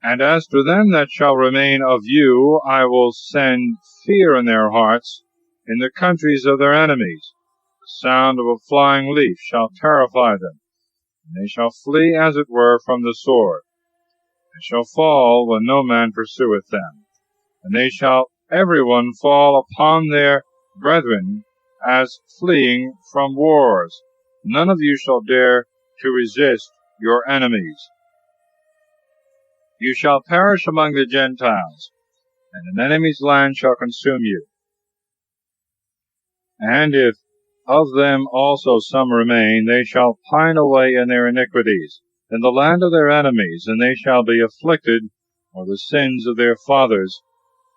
And as to them that shall remain of you, I will send fear in their hearts in the countries of their enemies. The sound of a flying leaf shall terrify them, and they shall flee as it were from the sword. They shall fall when no man pursueth them, and they shall every one fall upon their brethren as fleeing from wars. None of you shall dare to resist your enemies. You shall perish among the Gentiles, and an enemy's land shall consume you. And if of them also some remain, they shall pine away in their iniquities, in the land of their enemies, and they shall be afflicted for the sins of their fathers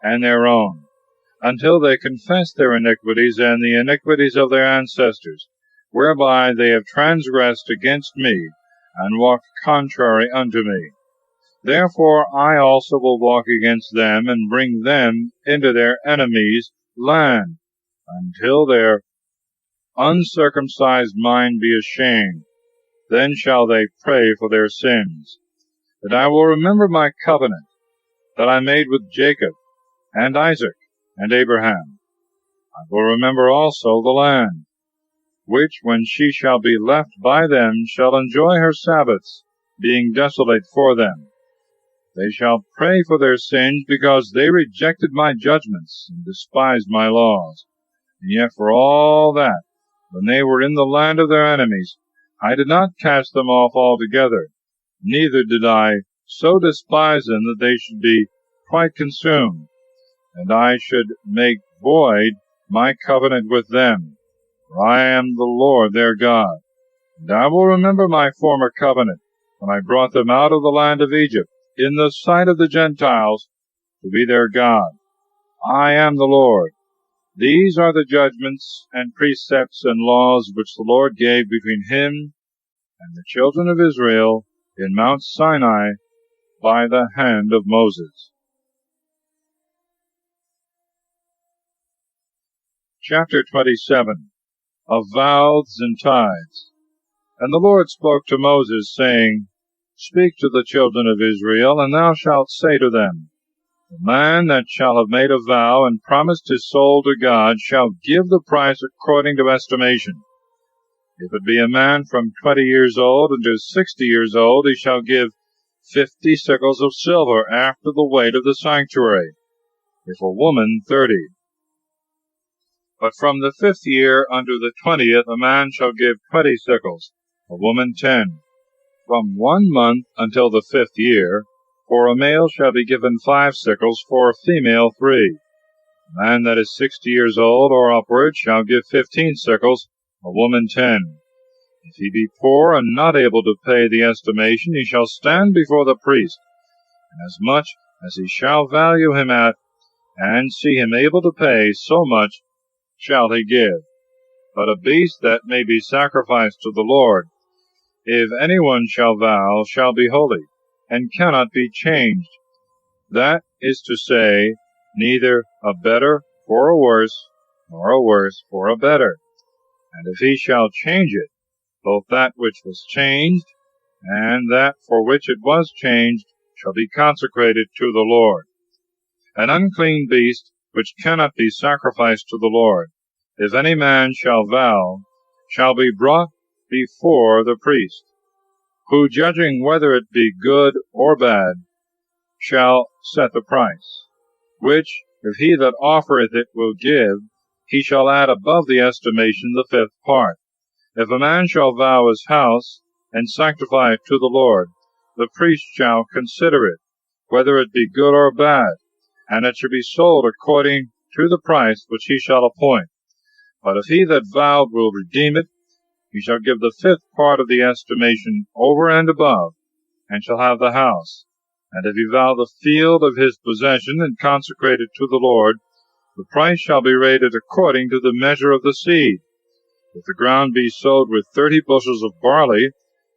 and their own, until they confess their iniquities and the iniquities of their ancestors, whereby they have transgressed against me, and walked contrary unto me. Therefore I also will walk against them, and bring them into their enemies' land, until their uncircumcised mind be ashamed. Then shall they pray for their sins. That I will remember my covenant that I made with Jacob, and Isaac, and Abraham. I will remember also the land, which, when she shall be left by them, shall enjoy her Sabbaths, being desolate for them. They shall pray for their sins, because they rejected my judgments, and despised my laws. And yet for all that, when they were in the land of their enemies, I did not cast them off altogether, neither did I so despise them that they should be quite consumed, and I should make void my covenant with them. For I am the Lord their God, and I will remember my former covenant, when I brought them out of the land of Egypt, in the sight of the Gentiles, to be their God. I am the Lord. These are the judgments and precepts and laws which the Lord gave between him and the children of Israel in Mount Sinai by the hand of Moses. Chapter 27. Of Vows and Tithes. And the Lord spoke to Moses, saying, Speak to the children of Israel, and thou shalt say to them, The man that shall have made a vow and promised his soul to God shall give the price according to estimation. If it be a man from 20 years old unto 60 years old, he shall give 50 sickles of silver after the weight of the sanctuary. If a woman, 30. But from the 5th year unto the 20th a man shall give 20 sickles, a woman 10. From 1 month until the 5th year, for a male shall be given 5 sickles, for a female 3. A man that is 60 years old or upward shall give 15 sickles, a woman 10. If he be poor and not able to pay the estimation, he shall stand before the priest, and as much as he shall value him at, and see him able to pay, so much shall he give. But a beast that may be sacrificed to the Lord, if any one shall vow, shall be holy, and cannot be changed. That is to say, neither a better for a worse, nor a worse for a better. And if he shall change it, both that which was changed, and that for which it was changed, shall be consecrated to the Lord. An unclean beast, which cannot be sacrificed to the Lord, if any man shall vow, shall be brought before the priest, who, judging whether it be good or bad, shall set the price, which, if he that offereth it will give, he shall add above the estimation the 5th part. If a man shall vow his house, and sanctify it to the Lord, the priest shall consider it, whether it be good or bad, and it shall be sold according to the price which he shall appoint. But if he that vowed will redeem it, he shall give the 5th part of the estimation over and above, and shall have the house. And if he vow the field of his possession, and consecrate it to the Lord, the price shall be rated according to the measure of the seed. If the ground be sowed with 30 bushels of barley,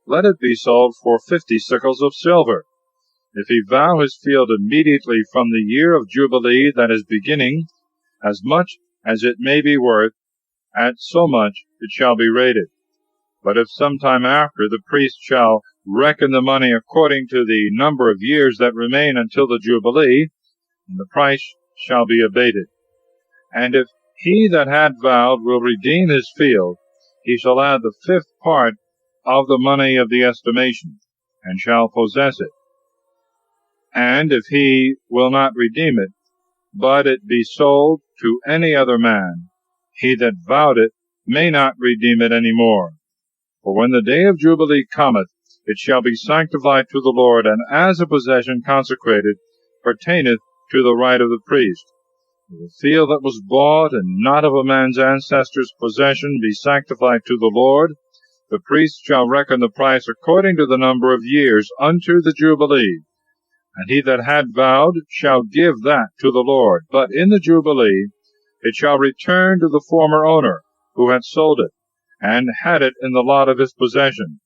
let it be sold for 50 sickles of silver. If he vow his field immediately from the year of Jubilee that is beginning, as much as it may be worth, at so much it shall be rated. But if some time after, the priest shall reckon the money according to the number of years that remain until the Jubilee, and the price shall be abated. And if he that had vowed will redeem his field, he shall add the 5th part of the money of the estimation, and shall possess it. And if he will not redeem it, but it be sold to any other man, he that vowed it may not redeem it any more. For when the day of Jubilee cometh, it shall be sanctified to the Lord, and as a possession consecrated, pertaineth to the right of the priest. If the field that was bought, and not of a man's ancestor's possession, be sanctified to the Lord, the priest shall reckon the price according to the number of years unto the Jubilee. And he that had vowed shall give that to the Lord. But in the Jubilee it shall return to the former owner, who had sold it, and had it in the lot of his possession.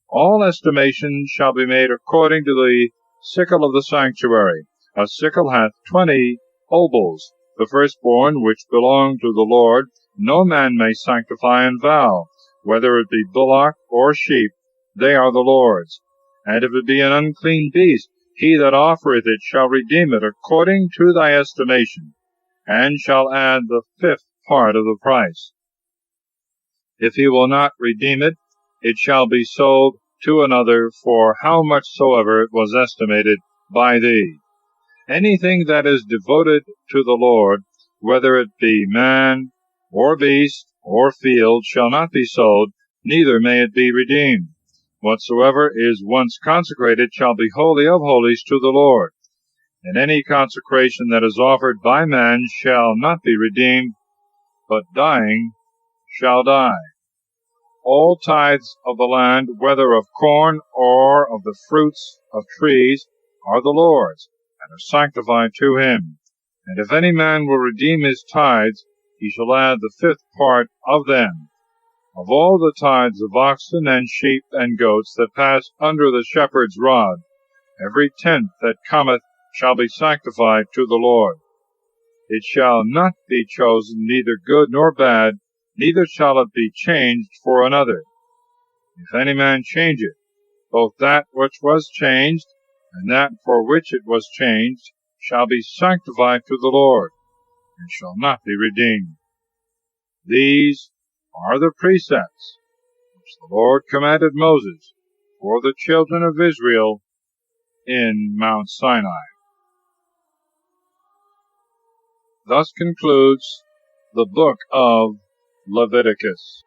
All estimation shall be made according to the sickle of the sanctuary. A sickle hath 20 obols. The firstborn which belong to the Lord no man may sanctify and vow, whether it be bullock or sheep, they are the Lord's. And if it be an unclean beast, he that offereth it shall redeem it according to thy estimation, and shall add the 5th part of the price. If he will not redeem it, it shall be sold to another for how much soever it was estimated by thee. Anything that is devoted to the Lord, whether it be man, or beast, or field, shall not be sold, neither may it be redeemed. Whatsoever is once consecrated shall be holy of holies to the Lord. And any consecration that is offered by man shall not be redeemed, but dying shall die. All tithes of the land, whether of corn or of the fruits of trees, are the Lord's, and are sanctified to him. And if any man will redeem his tithes, he shall add the fifth part of them. Of all the tithes of oxen and sheep and goats that pass under the shepherd's rod, every tenth that cometh shall be sanctified to the Lord. It shall not be chosen neither good nor bad, neither shall it be changed for another. If any man change it, both that which was changed and that for which it was changed shall be sanctified to the Lord, and shall not be redeemed. These are the precepts which the Lord commanded Moses for the children of Israel in Mount Sinai. Thus concludes the book of Leviticus.